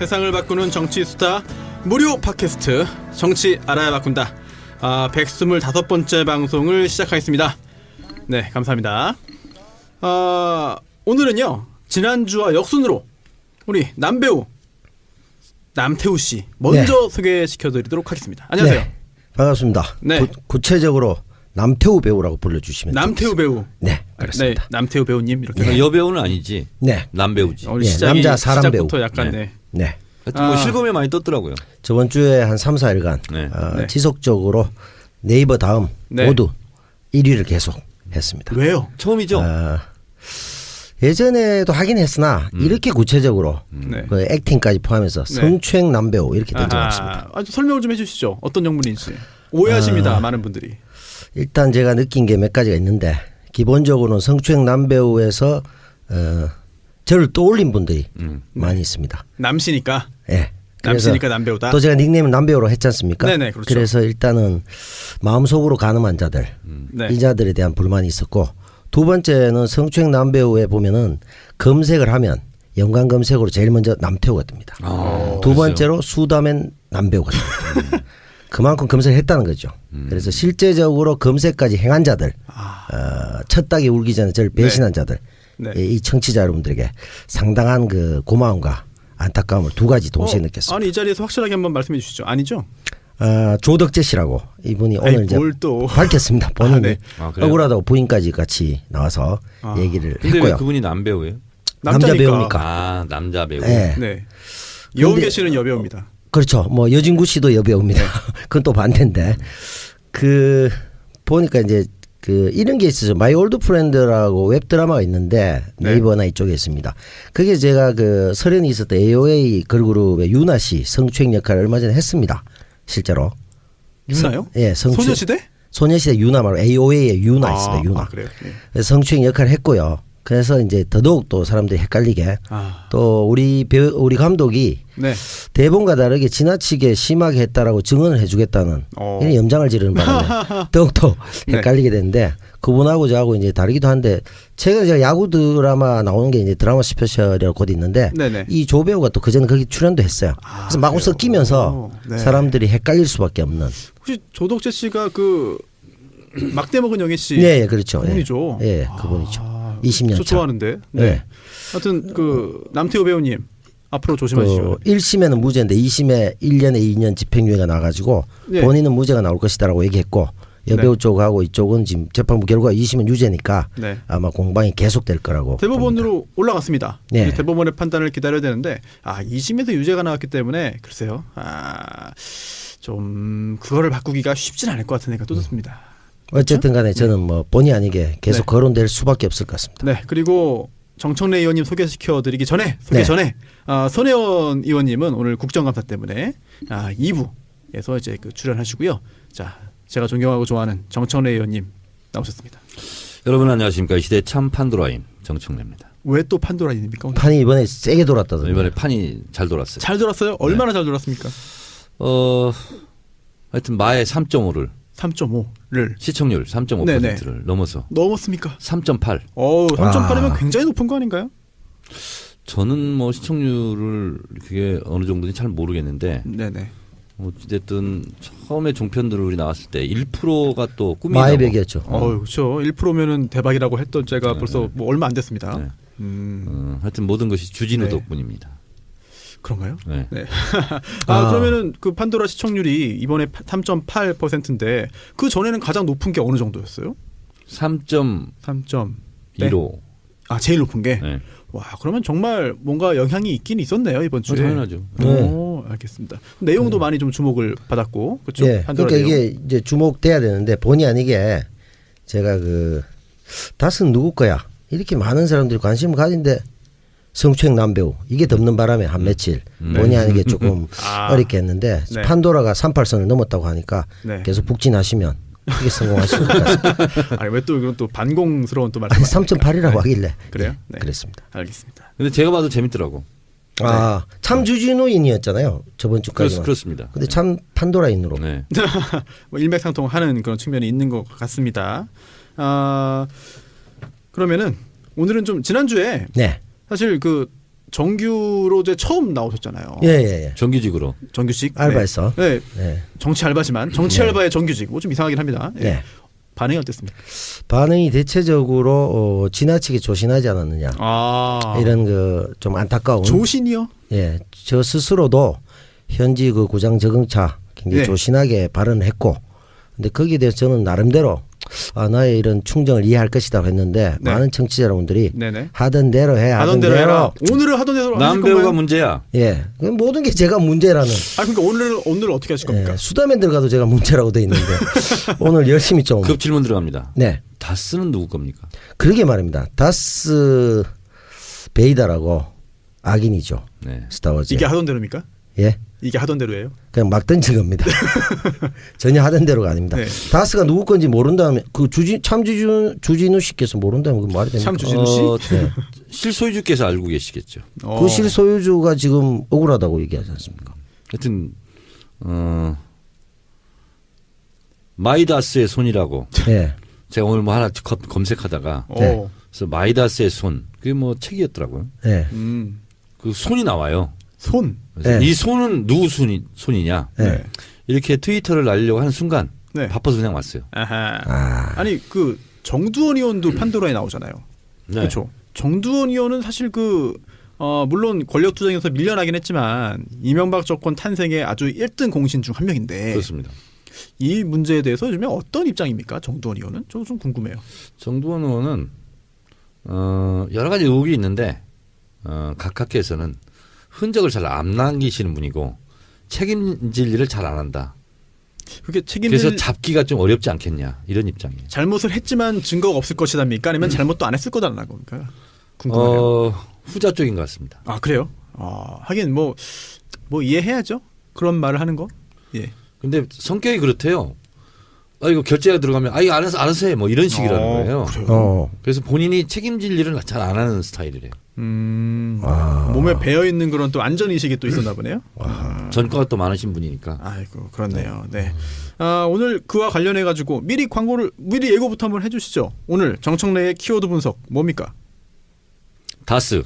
세상을 바꾸는 정치 수다 무료 팟캐스트 정치 알아야 바꾼다. 125번째 방송을 시작하겠습니다. 네, 감사합니다. 오늘은요, 지난주와 역순으로 우리 남배우 남태우 씨 먼저 소개시켜드리도록 하겠습니다. 안녕하세요. 네, 반갑습니다. 네. 구체적으로 남태우 배우라고 불러주시면 남태우 배우. 네, 그렇습니다. 네, 남태우 배우님 이렇게. 네. 여배우는 아니지. 네, 남배우지. 남자 사람 배우. 시작부터 약간 네. 네. 하여튼 뭐 실검에 많이 떴더라고요. 저번 주에 한 3, 4일간 네. 네. 지속적으로 네이버 다음 네. 모두 1위를 계속 했습니다. 왜요? 처음이죠. 예전에도 하긴 했으나 이렇게 구체적으로 네. 그 액팅까지 포함해서 네. 성추행 남배우 이렇게 된 적 없습니다. 아주 설명을 좀 해주시죠. 어떤 영문인지 오해하십니다. 많은 분들이. 일단 제가 느낀 게 몇 가지가 있는데 기본적으로는 성추행 남배우에서 저를 떠올린 분들이 많이 있습니다. 남시니까. 예. 남시니까 남배우다. 또 제가 닉네임은 남배우로 했지 않습니까? 네네, 그렇죠. 그래서 일단은 마음속으로 가늠한 자들, 네. 이 자들에 대한 불만이 있었고, 두 번째는 성추행 남배우에 보면은 검색을 하면 연관 검색으로 제일 먼저 남태우가 뜹니다. 두 번째로 수다맨 남배우가 뜹니다. 그만큼 검색을 했다는 거죠. 그래서 실제적으로 검색까지 행한 자들, 첫 닭이 울기 전에 저를 배신한 자들, 네. 이 청취자 여러분들에게 상당한 그 고마움과 안타까움을 두 가지 동시에 느꼈습니다. 아니 이 자리에서 확실하게 한번 말씀해 주시죠. 아니죠? 조덕재 씨라고 이분이 오늘 이제 뭘 또. 밝혔습니다. 본인이 네. 그래요? 억울하다고 부인까지 같이 나와서 얘기를 근데 왜 했고요. 그분이 남배우예요? 남자 남자니까. 배우니까. 남자 배우. 네. 네. 여운계 씨는 여배우입니다. 그렇죠. 뭐 여진구 씨도 여배우입니다. 그건 또 반대인데 그 보니까 이제 그 이런 게 있어요. 마이 올드 프렌드라고 웹 드라마가 있는데 네이버나 이쪽에 있습니다. 그게 제가 그 설현이 있었던 AOA 걸그룹의 유나 씨 성추행 역할을 얼마 전에 했습니다. 실제로. 유나요? 예, 성추행. 소녀시대? 소녀시대 유나 말고 AOA의 유나 있습니다. 유나. 그래요. 네. 그래서 성추행 역할을 했고요. 그래서 이제 더더욱 또 사람들이 헷갈리게 또 우리 감독이 네. 대본과 다르게 지나치게 심하게 했다라고 증언을 해주겠다는 이런 염장을 지르는 바람에 더욱더 헷갈리게 되는데 그분하고 저하고 이제 다르기도 한데 최근에 제가 야구 드라마 나오는 게 이제 드라마 스페셜이라고 곧 있는데 네네. 이 조 배우가 또 그전에 거기 출연도 했어요. 그래서 마구 그래요? 섞이면서 네. 사람들이 헷갈릴 수밖에 없는. 혹시 조덕재 씨가 그 막대 먹은 영애 씨 네, 그렇죠. 그분이죠. 예, 그분이죠. 20년 저 차. 좋아하는데. 네. 네. 하여튼 그 남태우 배우님 앞으로 조심하시죠. 1심에는 무죄인데 2심에 1년에 2년 집행유예가 나가지고 네. 본인은 무죄가 나올 것이다라고 얘기했고 여배우 네. 쪽하고 이쪽은 지금 재판부 결과가 2심은 유죄니까 네. 아마 공방이 계속될 거라고 대법원으로 봅니다. 올라갔습니다. 네. 이제 대법원의 판단을 기다려야 되는데 2심에서 유죄가 나왔기 때문에 글쎄요. 좀 그거를 바꾸기가 쉽진 않을 것 같은 생각이 또 듭니다. 어쨌든 간에 저는 뭐 본의 아니게 계속 네. 거론될 수밖에 없을 것 같습니다. 네. 그리고 정청래 의원님 소개시켜드리기 전에 전에 선혜원 의원님은 오늘 국정감사 때문에 2부에서 이제 그 출연하시고요. 자, 제가 존경하고 좋아하는 정청래 의원님 나오셨습니다. 여러분 안녕하십니까. 이 시대 참 판도라인 정청래입니다. 왜 또 판도라입니까? 오늘? 판이 이번에 세게 돌았다던데. 이번에 판이 잘 돌았어요. 잘 돌았어요? 얼마나 잘 돌았습니까? 하여튼 마의 3.5를 3.5를 시청률 3.5%를 넘어서 넘었습니까? 3.8. 3.8이면 굉장히 높은 거 아닌가요? 저는 뭐 시청률을 그게 어느 정도인지 잘 모르겠는데 네네. 어쨌든 처음에 종편들을 우리 나왔을 때 1%가 또 꿈이 마의 넘어. 벽이었죠. 그렇죠. 1%면은 대박이라고 했던 제가 벌써 뭐 얼마 안 됐습니다. 네. 음. 하여튼 모든 것이 주진우 네. 덕분입니다. 그런가요? 네. 네. 그러면은 그 판도라 시청률이 이번에 3.8%인데 그 전에는 가장 높은 게 어느 정도였어요? 3.15. 제일 높은 게. 네. 와, 그러면 정말 뭔가 영향이 있긴 있었네요 이번 주에. 당연하죠. 알겠습니다. 내용도 많이 좀 주목을 받았고, 그렇죠? 예. 그러니까 이게 이제 주목돼야 되는데 본의 아니게 제가 다스는 누구 거야 이렇게 많은 사람들이 관심을 가진데 성추행 남배우 이게 덮는 바람에 한 며칠 본의 아니게 조금 어렵게 했는데 네. 판도라가 38선을 넘었다고 하니까 네. 계속 북진하시면 크게 성공하실 것 같습니다. 아니 왜 또 이건 또 반공스러운 또 말씀? 3.8이라고 하길래 그래요? 네. 그랬습니다. 알겠습니다. 근데 제가 봐도 재밌더라고. 참 주진우인이었잖아요 저번 주까지만. 그렇습니다. 근데 참 판도라인으로. 네. 뭐 일맥상통하는 그런 측면이 있는 것 같습니다. 그러면은 오늘은 좀 지난주에 네. 사실 그 정규로 이제 처음 나오셨잖아요. 예. 정규직으로. 정규직. 알바에서. 네. 네. 정치 알바지만 정치 알바의 정규직. 뭐 좀 이상하긴 합니다. 예. 네. 반응이 어땠습니까? 반응이 대체적으로 지나치게 조신하지 않았느냐. 이런 그 좀 안타까운. 조신이요? 예. 저 스스로도 현지 그 구장 적응차 굉장히 네. 조신하게 발언했고, 근데 거기에 대해서 저는 나름대로 나의 이런 충정을 이해할 것이다 했는데 네. 많은 청취자 여러분들이 네네. 하던 대로 해, 하던 대로 해라. 오늘은 하던 대로 하실 남배우가 건가요? 문제야. 예, 그 모든 게 제가 문제라는. 그러니까 오늘 어떻게 하실 겁니까? 예, 수다맨 들어가도 제가 문제라고 돼 있는데 오늘 열심히 좀. 급 질문 들어갑니다. 네, 다스는 누구 겁니까? 그러게 말입니다. 다스 베이다라고 악인이죠. 네. 스타워즈. 이게 하던 대로입니까? 예, 이게 하던 대로예요? 그냥 막 던진 겁니다. 전혀 하던 대로가 아닙니다. 네. 다스가 누구 건지 모른다면 그 주진우 씨께서 모른다면 그 말이 됩니까? 참 주진우 씨? 네. 실소유주께서 알고 계시겠죠. 그 실소유주가 지금 억울하다고 얘기하지 않습니까? 하여튼 마이다스의 손이라고 예. 제가 오늘 뭐 하나 검색하다가 네. 그래서 마이다스의 손 그게 뭐 책이었더라고요. 예. 그 손이 나와요. 손. 그래서 네. 이 손은 누구 손이냐 네. 이렇게 트위터를 날리려고 하는 순간 네. 바빠서 그냥 왔어요. 아하. 아니 그 정두원 의원도 판도라에 나오잖아요. 네. 그렇죠. 정두원 의원은 사실 물론 권력 투쟁에서 밀려나긴 했지만 이명박 정권 탄생의 아주 1등 공신 중 한 명인데 그렇습니다. 이 문제에 대해서 요즘에 어떤 입장입니까? 정두원 의원은 좀 궁금해요. 정두원 의원은 여러 가지 의혹이 있는데 각하께서는 흔적을 잘 안 남기시는 분이고 책임질 일을 잘 안 한다. 그게 그래서 잡기가 좀 어렵지 않겠냐 이런 입장이에요. 잘못을 했지만 증거가 없을 것이답니까? 아니면 잘못도 안 했을 거다라는 겁니까? 궁금해요. 후자 쪽인 것 같습니다. 아 그래요? 하긴 뭐 이해해야죠. 그런 말을 하는 거. 예. 근데 성격이 그렇대요. 이거 결제가 들어가면 이거 알아서 해 뭐 이런 식이라는 거예요. 그래요? 그래서 본인이 책임질 일을 잘 안 하는 스타일이래요. 몸에 배어 있는 그런 또 안전 의식이 또 있었나 보네요. 전과가 또 많으신 분이니까. 아이고 그렇네요. 네. 오늘 그와 관련해 가지고 미리 예고부터 한번 해주시죠. 오늘 정청래의 키워드 분석 뭡니까? 다스.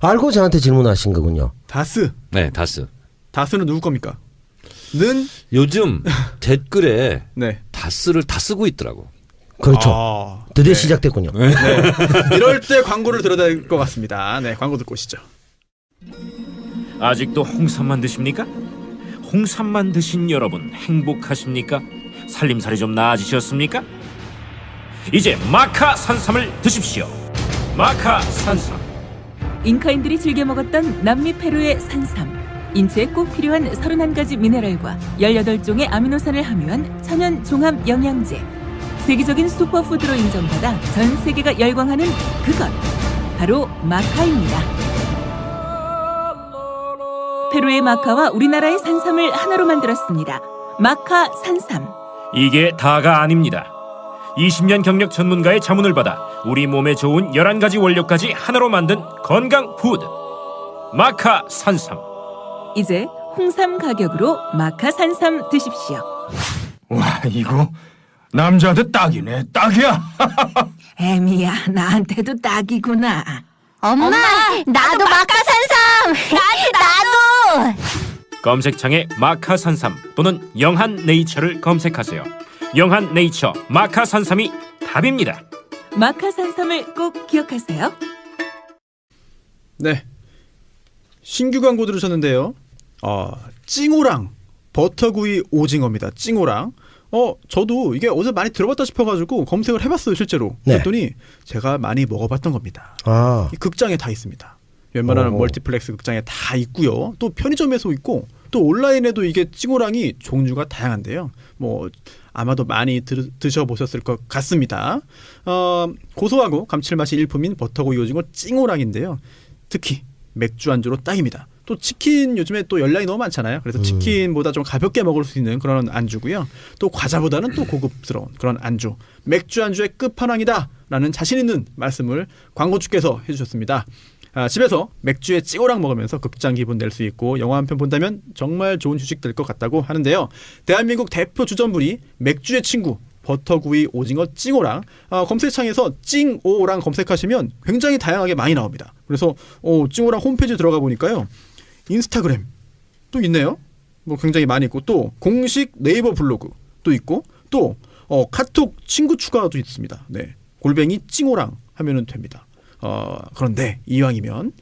알고 저한테 질문하신 거군요. 다스. 네, 다스. 다스는 누구 겁니까? 는 요즘 댓글에 네. 다스를 다 쓰고 있더라고. 그렇죠. 드디어 시작됐군요. 네. 이럴 때 광고를 들어야 될 것 같습니다. 네, 광고 듣고 오시죠. 아직도 홍삼만 드십니까? 홍삼만 드신 여러분 행복하십니까? 살림살이 좀 나아지셨습니까? 이제 마카 산삼을 드십시오. 마카 산삼. 잉카인들이 즐겨 먹었던 남미 페루의 산삼. 인체에 꼭 필요한 31가지 미네랄과 18종의 아미노산을 함유한 천연 종합 영양제. 세계적인 슈퍼푸드로 인정받아 전 세계가 열광하는 그것. 바로 마카입니다. 페루의 마카와 우리나라의 산삼을 하나로 만들었습니다. 마카 산삼. 이게 다가 아닙니다. 20년 경력 전문가의 자문을 받아 우리 몸에 좋은 11가지 원료까지 하나로 만든 건강 푸드. 마카 산삼. 이제 홍삼 가격으로 마카 산삼 드십시오. 와, 이거 남자한테 딱이네. 딱이야. 애미야, 나한테도 딱이구나. 엄마, 나도 마카산삼. 나도. 검색창에 마카 산삼 또는 영한 네이처를 검색하세요. 영한 네이처 마카 산삼이 답입니다. 마카 산삼을 꼭 기억하세요. 네. 신규 광고 들으셨는데요. 찡오랑 버터구이 오징어입니다. 찡오랑. 저도 이게 어디서 많이 들어봤다 싶어가지고 검색을 해봤어요, 실제로. 네. 그랬더니 제가 많이 먹어봤던 겁니다. 이 극장에 다 있습니다. 웬만한 멀티플렉스 극장에 다 있고요. 또 편의점에서 있고 또 온라인에도 이게 찡오랑이 종류가 다양한데요. 뭐 아마도 많이 드셔보셨을 것 같습니다. 고소하고 감칠맛이 일품인 버터구이 오징어 찡오랑인데요. 특히 맥주 안주로 딱입니다. 또 치킨 요즘에 또 열량이 너무 많잖아요. 그래서 치킨보다 좀 가볍게 먹을 수 있는 그런 안주고요. 또 과자보다는 또 고급스러운 그런 안주. 맥주 안주의 끝판왕이다라는 자신 있는 말씀을 광고주께서 해주셨습니다. 집에서 맥주에 찌오랑 먹으면서 극장 기분 낼 수 있고 영화 한 편 본다면 정말 좋은 휴식 될 것 같다고 하는데요. 대한민국 대표 주전부리 맥주의 친구 버터구이, 오징어, 찡오랑 검색창에서 찡오랑 검색하시면 굉장히 다양하게 많이 나옵니다. 그래서 찡오랑 홈페이지 들어가 보니까요. 인스타그램 또 있네요. 뭐 굉장히 많이 있고 또 공식 네이버 블로그 또 있고 또 카톡 친구 추가도 있습니다. 네. 골뱅이 찡오랑 하면은 됩니다. 그런데 이왕이면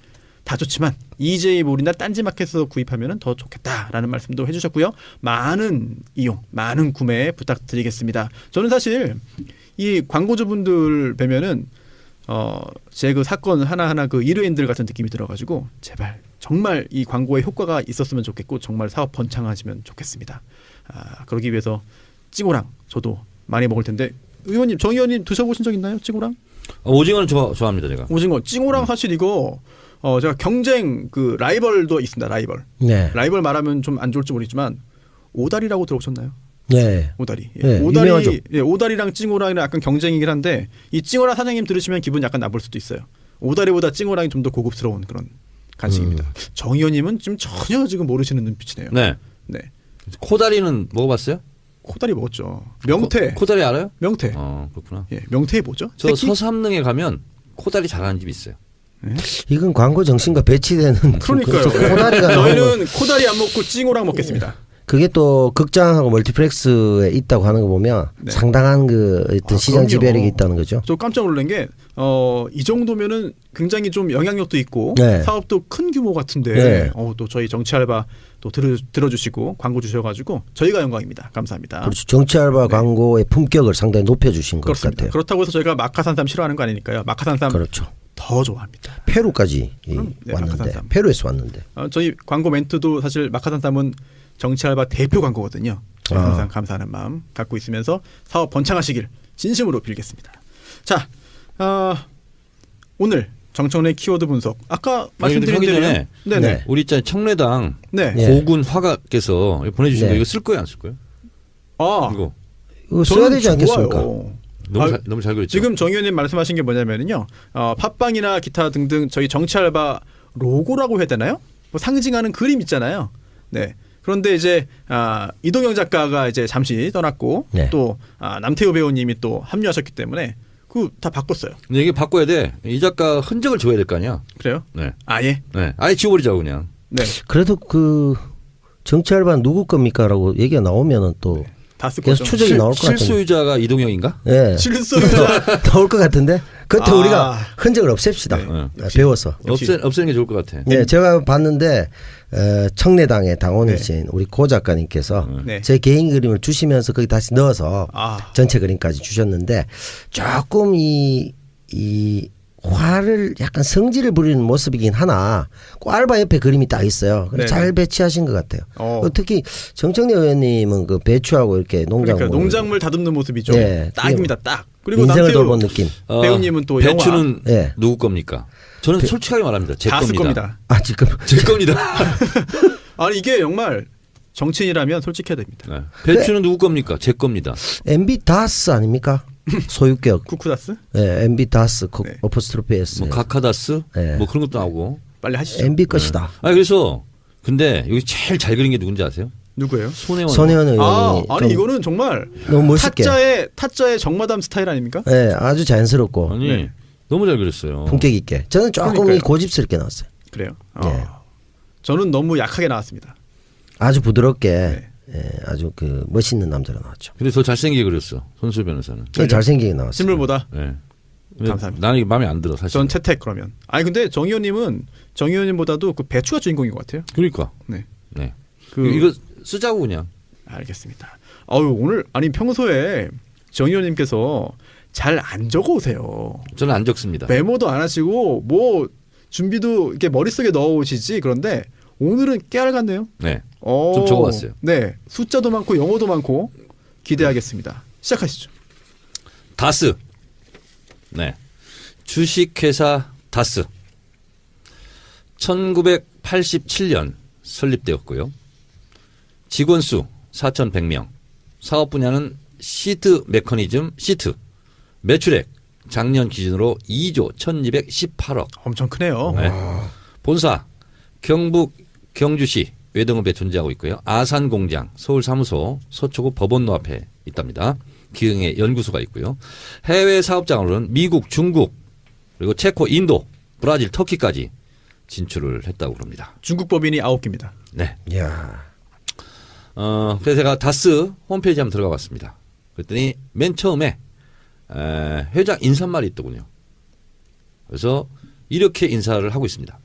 다 좋지만 EJ몰이나 딴지마켓에서 구입하면 더 좋겠다라는 말씀도 해주셨고요. 많은 이용, 많은 구매 부탁드리겠습니다. 저는 사실 이 광고주분들 뵈면은 제 그 사건 하나하나 그 일회인들 같은 느낌이 들어가지고 제발 정말 이 광고에 효과가 있었으면 좋겠고 정말 사업 번창하시면 좋겠습니다. 그러기 위해서 찡오랑 저도 많이 먹을 텐데 의원님, 정 의원님 드셔보신 적 있나요? 찡오랑? 오징어는 좋아합니다 제가. 오징어, 찡오랑 사실 이거 제가 경쟁 그 라이벌도 있습니다. 라이벌. 네. 라이벌 말하면 좀 안 좋을지 모르겠지만 오다리라고 들어보셨나요? 네. 오다리. 예. 네, 유명하죠. 오다리랑 찡오랑이랑 약간 경쟁이긴 한데 이 찡오랑 사장님 들으시면 기분 약간 나쁠 수도 있어요. 오다리보다 찡오랑이 좀 더 고급스러운 그런 간식입니다. 정 의원님은 지금 전혀 지금 모르시는 눈빛이네요. 네. 네. 코다리는 먹어봤어요? 코다리 먹었죠. 명태. 코다리 알아요? 명태. 그렇구나. 예. 명태 뭐죠? 저 새끼? 서삼릉에 가면 코다리 잘하는 집이 있어요. 이건 광고 정신과 배치되는 그러니까요. 코다리가 저희는 코다리 안 먹고 찡오랑 먹겠습니다. 그게 또 극장하고 멀티플렉스에 있다고 하는 거 보면 네. 상당한 그 어떤 시장 그럼요. 지배력이 있다는 거죠. 저 깜짝 놀란 게 이 정도면은 굉장히 좀 영향력도 있고 네. 사업도 큰 규모 같은데 네. 또 저희 정치 알바 또 들어주시고 광고 주셔가지고 저희가 영광입니다. 감사합니다. 그렇죠. 정치 알바 광고의 품격을 상당히 높여주신 것 그렇습니다. 같아요. 그렇다고 해서 저희가 마카산삼 싫어하는 거 아니니까요. 마카산삼 그렇죠. 더 좋아합니다. 페루까지 그럼, 네, 왔는데 마카산삼. 페루에서 왔는데 저희 광고 멘트도 사실 마카산삼은 정치 알바 대표 광고거든요. 저희 항상 감사하는 마음 갖고 있으면서 사업 번창하시길 진심으로 빌겠습니다. 자, 오늘 정청래 키워드 분석 아까 말씀드린 하기 대로 전에 네네. 우리 있잖아요 청래당 네. 예. 고군 화가께서 보내주신 네. 거 이거 쓸 거예요 안 쓸 거예요? 이거 이거 써야 저는 되지 않겠습니까? 좋아요. 너무 잘 그렸죠. 지금 정 의원님 말씀하신 게 뭐냐면요. 팟빵이나 기타 등등 저희 정치 알바 로고라고 해야 되나요? 뭐 상징하는 그림 있잖아요. 네. 그런데 이제 이동영 작가가 이제 잠시 떠났고 네. 또 남태우 배우님이 또 합류하셨기 때문에 그 다 바꿨어요. 근데 이게 바꿔야 돼. 이 작가 흔적을 줘야 될 거 아니야. 그래요? 네. 아예? 네. 아예 지워버리자고 그냥. 네. 그래도 그 정치 알바 누구 겁니까라고 얘기가 나오면은 또 다 쓸 계속 거죠. 추적이 나올 것 같은데. 실소유자가 이동영인가? 예. 실소유자. 나올 것 같은데 그때 아. 우리가 흔적을 없앱시다. 네. 배워서. 역시. 없애는 게 좋을 것 같아. 네, 제가 봤는데 청래당의 당원이신 우리 고 작가님께서 네. 제 개인 그림을 주시면서 거기 다시 넣어서 전체 그림까지 주셨는데 조금 이 화를 약간 성질을 부리는 모습이긴 하나 꼭 알바 옆에 그림이 딱 있어요. 그래서 네. 잘 배치하신 것 같아요. 특히 정청래 의원님은 그 배추하고 이렇게 그러니까 농작물 다듬는 모습이죠. 네. 딱입니다. 딱. 그리고 인생을 남태우 돌본 느낌. 배우님은 또 배추는 네. 누구 겁니까? 저는 솔직하게 말합니다. 제 다 쓸 겁니다. 겁니다. 아 지금 제 겁니다. 아니 이게 정말 정치인이라면 솔직해야 됩니다. 네. 배추는 누구 겁니까? 제 겁니다. MB 다스 아닙니까? 소유격. 쿠쿠다스? 네, MB 다스 네. 어퍼스트로피 S. 뭐 가카다스 네. 뭐 그런 것도 나오고. 빨리 하시죠. MB 것이다. 아 그래서 근데 여기 제일 잘 그린 게 누군지 아세요? 누구예요? 손혜원. 손혜원 의원이 아니 좀 이거는 정말 너무 멋있게. 타짜의 정마담 스타일 아닙니까? 네, 아주 자연스럽고 아니 네. 너무 잘 그렸어요. 품격 있게. 저는 조금 그러니까요. 고집스럽게 나왔어요. 그래요. 예. 저는 너무 약하게 나왔습니다. 아주 부드럽게 네. 아주 그 멋있는 남자가 나왔죠. 근데 더 잘생기게 그렸어. 손수 변호사는. 잘생기게 나왔어요. 실물보다 네. 감사합니다. 나는 이게 마음에 안 들어 사실. 전 채택 그러면. 아니 근데 정 의원님은 정 의원님보다도 그 배추가 주인공인 것 같아요. 그러니까. 네. 네. 그 이거 쓰자고 그냥. 알겠습니다. 오늘 아니 평소에 정 의원님께서 잘 안 적어 오세요. 저는 안 적습니다. 메모도 안 하시고 뭐 준비도 이렇게 머릿속에 넣어 오시지. 그런데 오늘은 깨알 같네요. 네. 좀 적어봤어요. 네. 숫자도 많고 영어도 많고 기대하겠습니다. 시작하시죠. 다스. 네. 주식회사 다스. 1987년 설립되었고요. 직원 수 4,100명. 사업 분야는 시트 메커니즘 시트. 매출액 작년 기준으로 2조 1,218억. 엄청 크네요. 네. 본사 경북 경주시 외동읍에 존재하고 있고요. 아산공장 서울사무소 서초구 법원로 앞에 있답니다. 기흥에 연구소가 있고요. 해외 사업장으로는 미국, 중국, 그리고 체코, 인도, 브라질, 터키까지 진출을 했다고 그럽니다. 중국 법인이 9개입니다. 네. 야. 그래서 제가 다스 홈페이지 한번 들어가 봤습니다. 그랬더니 맨 처음에 회장 인사말이 있더군요. 그래서 이렇게 인사를 하고 있습니다.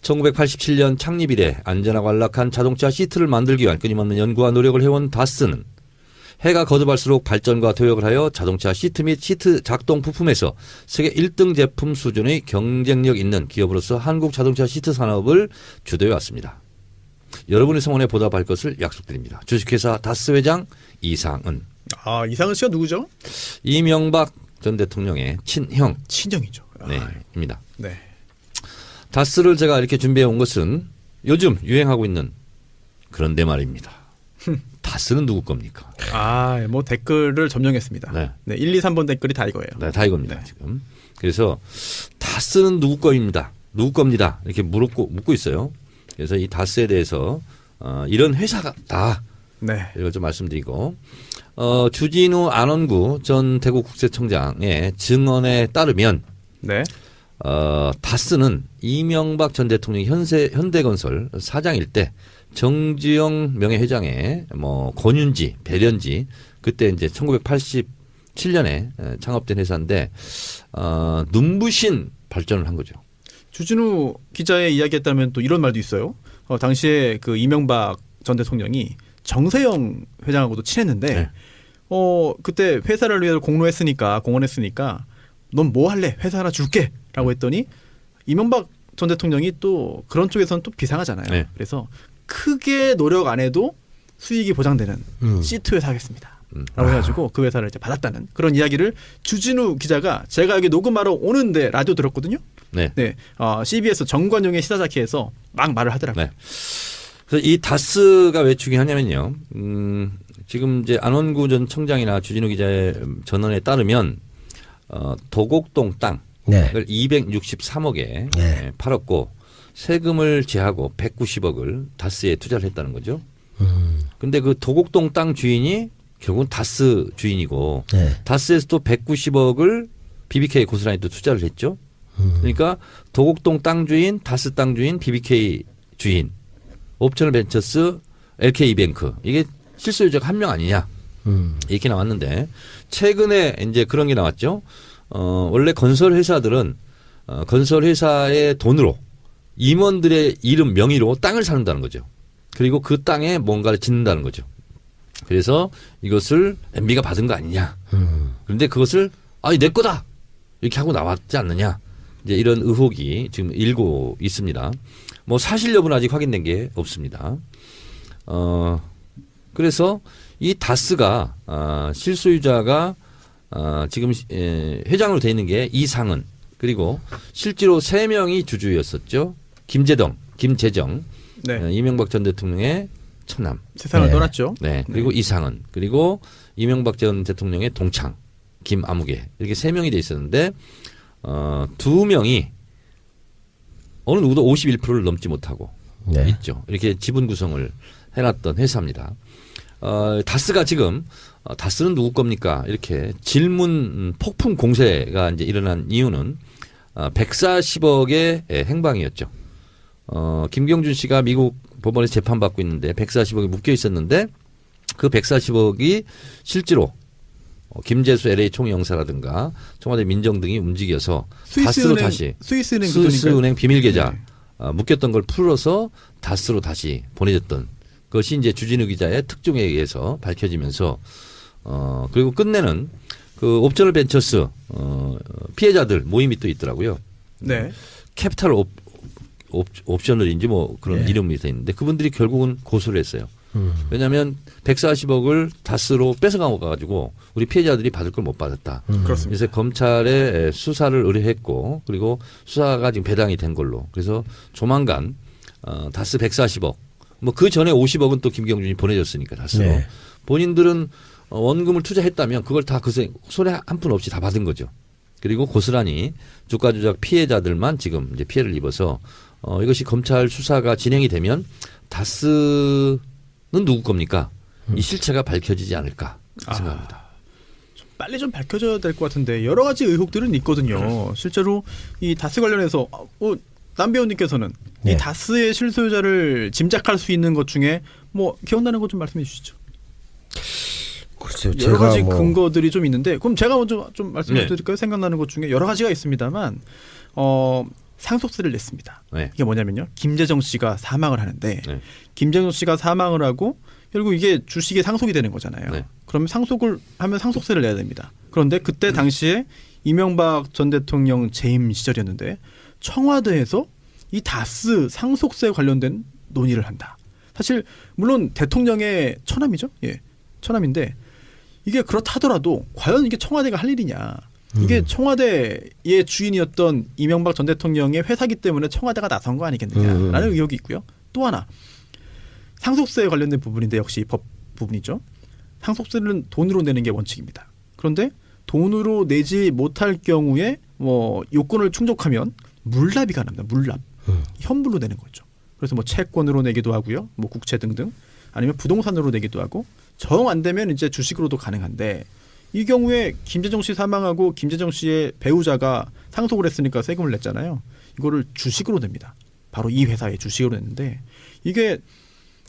1987년 창립 이래 안전하고 안락한 자동차 시트를 만들기 위한 끊임없는 연구와 노력을 해온 다스는 해가 거듭할수록 발전과 도약을 하여 자동차 시트 및 시트 작동 부품에서 세계 1등 제품 수준의 경쟁력 있는 기업으로서 한국 자동차 시트 산업을 주도해 왔습니다. 여러분의 성원에 보답할 것을 약속드립니다. 주식회사 다스 회장 이상은. 이상은 씨가 누구죠? 이명박 전 대통령의 친형. 친정이죠. 네, 입니다. 네. 다스를 제가 이렇게 준비해 온 것은 요즘 유행하고 있는 그런데 말입니다. 다스는 누구 겁니까? 뭐 댓글을 점령했습니다. 네. 네, 1, 2, 3번 댓글이 다 이거예요. 네, 다 이겁니다. 네. 지금. 그래서 다스는 누구 겁니다. 누구 겁니다. 이렇게 묻고 있어요. 그래서 이 다스에 대해서 이런 회사다. 네. 이걸 좀 말씀드리고 주진우 안원구 전 대구국세청장의 증언에 따르면 네. 다스는 이명박 전 대통령 현대건설 사장일 때 정주영 명예회장의 권윤지, 배련지 그때 이제 1987년에 창업된 회사인데 눈부신 발전을 한 거죠. 주진우 기자의 이야기에 따르면 또 이런 말도 있어요. 당시에 그 이명박 전 대통령이 정세영 회장하고도 친했는데 네. 그때 회사를 위해서 공헌했으니까 넌 뭐 할래? 회사 하나 줄게라고 했더니 이명박 전 대통령이 또 그런 쪽에서는 또 비상하잖아요. 네. 그래서 크게 노력 안 해도 수익이 보장되는 시트 회사 하겠습니다. 라고 해가지고 그 회사를 이제 받았다는 그런 이야기를 주진우 기자가 제가 여기 녹음하러 오는데 라디오 들었거든요. 네. 네. CBS 정관용의 시사자키에서 막 말을 하더라고요. 네. 그래서 이 다스가 왜 중요하냐면요. 지금 이제 안원구 전 청장이나 주진우 기자의 전언에 따르면 도곡동 땅을 네. 263억에 네. 팔았고 세금을 제하고 190억을 다스에 투자를 했다는 거죠. 근데 그 도곡동 땅 주인이 결국은 다스 주인이고 네. 다스에서 또 190억을 BBK 고스란히 또 투자를 했죠. 그러니까 도곡동 땅 주인, 다스 땅 주인, BBK 주인, 옵셔널 벤처스, LK이뱅크 이게 실소유자가 한 명 아니냐 이렇게 나왔는데 최근에 이제 그런 게 나왔죠. 원래 건설 회사들은 건설 회사의 돈으로 임원들의 이름 명의로 땅을 사는다는 거죠. 그리고 그 땅에 뭔가를 짓는다는 거죠. 그래서 이것을 MB가 받은 거 아니냐. 그런데 그것을 내 거다 이렇게 하고 나왔지 않느냐. 이제 이런 의혹이 지금 일고 있습니다. 사실 여부는 아직 확인된 게 없습니다. 그래서 이 다스가 실소유자가 지금 회장으로 돼 있는 게 이상은 그리고 실제로 3명이 주주였었죠. 김재정, 네. 이명박 전 대통령의 처남. 세상을 네. 떠났죠. 네. 그리고 이상은 그리고 이명박 전 대통령의 동창 김아무개 이렇게 3명이 돼 있었는데 2명이 어느 누구도 51%를 넘지 못하고 네. 있죠. 이렇게 지분 구성을 해놨던 회사입니다. 다스가 지금 다스는 누구 겁니까? 이렇게 질문 폭풍 공세가 이제 일어난 이유는 140억의 행방이었죠. 김경준 씨가 미국 법원에서 재판받고 있는데 140억이 묶여 있었는데 그 140억이 실제로 김재수 LA 총영사라든가 청와대 민정 등이 움직여서 다스로 다시 스위스은행 비밀 계좌 묶였던 걸 풀어서 다스로 다시 보내줬던 것이 이제 주진우 기자의 특종에 의해서 밝혀지면서 그리고 끝내는 그 옵셔널 벤처스 피해자들 모임이 또 있더라고요. 네. 캐피탈 옵셔널인지 그런 네. 이름이 돼 있는데 그분들이 결국은 고소를 했어요. 왜냐하면 140억을 다스로 뺏어가가지고 우리 피해자들이 받을 걸 못 받았다. 그렇습니다. 그래서 검찰에 수사를 의뢰했고 그리고 수사가 지금 배당이 된 걸로. 그래서 조만간 다스 140억. 그 전에 50억은 또 김경준이 보내줬으니까 다스로. 네. 본인들은 원금을 투자했다면 그걸 다 손에 한 푼 없이 다 받은 거죠. 그리고 고스란히 주가 조작 피해자들만 지금 이제 피해를 입어서 이것이 검찰 수사가 진행이 되면 다스는 누구 겁니까? 이 실체가 밝혀지지 않을까 생각합니다. 빨리 좀 밝혀져야 될 것 같은데 여러 가지 의혹들은 있거든요. 실제로 이 다스 관련해서 남 배우님께서는 네. 이 다스의 실소유자를 짐작할 수 있는 것 중에 뭐 기억나는 것 좀 말씀해 주시죠. 글쎄요, 여러 가지 뭐 근거들이 좀 있는데 그럼 제가 먼저 좀 말씀해 네. 드릴까요? 생각나는 것 중에 여러 가지가 있습니다만 상속세를 냈습니다. 네. 이게 뭐냐면요. 김재정 씨가 사망을 하는데 네. 김재정 씨가 사망을 하고 결국 이게 주식이 상속이 되는 거잖아요. 네. 그러면 상속을 하면 상속세를 내야 됩니다. 그런데 그때 당시에 이명박 전 대통령 재임 시절이었는데 청와대에서 이 다스 상속세 관련된 논의를 한다. 사실 물론 대통령의 처남이죠. 예, 처남인데 이게 그렇다 하더라도 과연 이게 청와대가 할 일이냐. 이게 청와대의 주인이었던 이명박 전 대통령의 회사기 때문에 청와대가 나선 거 아니겠느냐라는 의혹이 있고요. 또 하나 상속세에 관련된 부분인데 역시 법 부분이죠. 상속세는 돈으로 내는 게 원칙입니다. 그런데 돈으로 내지 못할 경우에 뭐 요건을 충족하면 물납이가 납니다. 물납. 현물로 내는 거죠. 그래서 뭐 채권으로 내기도 하고요. 뭐 국채 등등 아니면 부동산으로 내기도 하고 정 안 되면 이제 주식으로도 가능한데 이 경우에 김재정 씨 사망하고 김재정 씨의 배우자가 상속을 했으니까 세금을 냈잖아요. 이거를 주식으로 냅니다. 바로 이 회사의 주식으로 냈는데 이게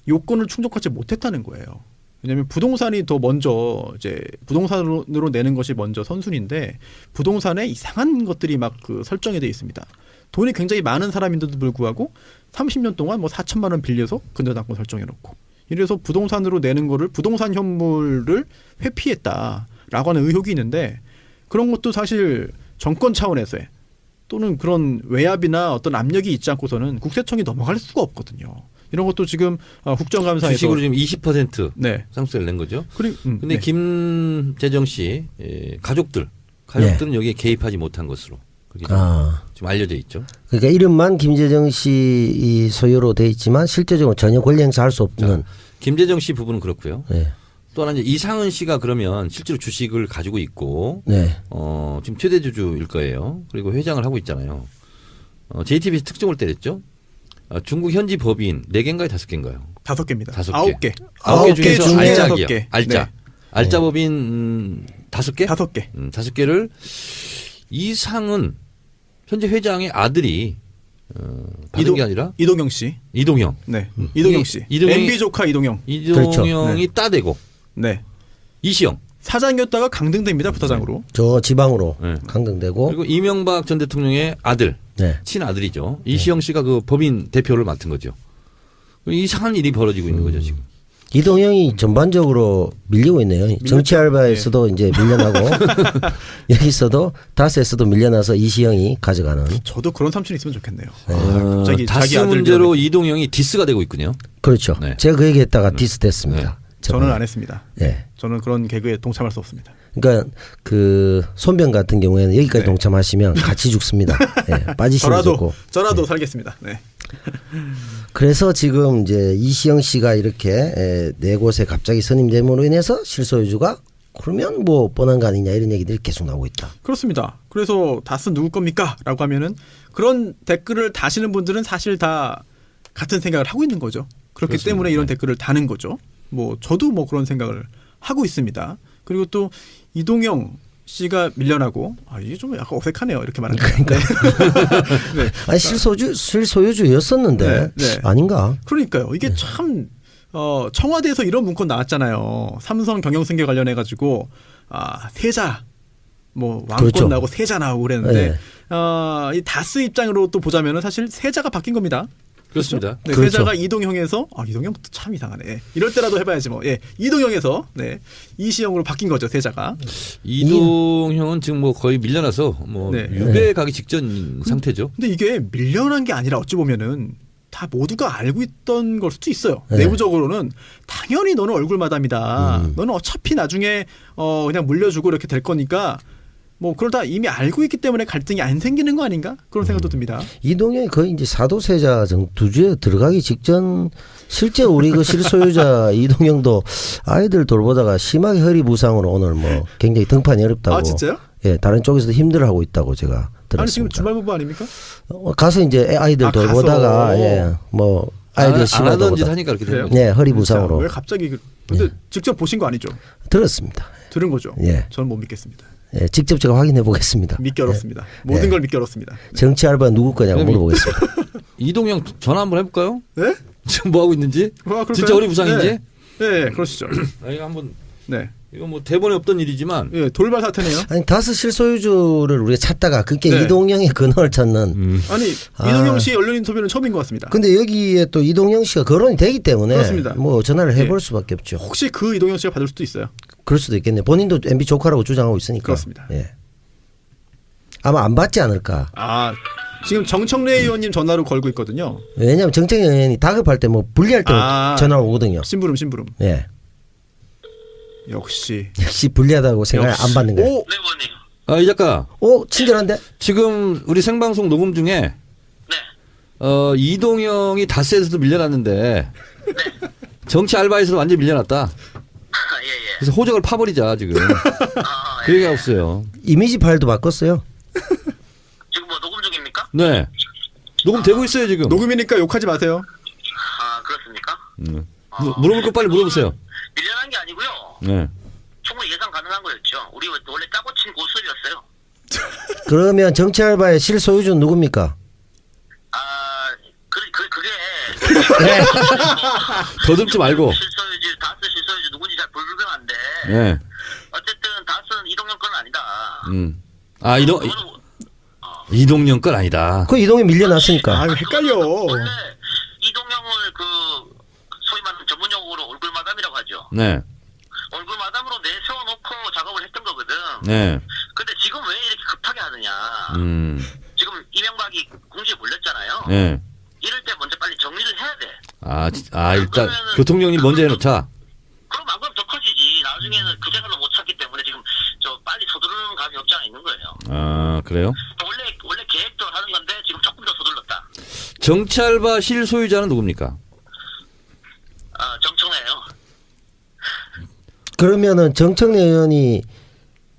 요건을 충족하지 못했다는 거예요. 왜냐하면 부동산이 더 먼저 이제 부동산으로 내는 것이 먼저 선순위인데 부동산에 이상한 것들이 막 그 설정이 돼 있습니다. 돈이 굉장히 많은 사람인데도 불구하고 30년 동안 뭐 4천만 원 빌려서 근저당권 설정해놓고 이래서 부동산으로 내는 거를 부동산 현물을 회피했다라고 하는 의혹이 있는데 그런 것도 사실 정권 차원에서의 또는 그런 외압이나 어떤 압력이 있지 않고서는 국세청이 넘어갈 수가 없거든요. 이런 것도 지금 국정감사에서 주식으로 지금 20% 네. 상속세를 낸 거죠. 그리고 근데 네. 김재정 씨 가족들은 여기에 개입하지 못한 것으로 그렇게 좀 알려져 있죠. 그러니까 이름만 김재정 씨 소유로 돼 있지만 실제적으로 전혀 권리 행사할 수 없는. 김재정 씨 부분은 그렇고요. 네. 또 하나 이제 이상은 씨가 그러면 실제로 주식을 가지고 있고 네. 지금 최대 주주일 거예요. 그리고 회장을 하고 있잖아요. JTBC 특종을 때렸죠. 중국 현지 법인 4개인가요? 5개인가요? 5개입니다. 5개. 9개. 9개 중에서 중에 알짜기요. 5개. 알짜. 네. 알짜 법인 5개? 5개. 5개를 이상은 현재 회장의 아들이 받은 게 아니라 이동영 씨. 이동형. 네. 이동영 씨. MB 조카 이동영. 이동형이 그렇죠. 따대고 네. 이시영. 사장이었다가 강등됩니다. 부사장으로. 저 지방으로 네. 강등되고. 그리고 이명박 전 대통령의 아들. 네. 친아들이죠. 이시영 씨가 그 법인 대표를 맡은 거죠. 이상한 일이 벌어지고 있는 거죠, 지금. 이동형이 전반적으로 밀리고 있네요. 정치 알바에서도 이제 밀려나고 여기서도 다스에서도 밀려나서 이시영이 가져가는. 저도 그런 삼촌이 있으면 좋겠네요. 갑자기 다스 자기 아들 문제로 밀어내고. 이동형이 디스가 되고 있군요. 그렇죠. 네. 제가 그 얘기했다가 디스됐습니다. 저는 안 했습니다. 네. 저는 그런 개그에 동참할 수 없습니다. 그러니까 그 손병 같은 경우에는 여기까지 네. 동참하시면 같이 죽습니다. 네. 빠지시면 좋고. 저라도 살겠습니다. 네. 그래서 지금 이제 이시영 씨가 이렇게 네 곳에 갑자기 선임됨으로 인해서 실소유주가 그러면 뭐 뻔한 거 아니냐 이런 얘기들이 계속 나오고 있다. 그렇습니다. 그래서 다스 누구 겁니까? 라고 하면은 그런 댓글을 다시는 분들은 사실 다 같은 생각을 하고 있는 거죠. 그렇기 그렇습니다. 때문에 이런 네. 댓글을 다는 거죠. 뭐 저도 뭐 그런 생각을 하고 있습니다. 그리고 또 이동영 씨가 밀려나고 이게 좀 약간 어색하네요. 이렇게 말하는 거. 네. 아니 실소유주였었는데 네. 아닌가? 그러니까요. 이게 참 청와대에서 이런 문건 나왔잖아요. 삼성 경영승계 관련해 가지고 세자 뭐 왕권 그렇죠. 나오고 세자 나오고 그랬는데 네. 이 다스 입장으로 또 보자면은 사실 세자가 바뀐 겁니다. 그렇습니다. 네, 그렇죠. 세자가 이동형에서 이동형 참 이상하네. 이럴 때라도 해봐야지 뭐. 예, 이동형에서 이시영으로 바뀐 거죠 세자가. 이동형은 지금 뭐 거의 밀려나서 뭐 네. 유배 가기 직전 상태죠. 근데 이게 밀려난 게 아니라 어찌 보면은 다 모두가 알고 있던 걸 수도 있어요. 네. 내부적으로는 당연히 너는 얼굴 마담이다. 너는 어차피 나중에 그냥 물려주고 이렇게 될 거니까 뭐 그러다 이미 알고 있기 때문에 갈등이 안 생기는 거 아닌가? 그런 생각도 듭니다. 이동영이 거의 이제 사도세자 두주에 들어가기 직전 실제 우리 그 실소유자 이동영도 아이들 돌보다가 심하게 허리 부상으로 오늘 뭐 굉장히 등판이 어렵다고. 진짜요? 예, 다른 쪽에서도 힘들어하고 있다고 제가 들었습니다. 아니 지금 주말부부 아닙니까? 가서 이제 아이들 돌보다가 가서. 예, 뭐 아이들 안 심하다고 하던 짓 하니까 그렇게 되는 그래요? 거죠. 네, 허리 부상으로 왜 갑자기 근데 직접 보신 거 아니죠? 들었습니다. 들은 거죠. 예. 저는 못 믿겠습니다. 예, 직접 제가 확인해 보겠습니다. 믿기 어렵습니다. 모든 걸 믿기 어렵습니다. 네. 정치 알바 누구 거냐고 그럼 물어보겠습니다. 이동영 전화 한번 해볼까요? 네? 지금 뭐 하고 있는지? 그럴까요? 진짜 허리부상인지? 네, 네 그러시죠. 이거 한번 네, 이거 뭐 대본에 없던 일이지만 예, 돌발 사태네요. 아니 다스 실소유주를 우리가 찾다가 그게 네. 이동영의 근원을 찾는. 아니 이동영 씨 언론 인터뷰는 처음인 것 같습니다. 근데 여기에 또 이동영 씨가 거론이 되기 때문에 그렇습니다. 뭐 전화를 해볼 예. 수밖에 없죠. 혹시 그 이동영 씨가 받을 수도 있어요. 그럴 수도 있겠네요. 본인도 MB 조카라고 주장하고 있으니까. 그렇습니다. 예. 아마 안 받지 않을까. 아 지금 정청래 의원님 전화로 걸고 있거든요. 왜냐하면 정책 의원이 다급할 때 뭐 불리할 때 아. 전화 오거든요. 심부름. 예. 역시. 역시 불리하다고 생각 안 받는 거예요. 오, 아, 이 작가 오 친절한데? 지금 우리 생방송 녹음 중에 이동영이 다스에서도 밀려났는데 정치 알바에서도 완전 히 밀려났다. 그래서 호적을 파버리자 지금. 그 얘기가 없어요. 이미지 파일도 바꿨어요. 지금 뭐 녹음 중입니까? 네. 녹음 되고 있어요 지금. 녹음이니까 욕하지 마세요. 아 그렇습니까? 물어볼 거 빨리 물어보세요. 밀려난 게 아니고요. 네. 충분히 예상 가능한 거였죠. 우리 원래 짜고 친 고수였어요. 그러면 정치 알바의 실소유주는 누굽니까? 아 그게 더듬지 말고. 실소유주 다스 실소유주 누군지 잘 불분명한데 네. 어쨌든 다스는 이동영 건 아니다. 아 이동영 건 아니다. 그 이동이 밀려났으니까. 아 헷갈려. 원래 이동영을 그 소위 말하는 전문 용어로 얼굴 마담이라고 하죠. 네. 얼굴 마담으로 내세워놓고 작업을 했던 거거든. 네. 근데 지금 왜 이렇게 급하게 하느냐. 지금 이명박이 궁지에 몰렸잖아요. 네. 이럴 때 먼저 빨리 정리를 해야 돼. 일단 교통정리 먼저 해놓자. 그럼 안 그럼 더 커지지. 나중에는 그 자갈로 못 찾기 때문에 지금 저 빨리 서두르는 감이 없지 않아 있는 거예요. 아 그래요? 원래 계획도 하는 건데 지금 조금 더 서둘렀다. 정치 알바 실소유자는 누굽니까? 아 정청래요. 그러면은 정청래 의원이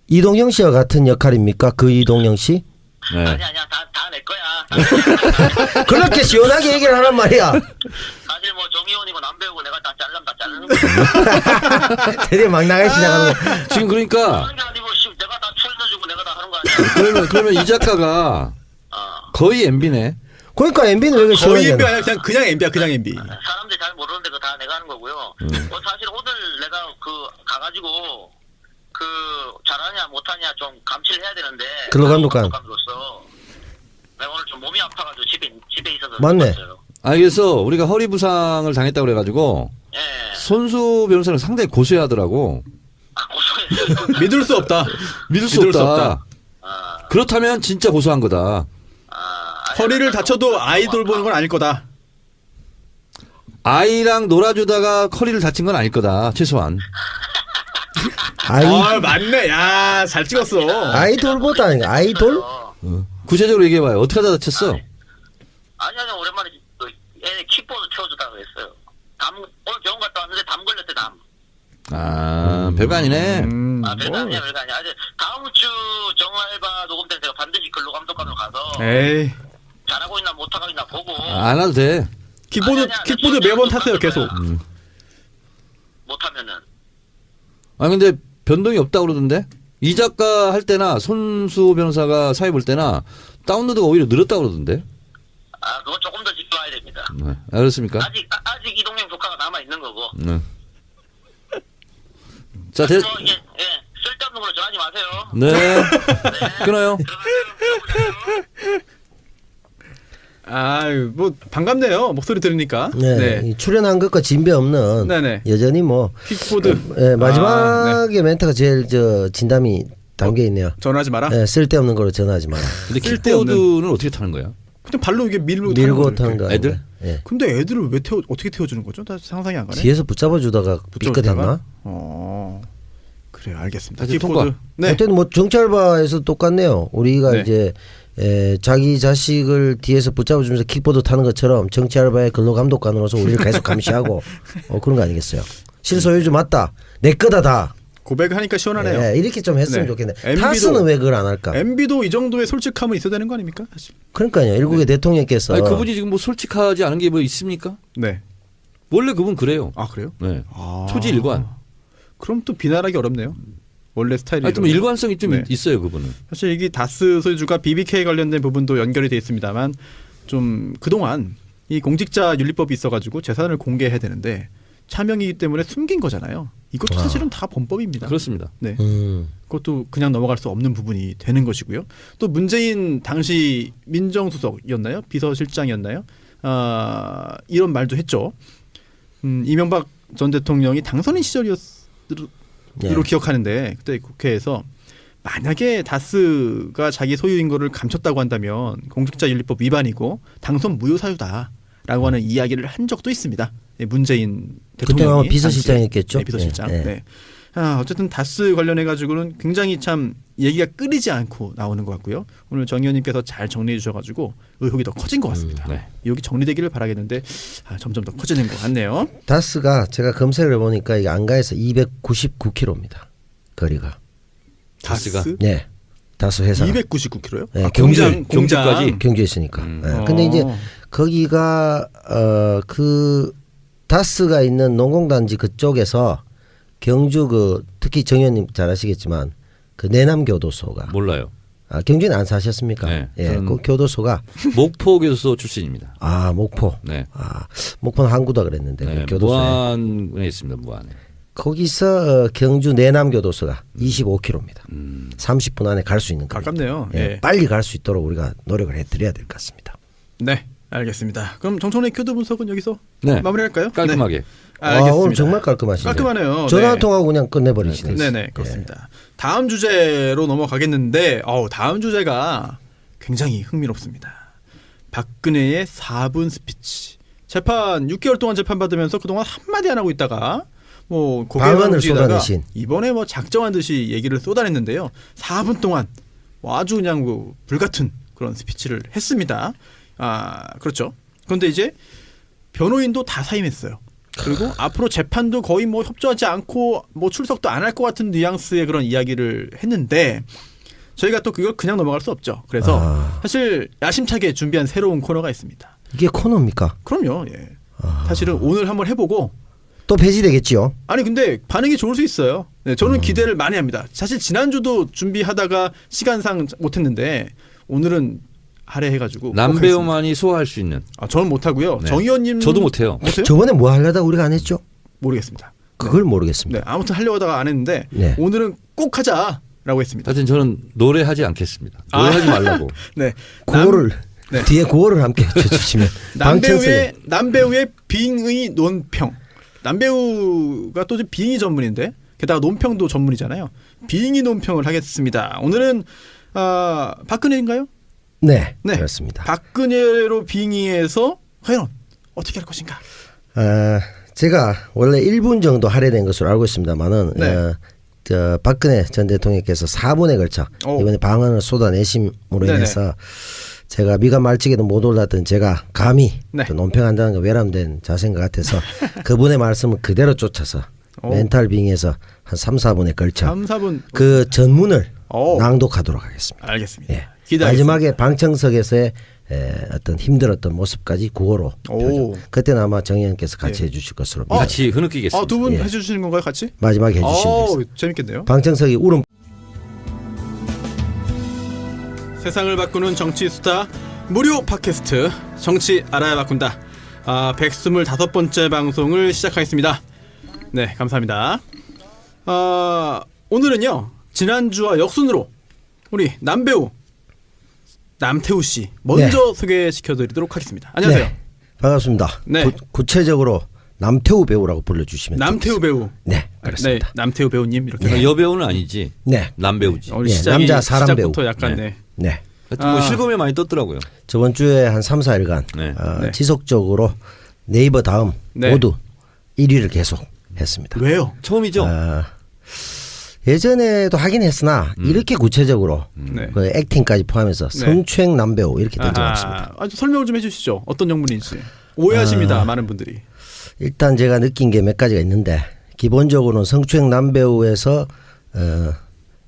이동영 씨와 같은 역할입니까? 그 이동영 씨? 네. 아니야 다 내 거야. 그렇게 시원하게 얘기를 하란 말이야. 사실 뭐 정의원이고 남배우고 내가 다 잘라면 다 자르는 거야. 되게 막 나가기 시작하는 거. 지금 그러니까 하는 게 아니고 내가 다 출연해주고 내가 다 하는 거 아니야. 그러면 이 작가가 거의 MB네. 그러니까 MB는 왜 그렇게 거의 시원하게 MB 하냐. 아니라 그냥 MB야 그냥 MB. 사람들이 잘 모르는데 그거 다 내가 하는 거고요. 뭐 사실 오늘 내가 가가지고 잘하냐 못하냐 좀 감시를 해야 되는데. 근로감독관. 감독관으로서 내가 오늘 좀 몸이 아파가지고 집에 있어서. 맞네. 그래서 우리가 허리 부상을 당했다고 그래가지고 예. 손수 변호사는 상당히 고소해하더라고. 고소했어요. 믿을 수 없다. 믿을 수 없다. 그렇다면 진짜 고소한 거다. 허리를 다쳐도 아이돌 보는 건 아닐 거다. 아이랑 놀아주다가 허리를 다친 건 아닐 거다. 최소한. 아 맞네. 야 잘 찍었어. 아이돌보다 아이돌? 구체적으로 얘기해봐요. 어떻게 하다 다쳤어? 아니 오랜만에 애 킥보드 태워주다가 그랬어요. 오늘 병원 갔다 왔는데 담 걸렸대 담. 별거 아니네. 별거 아니야 별거 아니야. 다음 주 정알바 녹음 때 제가 반드시 근로감독관으로 가서 에이. 잘하고 있나 못하고 있나 보고. 안 와도 돼. 킥보드 매번 탔어요 계속. 못하면은. 근데 변동이 없다고 그러던데? 이 작가 할 때나 손수 변호사가 사회 볼 때나 다운로드가 오히려 늘었다고 그러던데? 그건 조금 더 지켜봐야 됩니다. 네. 그렇습니까? 아직 이동영 조카가 남아 있는 거고. 네. 자, 쓸데없는 걸로 전하지 마세요. 네. 끊어요. 아유 뭐 반갑네요 목소리 들으니까. 네. 이 출연한 것과 진배 없는 네네. 여전히 뭐 킥보드. 마지막에 멘트가 제일 진담이 담겨 있네요. 전화하지 마라. 네, 쓸데없는 거로 전화하지 마라. 근데 쓸데없는. 킥보드는 어떻게 타는 거야? 그냥 발로 이게 밀고 타는 거. 애들? 예. 근데 애들을 왜 어떻게 태워주는 거죠? 나 상상이 안 가네. 뒤에서 붙잡아 주다가 삐끗했나? 그래요 알겠습니다. 다시 킥보드. 통과. 네. 어쨌든 뭐 정찰바에서 똑같네요. 우리가 네. 이제 자기 자식을 뒤에서 붙잡아주면서 킥보드 타는 것처럼 정치 알바의 근로감독관으로서 우리를 계속 감시하고 그런 거 아니겠어요? 실소유주 맞다. 내 거다 다. 고백하니까 시원하네요. 이렇게 좀 했으면 네. 좋겠네. MB 도 타스는 왜 그걸 안 할까? MB도 이 정도의 솔직함은 있어야 되는 거 아닙니까? 사실. 그러니까요. 일국의 대통령께서 그분이 지금 뭐 솔직하지 않은 게 뭐 있습니까? 네. 원래 그분 그래요. 아 그래요? 네. 아. 초지일관. 그럼 또 비난하기 어렵네요. 원래 스타일이. 하여튼 뭐 일관성이 좀 네. 있어요 그분은. 사실 이게 다스 소유주가 BBK 관련된 부분도 연결이 돼 있습니다만 좀 그동안 이 공직자 윤리법이 있어가지고 재산을 공개해야 되는데 차명이기 때문에 숨긴 거잖아요. 이것도 사실은 다 범법입니다. 그렇습니다. 네. 그것도 그냥 넘어갈 수 없는 부분이 되는 것이고요. 또 문재인 당시 민정수석이었나요? 비서실장이었나요? 이런 말도 했죠. 이명박 전 대통령이 당선인 시절이었으로 기억하는데 그때 국회에서 만약에 다스가 자기 소유인 거를 감췄다고 한다면 공직자윤리법 위반이고 당선 무효 사유다라고 하는 이야기를 한 적도 있습니다. 문재인 대통령이. 그때 아마 비서실장이었겠죠. 네, 비서실장. 네. 네. 어쨌든 다스 관련해 가지고는 굉장히 참 얘기가 끊이지 않고 나오는 것 같고요. 오늘 정 의원님께서 잘 정리해 주셔가지고 의혹이 더 커진 것 같습니다. 네. 의혹이 정리되기를 바라겠는데 점점 더 커지는 것 같네요. 다스가 제가 검색을 해보니까 이게 안가에서 299km입니다. 거리가. 다스가? 네. 다스 회사. 299km요? 네, 경주까지? 경주에 있으니까. 네. 근데 이제 거기가 그 다스가 있는 농공단지 그쪽에서 경주 그 특히 정 의원님 잘 아시겠지만 그 내남교도소가 몰라요. 경주는 안 사셨습니까? 네, 예, 저는 그 교도소가 목포 교도소 출신입니다. 목포. 네. 목포는 항구다 그랬는데 네, 그 교도소에 무안에 있습니다. 무안에. 거기서 경주 내남교도소가 25km입니다. 30분 안에 갈 수 있는 거리입니다. 가깝네요. 예, 예. 빨리 갈 수 있도록 우리가 노력을 해드려야 될 것 같습니다. 네, 알겠습니다. 그럼 정청래 큐드 분석은 여기서 네. 마무리할까요? 깔끔하게. 네. 알겠습니다. 오늘 정말 깔끔하시네요. 깔끔하네요. 전화 네. 한 통하고 그냥 끝내버리시네요. 네네 그렇습니다. 다음 주제로 넘어가겠는데 다음 주제가 굉장히 흥미롭습니다. 박근혜의 4분 스피치. 재판 6개월 동안 재판 받으면서 그동안 한마디 안 하고 있다가 뭐 고개만 방언을 움직이다가 쏟아내신. 이번에 뭐 작정한 듯이 얘기를 쏟아냈는데요. 4분 동안 아주 그냥 뭐 불같은 그런 스피치를 했습니다. 그렇죠. 그런데 이제 변호인도 다 사임했어요. 그리고 앞으로 재판도 거의 뭐 협조하지 않고 뭐 출석도 안 할 것 같은 뉘앙스의 그런 이야기를 했는데 저희가 또 그걸 그냥 넘어갈 수 없죠. 그래서 사실 야심차게 준비한 새로운 코너가 있습니다. 이게 코너입니까? 그럼요. 예. 사실은 오늘 한번 해보고 또 폐지되겠지요. 아니 근데 반응이 좋을 수 있어요. 네, 저는 기대를 많이 합니다. 사실 지난주도 준비하다가 시간상 못했는데 오늘은 할애해가지고 남배우만이 소화할 수 있는. 저는 못하고요. 네. 정 의원님 저도 못해요. 못해요? 저번에 뭐 하려다 우리가 안 했죠? 모르겠습니다. 그걸 네, 모르겠습니다. 아무튼 하려고 하다가 안 했는데 네. 오늘은 꼭 하자라고 했습니다. 하여튼 저는 노래하지 않겠습니다. 노래하지 말라고. 네. 구호를 네. 뒤에 구호를 함께 해주시면 남배우의 빙의 논평. 남배우가 또 빙의 전문인데 게다가 논평도 전문이잖아요. 빙의 논평을 하겠습니다. 오늘은 박근혜인가요? 네, 네. 그렇습니다. 박근혜로 빙의해서 과연 어떻게 할 것인가? 제가 원래 1분 정도 할애된 것으로 알고 있습니다만은 네. 박근혜 전 대통령께서 4분에 걸쳐 이번에 방언을 쏟아내심으로 네네. 인해서 제가 미가 말치게도 못 올랐던 제가 감히 네. 또 논평한다는 거 외람된 자세인 것 같아서 그분의 말씀을 그대로 쫓아서 멘탈 빙의해서 한 3, 4분에 걸쳐 3, 4분 그 전문을 오. 낭독하도록 하겠습니다. 알겠습니다. 예. 기대하겠습니다. 마지막에 방청석에서의 어떤 힘들었던 모습까지 구호로 오. 표정. 그때는 아마 정 의원께서 같이 예. 해주실 것으로 믿습니다. 같이 흐느끼겠습니다. 두 분 예. 해주시는 건가요, 같이? 마지막에 해주시면 되겠습니다. 재밌겠네요. 방청석이 울음 세상을 바꾸는 정치 수다 무료 팟캐스트 정치 알아야 바꾼다. 125번째 방송을 시작하겠습니다. 네, 감사합니다. 오늘은요 지난주와 역순으로 우리 남배우 남태우 씨 먼저 소개시켜드리도록 하겠습니다. 안녕하세요. 네, 반갑습니다. 네. 구체적으로 남태우 배우라고 불러주시면 남태우 배우. 네, 그렇습니다. 네, 남태우 배우님 이렇게. 그러니까 여배우는 아니지. 네, 남배우지. 오늘 예, 시작이, 남자 사람 시작부터 배우. 약간 네. 네. 하여튼 뭐 실검에 많이 떴더라고요. 저번 주에 한 3, 4일간 네. 네. 지속적으로 네이버 다음 네. 모두 1위를 계속 했습니다. 왜요? 처음이죠. 예전에도 하긴 했으나 이렇게 구체적으로 네. 그 액팅까지 포함해서 성추행 남배우 이렇게 된 적 없습니다. 아주 설명을 좀 해주시죠. 어떤 영문인지 오해하십니다. 많은 분들이. 일단 제가 느낀 게 몇 가지가 있는데 기본적으로는 성추행 남배우에서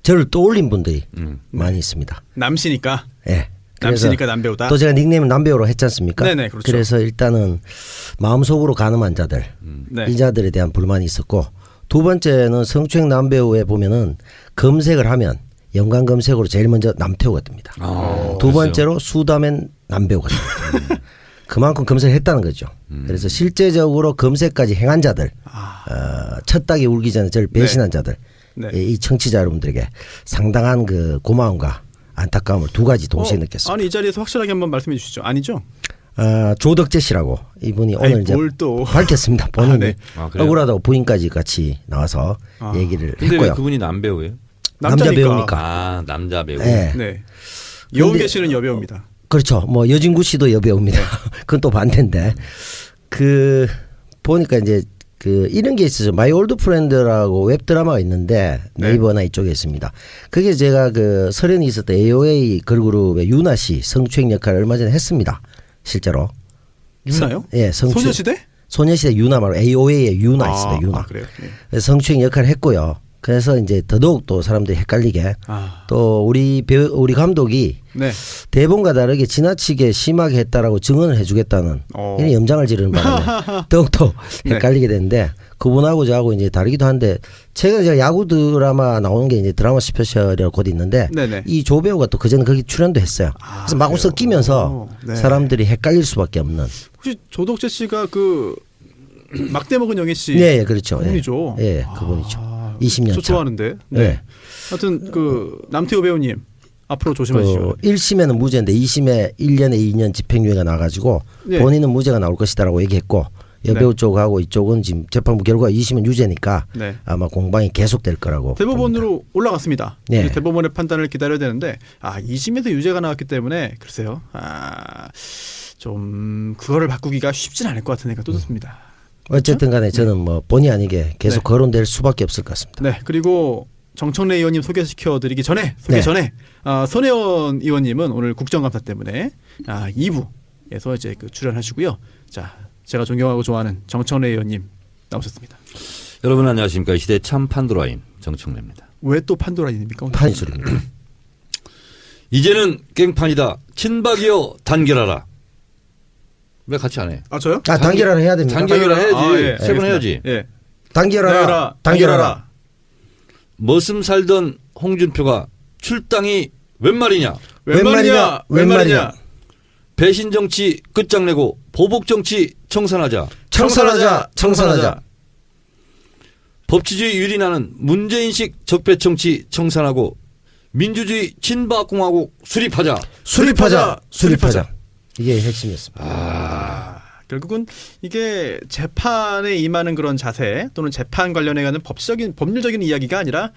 저를 떠올린 분들이 많이 있습니다. 남시니까. 예. 남시니까 남배우다. 또 제가 닉네임을 남배우로 했지 않습니까? 네네, 그렇죠. 그래서 일단은 마음속으로 가늠한 자들 네. 이 자들에 대한 불만이 있었고 두 번째는 성추행 남배우에 보면은 검색을 하면 연관 검색으로 제일 먼저 남태우가 뜹니다. 두 번째로 수다맨 남배우가 뜹니다. 그만큼 검색을 했다는 거죠. 그래서 실제적으로 검색까지 행한 자들, 첫 닭이 울기 전에 저를 배신한 자들, 네. 이 청취자 여러분들에게 상당한 그 고마움과 안타까움을 두 가지 동시에 느꼈습니다. 아니 이 자리에서 확실하게 한번 말씀해 주시죠. 아니죠? 조덕재 씨라고 이분이 오늘 이제 뭘 또. 밝혔습니다. 본인이 네. 그래요? 억울하다고 부인까지 같이 나와서 얘기를 근데 왜 했고요. 그분이 남배우예요? 남자 남자니까. 배우니까. 아, 남자 배우. 네. 네. 이원계 씨는 여배우입니다. 그렇죠. 뭐 여진구 씨도 여배우입니다. 그건 또 반대인데 그 보니까 이제 그 이런 게 있어요. 마이 올드 프렌드라고 웹 드라마가 있는데 네이버나 이쪽에 있습니다. 그게 제가 그 설현이 있었던 AOA 걸그룹의 유나 씨 성추행 역할을 얼마 전에 했습니다. 실제로. 유나요? 예, 소녀시대? 소녀시대 유나 말고 AOA의 유나 있습니다. 유나. 그래요. 네. 그래서 성추행 역할을 했고요. 그래서 이제 더더욱 또 사람들이 헷갈리게 또 우리 우리 감독이 네. 대본과 다르게 지나치게 심하게 했다라고 증언을 해주겠다는 이런 염장을 지르는 바람에 더욱더 네. 헷갈리게 되는데 그분하고 저하고 이제 다르기도 한데 최근에 제가 야구 드라마 나오는 게 이제 드라마 스페셜이라고 곧 있는데 네네. 이 조 배우가 또 그전에 거기 출연도 했어요. 그래서 마구 그래요? 섞이면서 네. 사람들이 헷갈릴 수밖에 없는. 혹시 조덕재 씨가 그 막대 먹은 영애 씨 네, 그렇죠. 그분이죠. 예, 그분이죠. 20년 저 차. 좋아하는데. 네. 네. 하여튼 그 남태호 배우님 앞으로 조심하시죠. 1심에는 무죄인데 2심에 1년에 2년 집행유예가 나가지고 네. 본인은 무죄가 나올 것이다라고 얘기했고 여배우 네. 쪽하고 이쪽은 지금 재판부 결과 2심은 유죄니까 네. 아마 공방이 계속될 거라고 대법원으로 봅니다. 올라갔습니다. 네. 이제 대법원의 판단을 기다려야 되는데 2심에서 유죄가 나왔기 때문에 글쎄요. 좀 그거를 바꾸기가 쉽진 않을 것 같은 생각도 듭니다. 어쨌든 간에 저는 뭐 본의 아니게 계속 네. 거론될 수밖에 없을 것 같습니다. 네. 그리고 정청래 의원님 소개시켜드리기 전에 네. 손혜원 의원님은 오늘 국정감사 때문에 2부에서 이제 그 출연하시고요. 자, 제가 존경하고 좋아하는 정청래 의원님 나오셨습니다. 여러분 안녕하십니까. 이 시대 참 판도라인 정청래입니다. 왜 또 판도라입니까? 오늘? 판소리입니다. 이제는 깽판이다. 친박이여 단결하라. 왜 같이 안 해? 저요? 단결하라 해야 됩니다. 단결하라 해야지. 예, 세 번 알겠습니다. 해야지. 예. 단결하라. 머슴 살던 홍준표가 출당이 웬 말이냐. 웬 말이냐? 배신 정치 끝장내고 보복 정치 청산하자. 청산하자. 법치주의 유린하는 문재인식 적폐 정치 청산하고 민주주의 친박공화국 수립하자. 수립하자. 이게 핵심이었습니다. 결국은 이게 재판에 임하는 그런 자세 또는 재판 관련해 가는 법률적인 이야기가 아니라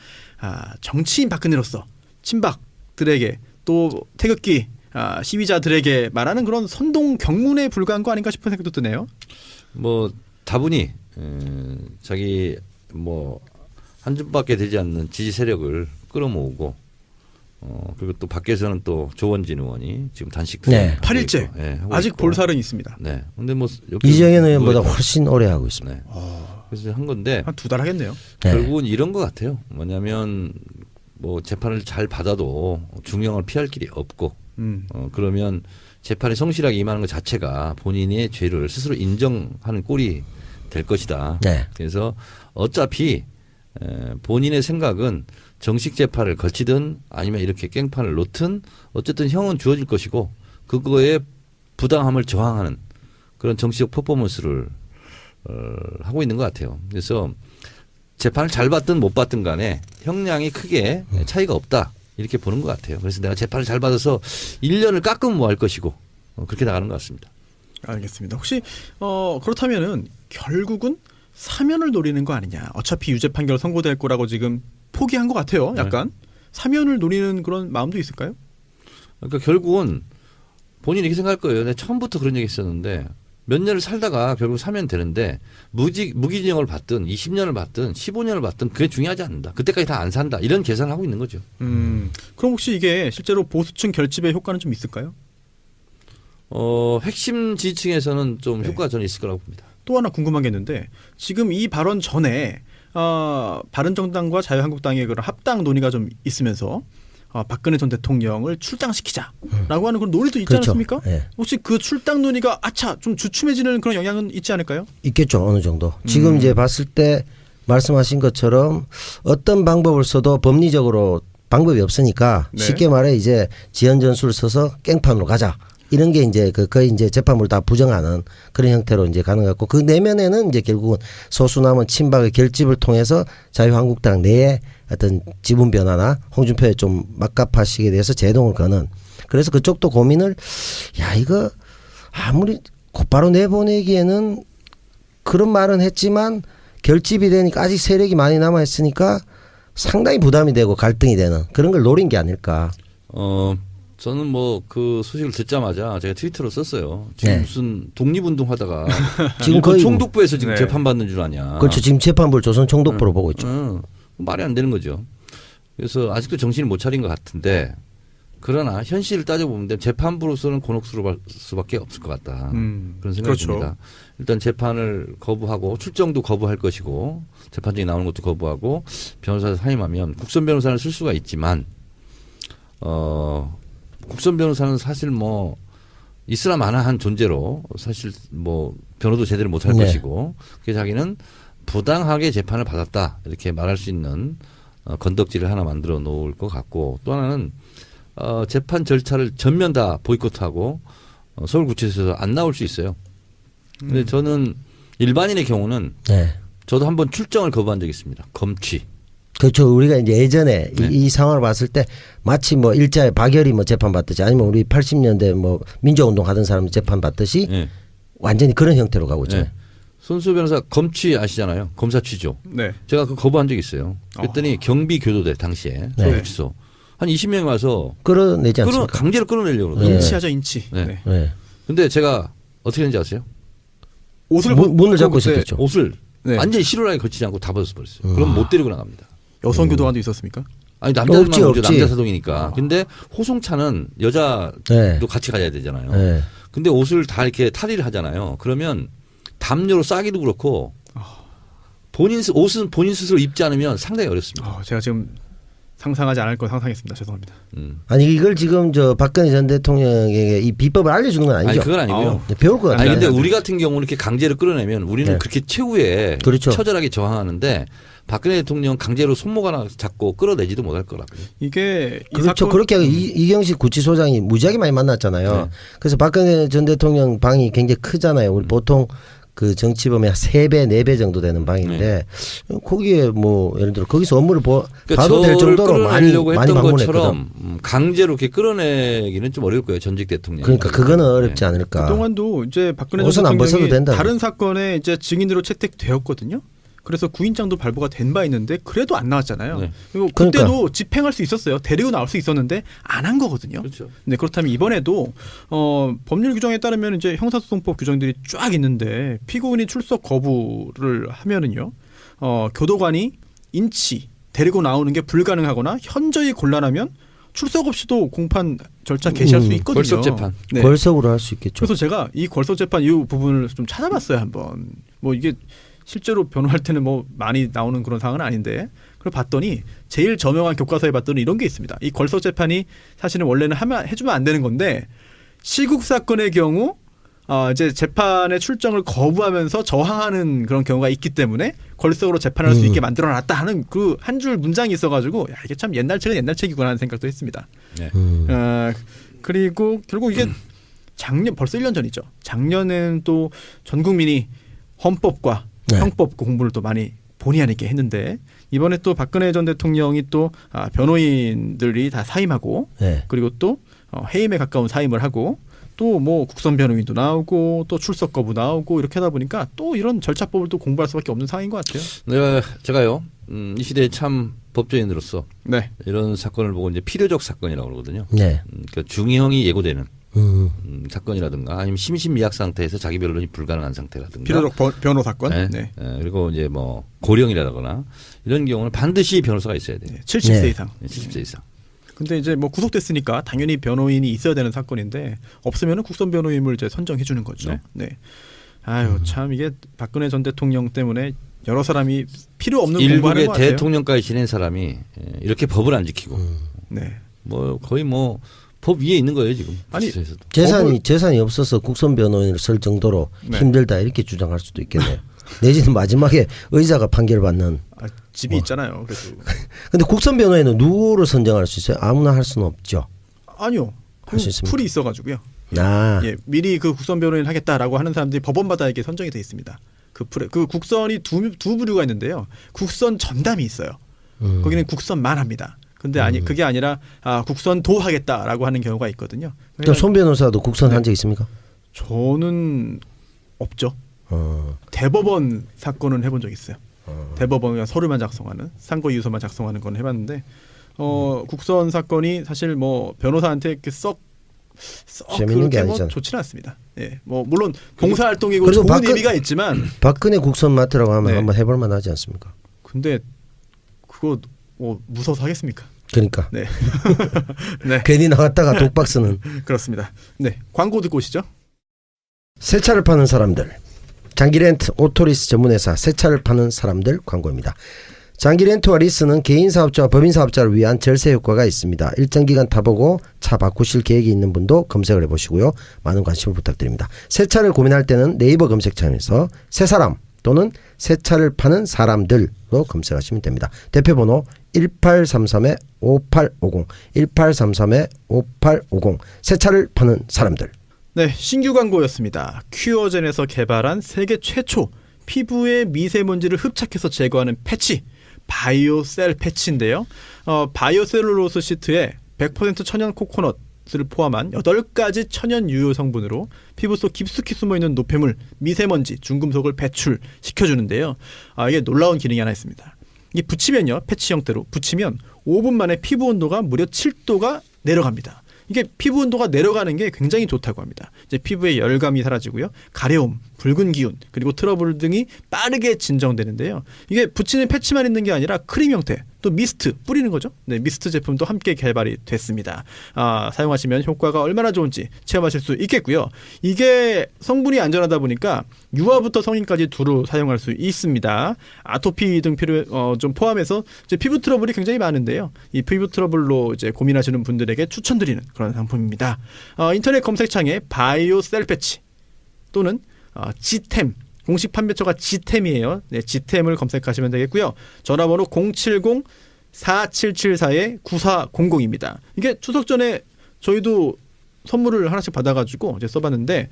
정치인 박근혜로서 친박들에게 또 태극기 시위자들에게 말하는 그런 선동 경문에 불과한 거 아닌가 싶은 생각도 드네요. 뭐 다분히 자기 뭐 한 줌밖에 되지 않는 지지 세력을 끌어모으고 그리고 또 밖에서는 또 조원진 의원이 지금 단식 네. 8일째 아직 볼살은 있습니다. 네. 근데 뭐 이정현 의원보다 훨씬 오래 하고 있습니다. 네. 그래서 한 건데 한 2달 하겠네요. 네. 결국은 이런 것 같아요. 뭐냐면 뭐 재판을 잘 받아도 중형을 피할 길이 없고 그러면 재판에 성실하게 임하는 것 자체가 본인의 죄를 스스로 인정하는 꼴이 될 것이다. 네. 그래서 어차피 본인의 생각은 정식 재판을 거치든 아니면 이렇게 깽판을 놓든 어쨌든 형은 주어질 것이고 그거에 부당함을 저항하는 그런 정치적 퍼포먼스를 하고 있는 것 같아요. 그래서 재판을 잘 받든 못 받든 간에 형량이 크게 차이가 없다 이렇게 보는 것 같아요. 그래서 내가 재판을 잘 받아서 1년을 깎으면 뭐 할 것이고 그렇게 나가는 것 같습니다. 알겠습니다. 혹시 그렇다면은 결국은 사면을 노리는 거 아니냐. 어차피 유죄 판결 선고될 거라고 지금 포기한 것 같아요. 약간 사면을 노리는 그런 마음도 있을까요? 그러니까 결국은 본인이 이렇게 생각할 거예요. 내가 처음부터 그런 얘기 했었는데 몇 년을 살다가 결국 사면 되는데 무기징역을 받든 20년을 받든 15년을 받든 그게 중요하지 않는다. 그때까지 다 안 산다. 이런 계산을 하고 있는 거죠. 그럼 혹시 이게 실제로 보수층 결집의 효과는 좀 있을까요? 핵심 지지층에서는 좀 효과가 저는 있을 거라고 봅니다. 또 하나 궁금한 게 있는데 지금 이 발언 전에 바른정당과 자유한국당의 그런 합당 논의가 좀 있으면서 박근혜 전 대통령을 출당시키자라고 하는 그런 논의도 있지 그렇죠. 않습니까? 네. 혹시 그 출당 논의가 좀 주춤해지는 그런 영향은 있지 않을까요? 있겠죠. 어느 정도. 지금 이제 봤을 때 말씀하신 것처럼 어떤 방법을 써도 법리적으로 방법이 없으니까 네. 쉽게 말해 이제 지연 전술을 써서 깽판으로 가자. 이런 게 이제 거의 이제 재판부를 다 부정하는 그런 형태로 이제 가는 것 같고 그 내면에는 이제 결국은 소수남은 친박의 결집을 통해서 자유한국당 내에 어떤 지분 변화나 홍준표에 좀 막가파식에 대해서 제동을 거는 그래서 그쪽도 고민을 야 이거 아무리 곧바로 내보내기에는 그런 말은 했지만 결집이 되니까 아직 세력이 많이 남아 있으니까 상당히 부담이 되고 갈등이 되는 그런 걸 노린 게 아닐까. 저는 뭐 그 소식을 듣자마자 제가 트위터로 썼어요. 지금 네. 무슨 독립운동하다가 지금 일본 거의 총독부에서 지금 네. 재판받는 줄 아냐. 그렇죠. 지금 재판부를 조선 총독부로 보고 있죠. 말이 안 되는 거죠. 그래서 아직도 정신을 못 차린 것 같은데 그러나 현실을 따져보면 재판부로서는 곤혹스러울 수밖에 없을 것 같다. 그런 생각이 그렇죠. 듭니다. 일단 재판을 거부하고 출정도 거부할 것이고 재판장이 나오는 것도 거부하고 변호사를 사임하면 국선 변호사를 쓸 수가 있지만 국선 변호사는 사실 뭐 있으나 마나한 존재로 사실 뭐 변호도 제대로 못할 네. 것이고 그래서 자기는 부당하게 재판을 받았다 이렇게 말할 수 있는 건덕지를 하나 만들어 놓을 것 같고 또 하나는 재판 절차를 전면 다 보이콧하고 서울구치소에서 안 나올 수 있어요. 근데 저는 일반인의 경우는 네. 저도 한번 출정을 거부한 적이 있습니다. 검취. 그렇죠. 우리가 이제 예전에 네. 이 상황을 봤을 때 마치 뭐 일자에 박열이 뭐 재판 받듯이 아니면 우리 80년대 뭐 민주운동 하던 사람 재판 받듯이 네. 완전히 그런 형태로 가고 있잖아요. 네. 손수 변호사 검취 아시잖아요. 검사 취조. 네. 제가 그 거부한 적이 있어요. 그랬더니 경비교도대 당시에 네. 서울구치소 한 20명이 와서 끌어내지 않습니까? 강제로 끌어내려고 그러거든요. 네. 인치하죠, 인치. 네. 네. 네. 근데 제가 어떻게 했는지 아세요? 옷을 문을 잡고 그때 있었겠죠. 옷을 네. 완전히 실오라게 걸치지 않고 다 벗어버렸어요. 그럼 못 데리고 나갑니다. 여성 교도관도 있었습니까? 아니 남자들만 없지, 먼저 없지. 남자 사동이니까. 근데 호송차는 여자도 네. 같이 가야 되잖아요. 네. 근데 옷을 다 이렇게 탈의를 하잖아요. 그러면 담요로 싸기도 그렇고 옷은 본인 스스로 입지 않으면 상당히 어렵습니다. 제가 지금 상상하지 않을 걸 상상했습니다. 죄송합니다. 아니 이걸 지금 저 박근혜 전 대통령에게 이 비법을 알려주는 건 아니죠. 아니 그건 아니고요. 배울 것 같아요. 아니 근데 우리 같은 경우는 이렇게 강제로 끌어내면 우리는 네. 그렇게 최후에 그렇죠. 처절하게 저항하는데 박근혜 대통령 강제로 손목 하나 잡고 끌어내지도 못할 거라고요. 이게 이 그렇죠. 사건 그렇게 하고 이경식 구치소장이 무지하게 많이 만났잖아요. 네. 그래서 박근혜 전 대통령 방이 굉장히 크잖아요. 우리 보통 그 정치범의 3배, 4배 정도 되는 방인데 거기에 뭐 예를 들어 거기서 업무를 봐도 될 저를 정도로 많이 끌어내려고 했던 방문했거든. 것처럼 강제로 이렇게 끌어내기는 좀 어려울 거예요. 전직 대통령. 그러니까 그거는 어렵지 않을까. 그동안도 이제 박근혜 전 옷은 안 벗어도 대통령이 된다는 다른 사건에 이제 증인으로 채택되었거든요. 그래서 구인장도 발부가 된 바 있는데 그래도 안 나왔잖아요. 네. 그리고 그러니까. 그때도 집행할 수 있었어요. 데리고 나올 수 있었는데 안 한 거거든요. 그렇죠. 네, 그렇다면 이번에도 법률 규정에 따르면 이제 형사소송법 규정들이 쫙 있는데 피고인이 출석 거부를 하면은요, 교도관이 인치 데리고 나오는 게 불가능하거나 현저히 곤란하면 출석 없이도 공판 절차 개시할 수 있거든요. 걸석 재판. 네. 걸석으로 할 수 있겠죠. 그래서 제가 이 걸석 재판 이 부분을 좀 찾아봤어요 한번. 뭐 이게 실제로 변호할 때는 뭐 많이 나오는 그런 상황은 아닌데 그걸 봤더니 제일 저명한 교과서에 봤더니 이런 게 있습니다. 이 걸석 재판이 사실은 원래는 해주면 안 되는 건데 시국 사건의 경우 이제 재판에 출정을 거부하면서 저항하는 그런 경우가 있기 때문에 걸석으로 재판할 수 있게 만들어놨다 하는 그 한 줄 문장이 있어가지고 야 이게 참 옛날 책은 옛날 책이구나 하는 생각도 했습니다. 네. 그리고 결국 이게 벌써 1년 전이죠. 작년엔 또 전 국민이 헌법과 네. 형법 공부를 또 많이 본의 아니게 했는데 이번에 또 박근혜 전 대통령이 또 변호인들이 다 사임하고 네. 그리고 또 해임에 가까운 사임을 하고 또 뭐 국선 변호인도 나오고 또 출석 거부 나오고 이렇게 하다 보니까 또 이런 절차법을 또 공부할 수밖에 없는 상황인 것 같아요. 제가요 이 시대에 참 법조인으로서 네. 이런 사건을 보고 이제 필요적 사건이라고 그러거든요. 네. 그러니까 중형이 예고되는 사건이라든가 아니면 심신미약 상태에서 자기 변론이 불가능한 상태라든가 필요적 변호 사건. 네. 네. 그리고 이제 뭐 고령이라거나 이런 경우는 반드시 변호사가 있어야 돼요. 70세 네. 이상. 70세 이상. 근데 이제 뭐 구속됐으니까 당연히 변호인이 있어야 되는 사건인데 없으면은 국선 변호인을 이제 선정해 주는 거죠. 네. 네. 아유 참 이게 박근혜 전 대통령 때문에 여러 사람이 필요 없는 공부하는 일국의 것 같아요. 대통령까지 지낸 사람이 이렇게 법을 안 지키고 네. 뭐 거의 뭐 법 위에 있는 거예요 지금. 아니, 구치소에서도. 재산이 없어서 국선 변호인을 쓸 정도로 네. 힘들다 이렇게 주장할 수도 있겠네요. 내지는 마지막에 의사가 판결받는. 집이 있잖아요. 그래도 근데 국선 변호인은 누구를 선정할 수 있어요? 아무나 할 수는 없죠. 아니요. 할수 있습니까? 풀이 있어가지고요. 아, 미리 그 국선 변호인 하겠다라고 하는 사람들이 법원마다 이게 선정이 돼 있습니다. 그 국선이 두 부류가 있는데요. 국선 전담이 있어요. 거기는 국선만 합니다. 근데 그게 아니라 국선도 하겠다라고 하는 경우가 있거든요. 그럼 손 변호사도 국선 한 적 있습니까? 저는 없죠. 어, 대법원 사건은 해본 적 있어요. 대법원 서류만 작성하는 상고 이유서만 작성하는 건 해봤는데 국선 사건이 사실 뭐 변호사한테 이렇게 썩 재밌는 게 그렇게 뭐 아니잖아. 좋지는 않습니다. 예, 뭐 물론 봉사 활동이고 그래도 좋은 의미가 있지만 박근혜 국선 맡으라고 하면 네. 한번 해볼 만하지 않습니까? 근데 그거 뭐 무서워서 하겠습니까? 그러니까 네, 네 괜히 나갔다가 독박 쓰는. 그렇습니다. 네 광고 듣고 오시죠. 새 차를 파는 사람들, 장기렌트 오토리스 전문회사 새 차를 파는 사람들 광고입니다. 장기렌트와 리스는 개인 사업자와 법인 사업자를 위한 절세 효과가 있습니다. 일정 기간 타보고 차 바꾸실 계획이 있는 분도 검색을 해보시고요. 많은 관심을 부탁드립니다. 새 차를 고민할 때는 네이버 검색창에서 새 사람 또는 새 차를 파는 사람들로 검색하시면 됩니다. 대표번호 1833-5850 1833-5850 새 차를 파는 사람들. 네, 신규 광고였습니다. 큐어젠에서 개발한 세계 최초 피부에 미세먼지를 흡착해서 제거하는 패치, 바이오셀 패치인데요. 바이오셀룰로스 시트에 100% 천연 코코넛을 포함한 8가지 천연 유효 성분으로 피부 속 깊숙이 숨어있는 노폐물, 미세먼지, 중금속을 배출시켜주는데요. 이게 놀라운 기능이 하나 있습니다. 이게 붙이면요, 패치 형태로 붙이면 5분 만에 피부 온도가 무려 7도가 내려갑니다. 이게 피부 온도가 내려가는 게 굉장히 좋다고 합니다. 이제 피부의 열감이 사라지고요. 가려움, 붉은 기운, 그리고 트러블 등이 빠르게 진정되는데요. 이게 붙이는 패치만 있는 게 아니라 크림 형태, 또 미스트 뿌리는 거죠. 네, 미스트 제품도 함께 개발이 됐습니다. 사용하시면 효과가 얼마나 좋은지 체험하실 수 있겠고요. 이게 성분이 안전하다 보니까 유아부터 성인까지 두루 사용할 수 있습니다. 아토피 등 좀 포함해서 이제 피부 트러블이 굉장히 많은데요. 이 피부 트러블로 이제 고민하시는 분들에게 추천드리는 그런 상품입니다. 인터넷 검색창에 바이오셀 패치 또는 지템, 공식 판매처가 지템이에요. 네, 지템을 검색하시면 되겠고요. 전화번호 070-4774-9400입니다. 이게 추석 전에 저희도 선물을 하나씩 받아가지고 이제 써봤는데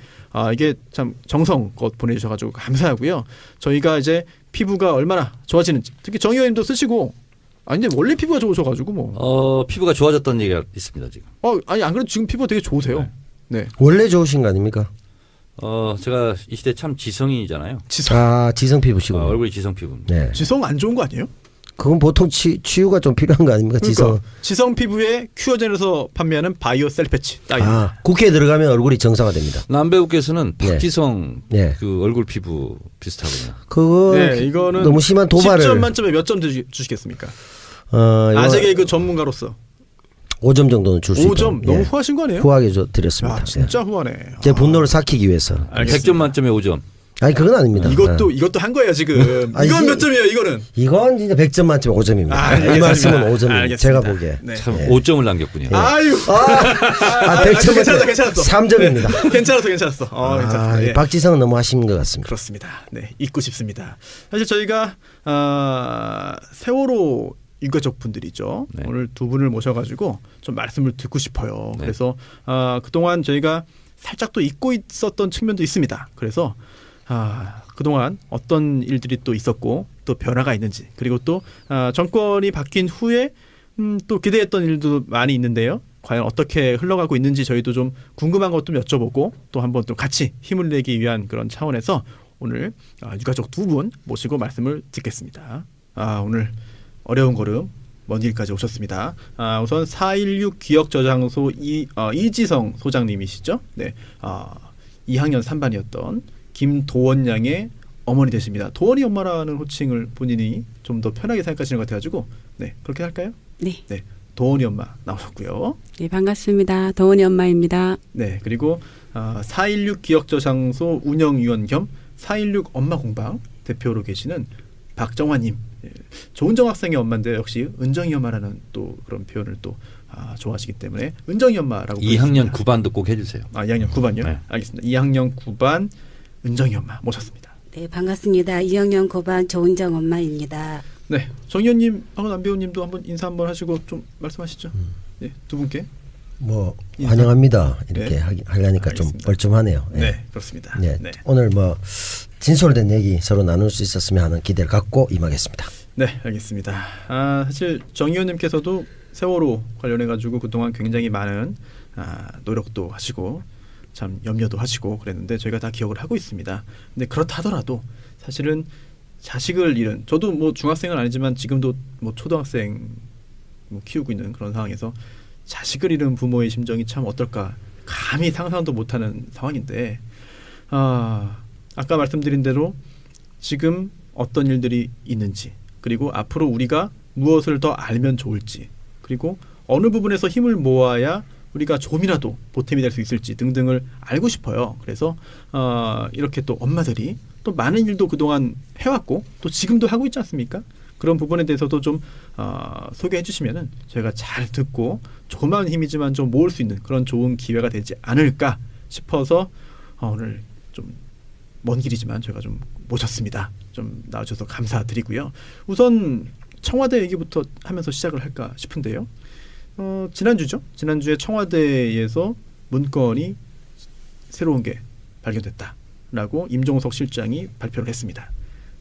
이게 참 정성껏 보내주셔가지고 감사하고요. 저희가 이제 피부가 얼마나 좋아지는지 특히 정 의원님도 쓰시고 근데 원래 피부가 좋으셔가지고 뭐 피부가 좋아졌다는 얘기가 있습니다 지금. 아니 안 그래도 지금 피부가 되게 좋으세요. 네. 원래 좋으신 거 아닙니까? 제가 이 시대 참 지성이잖아요. 지성 피부시고. 얼굴이 지성 피부입니다. 네. 지성 안 좋은 거 아니에요? 그건 보통 치유가 좀 필요한 거 아닙니까? 그러니까 지성 피부에 큐어젠에서 판매하는 바이오셀 패치 딱입니다. 국회에 들어가면 얼굴이 정상화됩니다. 남배우께서는 네. 박지성 네. 그 얼굴 피부 비슷하거든요. 그거 네, 이거는 너무 심한 도발을. 10점 만점에 몇 점 주시겠습니까? 아재 개그 전문가로서 5점 정도는 줄 수 있다. 5점 너무 후하신 거 아니에요? 후하게 드렸습니다. 야, 진짜 후하네. 제 분노를 삭히기 위해서. 100점 만점에 5점. 아니 그건 아닙니다. 이것도 한 거예요 지금. 이건 몇 점이에요 이거는? 이건 진짜 100점 만점에 5점입니다. 알겠습니다. 이 말씀은 5점입니다. 알겠습니다. 제가 보기에. 네. 참 5점을 남겼군요. 아유. 100점 괜찮았어. 3점입니다. 괜찮았어. 괜찮았어. 예. 박지성은 너무 하신 것 같습니다. 그렇습니다. 네, 잊고 싶습니다. 사실 저희가 세월호 유가족 분들이죠. 네. 오늘 두 분을 모셔가지고 좀 말씀을 듣고 싶어요. 네. 그래서 그동안 저희가 살짝 또 잊고 있었던 측면도 있습니다. 그래서 그동안 어떤 일들이 또 있었고 또 변화가 있는지 그리고 또 정권이 바뀐 후에 또 기대했던 일도 많이 있는데요. 과연 어떻게 흘러가고 있는지 저희도 좀 궁금한 것도 여쭤보고 또 한번 또 같이 힘을 내기 위한 그런 차원에서 오늘 유가족 두 분 모시고 말씀을 듣겠습니다. 오늘 어려운 걸음 먼 길까지 오셨습니다. 우선 4.16 기억저장소 이지성 소장님이시죠. 네, 2학년 3반이었던 김도원 양의 어머니 되십니다. 도원이 엄마라는 호칭을 본인이 좀 더 편하게 생각하시는 것 같아가지고 네 그렇게 할까요? 네. 네, 도원이 엄마 나오셨고요. 네, 반갑습니다. 도원이 엄마입니다. 네, 그리고 4.16 기억저장소 운영위원 겸 4.16 엄마 공방 대표로 계시는 박정화님. 조은정 학생의 엄마인데 역시 은정이 엄마라는 또 그런 표현을 또 좋아하시기 때문에 은정이 엄마라고 2학년 9반도 꼭 해주세요. 2학년 9반요? 네. 알겠습니다. 2학년 9반 은정이 엄마 모셨습니다. 네, 반갑습니다. 2학년 9반 조은정 엄마입니다. 네, 정 의원님하고 남배우님도 한번 인사 한번 하시고 좀 말씀하시죠. 네, 두 분께. 뭐 인사? 환영합니다. 이렇게 네. 하려니까 좀 알겠습니다. 뻘쭘하네요. 예. 네, 그렇습니다. 네. 네. 오늘 뭐 진솔된 얘기 서로 나눌 수 있었으면 하는 기대를 갖고 임하겠습니다. 네, 알겠습니다. 사실 정 의원님께서도 세월호 관련해 가지고 그동안 굉장히 많은 노력도 하시고 참 염려도 하시고 그랬는데 저희가 다 기억을 하고 있습니다. 근데 그렇다 하더라도 사실은 자식을 잃은 저도 뭐 중학생은 아니지만 지금도 뭐 초등학생 뭐 키우고 있는 그런 상황에서 자식을 잃은 부모의 심정이 참 어떨까 감히 상상도 못하는 상황인데 아까 말씀드린 대로 지금 어떤 일들이 있는지 그리고 앞으로 우리가 무엇을 더 알면 좋을지 그리고 어느 부분에서 힘을 모아야 우리가 조금이라도 보탬이 될 수 있을지 등등을 알고 싶어요. 그래서 이렇게 또 엄마들이 또 많은 일도 그동안 해왔고 또 지금도 하고 있지 않습니까? 그런 부분에 대해서도 좀 소개해 주시면은 저희가 잘 듣고 조그마한 힘이지만 좀 모을 수 있는 그런 좋은 기회가 되지 않을까 싶어서 오늘 좀 먼 길이지만 저희가 좀 모셨습니다. 좀 나와주셔서 감사드리고요. 우선 청와대 얘기부터 하면서 시작을 할까 싶은데요. 지난주죠. 지난주에 청와대에서 문건이 새로운 게 발견됐다라고 임종석 실장이 발표를 했습니다.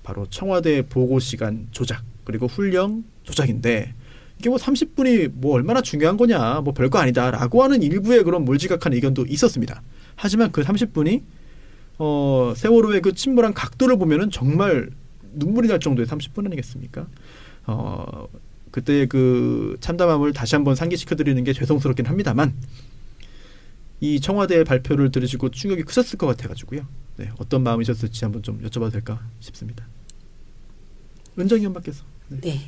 바로 청와대 보고 시간 조작 그리고 훈령 조작인데 이게 뭐 30분이 뭐 얼마나 중요한 거냐 뭐 별거 아니다라고 하는 일부의 그런 몰지각한 의견도 있었습니다. 하지만 그 30분이 세월호의 그 침몰한 각도를 보면은 정말 눈물이 날 정도의 30분 아니겠습니까? 그때 그 참담함을 다시 한번 상기시켜드리는 게 죄송스럽긴 합니다만 이 청와대의 발표를 들으시고 충격이 크셨을 것 같아가지고요. 네, 어떤 마음이셨을지 한번 좀 여쭤봐도 될까 싶습니다. 은정이 엄마께서. 네.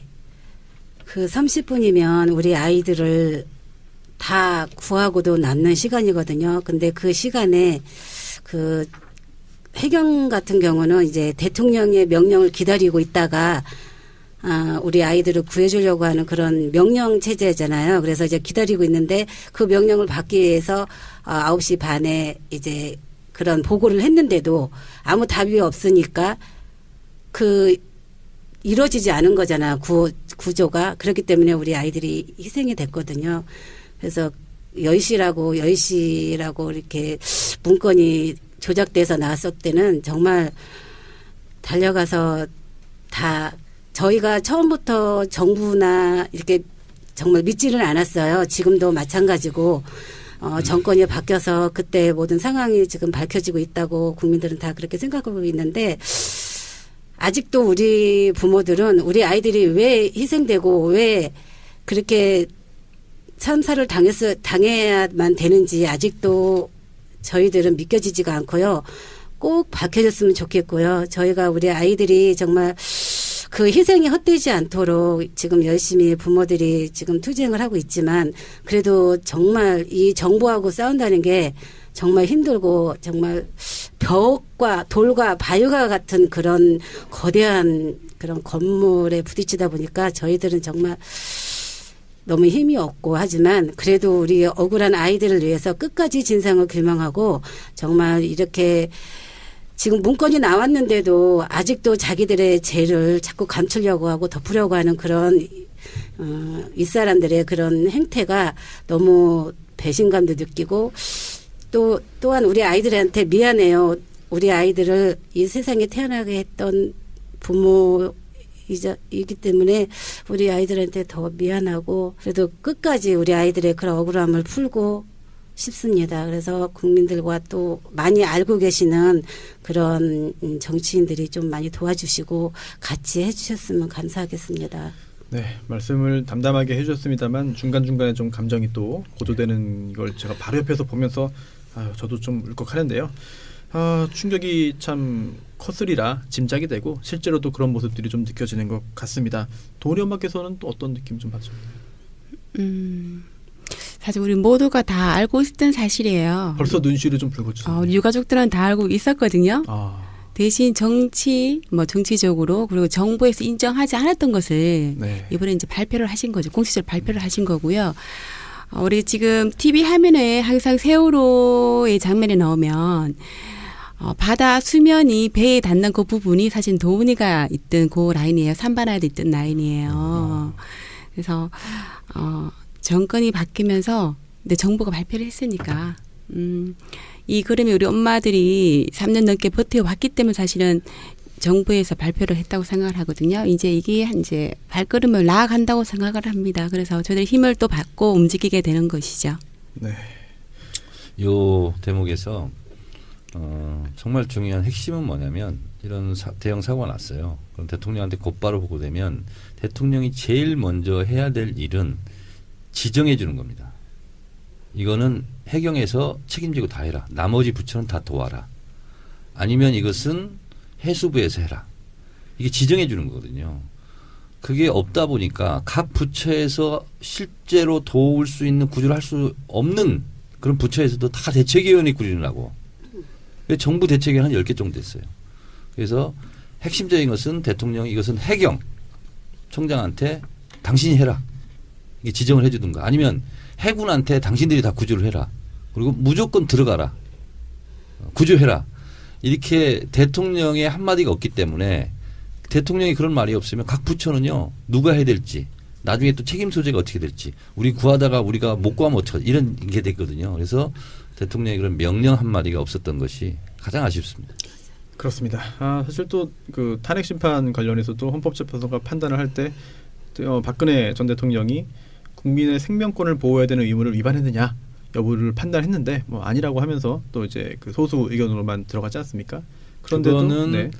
그 30분이면 우리 아이들을 다 구하고도 낳는 시간이거든요. 근데 그 시간에 그 해경 같은 경우는 이제 대통령의 명령을 기다리고 있다가 우리 아이들을 구해주려고 하는 그런 명령 체제잖아요. 그래서 이제 기다리고 있는데 그 명령을 받기 위해서 9시 반에 이제 그런 보고를 했는데도 아무 답이 없으니까 그 이루어지지 않은 거잖아. 구조가. 그렇기 때문에 우리 아이들이 희생이 됐거든요. 그래서 10시라고 이렇게 문건이 조작돼서 나왔을 때는 정말 달려가서 다 저희가 처음부터 정부나 이렇게 정말 믿지를 않았어요. 지금도 마찬가지고 정권이 바뀌어서 그때 모든 상황이 지금 밝혀지고 있다고 국민들은 다 그렇게 생각하고 있는데 아직도 우리 부모들은 우리 아이들이 왜 희생되고 왜 그렇게 참사를 당해야만 되는지 아직도 저희들은 믿겨지지가 않고요. 꼭 밝혀졌으면 좋겠고요. 저희가 우리 아이들이 정말 그 희생이 헛되지 않도록 지금 열심히 부모들이 지금 투쟁을 하고 있지만 그래도 정말 이 정부하고 싸운다는 게 정말 힘들고 정말 벽과 돌과 바위와 같은 그런 거대한 그런 건물에 부딪히다 보니까 저희들은 정말 너무 힘이 없고 하지만 그래도 우리 억울한 아이들을 위해서 끝까지 진상을 규명하고 정말 이렇게 지금 문건이 나왔는데도 아직도 자기들의 죄를 자꾸 감추려고 하고 덮으려고 하는 그런 윗사람들의 그런 행태가 너무 배신감도 느끼고 또한 우리 아이들한테 미안해요. 우리 아이들을 이 세상에 태어나게 했던 부모이기 때문에 우리 아이들한테 더 미안하고 그래도 끝까지 우리 아이들의 그런 억울함을 풀고 싶습니다. 그래서 국민들과 또 많이 알고 계시는 그런 정치인들이 좀 많이 도와주시고 같이 해주셨으면 감사하겠습니다. 네, 말씀을 담담하게 해주셨습니다만 중간중간에 좀 감정이 또 고조되는 걸 제가 바로 옆에서 보면서 저도 좀 울컥하는데요. 충격이 참 컸으리라 짐작이 되고 실제로도 그런 모습들이 좀 느껴지는 것 같습니다. 도은이 엄마께서는 또 어떤 느낌 좀 받으셨나요? 사실 우리 모두가 다 알고 있었던 사실이에요. 벌써 눈시울이 좀 붉어지죠. 우리 유가족들은 다 알고 있었거든요. 대신 정치적으로 그리고 정부에서 인정하지 않았던 것을 네. 이번에 이제 발표를 하신 거죠. 공식적으로 발표를 하신 거고요. 우리 지금 TV 화면에 항상 세월호의 장면이 나오면 바다 수면이 배에 닿는 그 부분이 사실 도훈이가 있던 그 라인이에요. 산바라에도 있던 라인이에요. 그래서 정권이 바뀌면서 근데 정부가 발표를 했으니까 이 그림이 우리 엄마들이 3년 넘게 버텨왔기 때문에 사실은 정부에서 발표를 했다고 생각을 하거든요. 이제 이게 이제 발걸음을 나아간다고 생각을 합니다. 그래서 저들 힘을 또 받고 움직이게 되는 것이죠. 네. 요 대목에서 정말 중요한 핵심은 뭐냐면 이런 대형 사고가 났어요. 그럼 대통령한테 곧바로 보고되면 대통령이 제일 먼저 해야 될 일은 지정해 주는 겁니다. 이거는 해경에서 책임지고 다 해라. 나머지 부처는 다 도와라. 아니면 이것은 해수부에서 해라. 이게 지정해 주는 거거든요. 그게 없다 보니까 각 부처에서 실제로 도울 수 있는 구조를 할 수 없는 그런 부처에서도 다 대책위원회 꾸리느라고. 정부 대책위원 한 10개 정도 됐어요. 그래서 핵심적인 것은 대통령이 이것은 해경 총장한테 당신이 해라. 이게 지정을 해 주든가 아니면 해군한테 당신들이 다 구조를 해라. 그리고 무조건 들어가라. 구조해라. 이렇게 대통령의 한마디가 없기 때문에 대통령이 그런 말이 없으면 각 부처는요. 누가 해야 될지 나중에 또 책임 소재가 어떻게 될지 우리 구하다가 우리가 못 구하면 어떡하지 이런 게 됐거든요. 그래서 대통령의 그런 명령 한마디가 없었던 것이 가장 아쉽습니다. 그렇습니다. 사실 또 그 탄핵 심판 관련해서도 헌법재판소가 판단을 할 때 박근혜 전 대통령이 국민의 생명권을 보호해야 되는 의무를 위반했느냐 여부를 판단했는데 뭐 아니라고 하면서 또 이제 그 소수 의견으로만 들어가지 않습니까? 그런데도 그거는 네.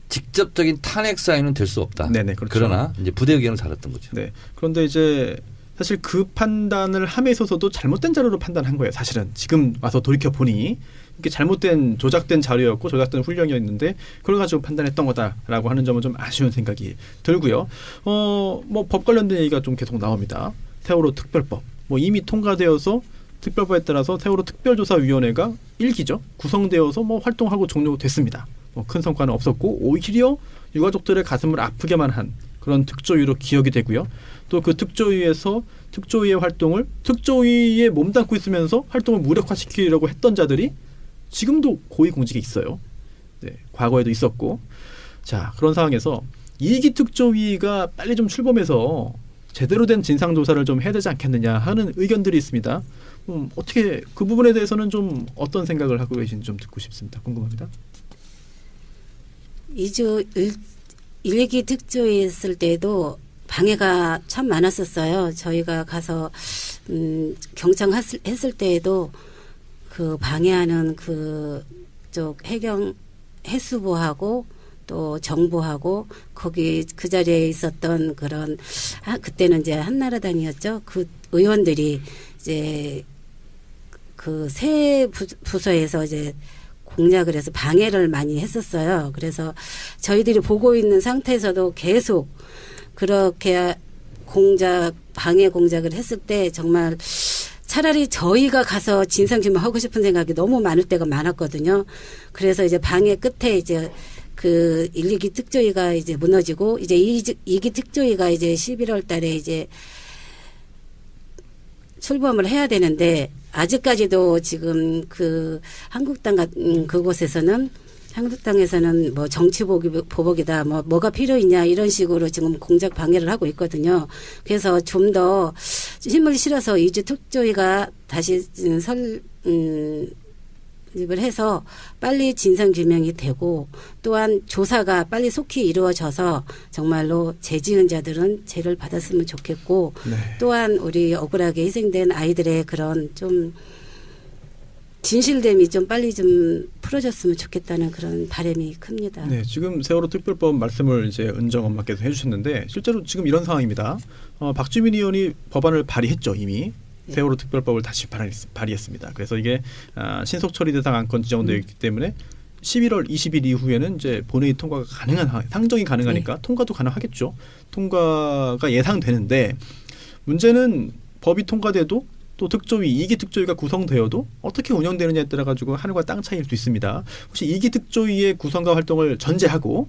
직접적인 탄핵 사유는 될 수 없다. 네네, 그렇죠. 그러나 이제 부대 의견을 달았던 거죠. 네. 그런데 이제 사실 그 판단을 함에 있어서도 잘못된 자료로 판단한 거예요. 사실은 지금 와서 돌이켜 보니 이게 잘못된 조작된 자료였고 조작된 훈령이었는데 그걸 가지고 판단했던 거다라고 하는 점은 좀 아쉬운 생각이 들고요. 뭐 법 관련된 얘기가 좀 계속 나옵니다. 세월호 특별법 뭐 이미 통과되어서 특별법에 따라서 세월호 특별조사위원회가 1기죠. 구성되어서 뭐 활동하고 종료됐습니다. 뭐 큰 성과는 없었고 오히려 유가족들의 가슴을 아프게만 한 그런 특조위로 기억이 되고요. 또 그 특조위에서 특조위의 활동을 특조위에 몸담고 있으면서 활동을 무력화시키려고 했던 자들이 지금도 고위공직에 있어요. 네, 과거에도 있었고. 자, 그런 상황에서 2기 특조위가 빨리 좀 출범해서 제대로 된 진상조사를 좀 해야 되지 않겠느냐 하는 의견들이 있습니다. 어떻게 그 부분에 대해서는 좀 어떤 생각을 하고 계신지 좀 듣고 싶습니다. 궁금합니다. 1기 특조위 있을 때도 방해가 참 많았었어요. 저희가 가서 경청했을 때에도 그 방해하는 그쪽 해경 해수부하고 또 정부하고 거기 그 자리에 있었던 그런 그때는 이제 한나라당이었죠. 그 의원들이 이제 그 새 부서에서 이제 공략을 해서 방해를 많이 했었어요. 그래서 저희들이 보고 있는 상태에서도 계속 그렇게 방해 공작을 했을 때 정말 차라리 저희가 가서 진상규명하고 싶은 생각이 너무 많을 때가 많았거든요. 그래서 이제 방해 끝에 이제 그 1, 2기 특조위가 이제 무너지고 이제 2기 특조위가 이제 11월 달에 이제 출범을 해야 되는데 아직까지도 지금 그 한국당 같은 그곳에서는 한국당에서는 뭐 정치 보복이다 뭐가 필요 있냐 이런 식으로 지금 공작 방해를 하고 있거든요. 그래서 좀 더 힘을 실어서 2주 특조위가 다시 설립을 해서 빨리 진상규명이 되고 또한 조사가 빨리 속히 이루어져서 정말로 죄 지은 자들은 죄를 받았으면 좋겠고 네. 또한 우리 억울하게 희생된 아이들의 그런 좀 진실됨이 좀 빨리 좀 풀어졌으면 좋겠다는 그런 바람이 큽니다. 네, 지금 세월호 특별법 말씀을 이제 은정 엄마께서 해주셨는데 실제로 지금 이런 상황입니다. 박주민 의원이 법안을 발의했죠 이미. 네. 세월호 특별법을 다시 발의했습니다. 그래서 이게 신속 처리 대상 안건 지정되어 있기 때문에 11월 20일 이후에는 이제 본회의 통과가 가능한 상정이 가능하니까 네. 통과도 가능하겠죠. 통과가 예상되는데 문제는 법이 통과돼도 또 특조위 2기 특조위가 구성되어도 어떻게 운영되느냐에 따라 가지고 하늘과 땅 차이일 수 있습니다. 혹시 2기 특조위의 구성과 활동을 전제하고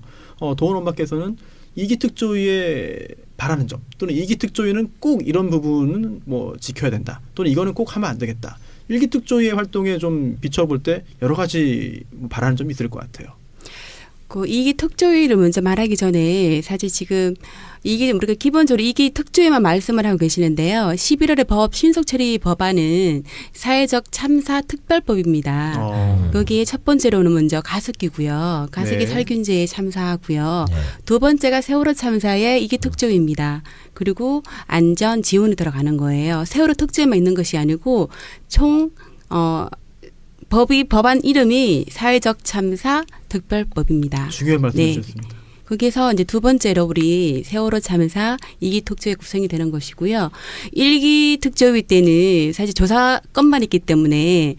도원 엄마께서는 2기 특조위의 바라는 점 또는 이기특조위는 꼭 이런 부분은 뭐 지켜야 된다 또는 이거는 꼭 하면 안 되겠다. 일기특조위의 활동에 좀 비춰볼 때 여러 가지 바라는 점이 있을 것 같아요. 그 이기특조위를 먼저 말하기 전에 사실 지금 이게 우리가 기본적으로 이기특조위만 말씀을 하고 계시는데요. 11월에 법 신속처리 법안은 사회적 참사 특별법입니다. 거기에 첫 번째로는 먼저 가습기고요. 가습기 네. 살균제에 참사하고요. 두 번째가 세월호 참사의 이기특조위입니다. 그리고 안전 지원이 들어가는 거예요. 세월호 특조위만 있는 것이 아니고 총 법안 이름이 사회적 참사 특별법입니다. 중요한 말씀 네. 주셨습니다. 거기서 이제 두 번째로 우리 세월호 참사 2기 특조위 구성이 되는 것이고요. 1기 특조위 때는 사실 조사건만 있기 때문에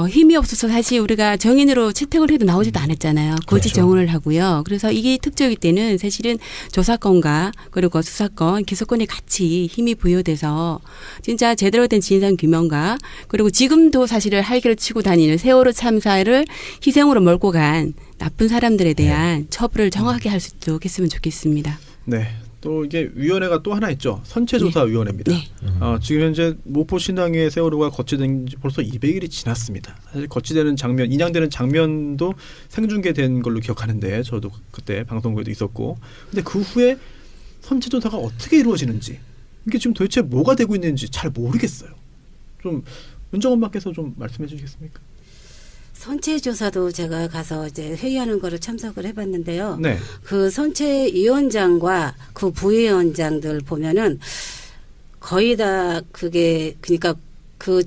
힘이 없어서 사실 우리가 정인으로 채택을 해도 나오지도 않았잖아요. 거짓 정원을 하고요. 그래서 이게 특조위 때는 사실은 조사건과 그리고 수사건, 기소건이 같이 힘이 부여돼서 진짜 제대로 된 진상규명과 그리고 지금도 사실은 할기를 치고 다니는 세월호 참사를 희생으로 몰고 간 나쁜 사람들에 대한 처벌을 정확하게 할 수 있도록 했으면 좋겠습니다. 네. 또 이게 위원회가 또 하나 있죠. 선체조사위원회입니다. 네. 지금 현재 모포신앙의 세월호가 거치된 지 벌써 200일이 지났습니다. 사실 거치되는 장면, 인양되는 장면도 생중계된 걸로 기억하는데 저도 그때 방송국에도 있었고 근데 그 후에 선체조사가 어떻게 이루어지는지 이게 지금 도대체 뭐가 되고 있는지 잘 모르겠어요. 좀 윤정원 박께서 좀 말씀해 주시겠습니까? 선체조사도 제가 가서 이제 회의하는 거를 참석을 해봤는데요. 네. 그 선체위원장과 그 부위원장들 보면은 거의 다 그게 그러니까 그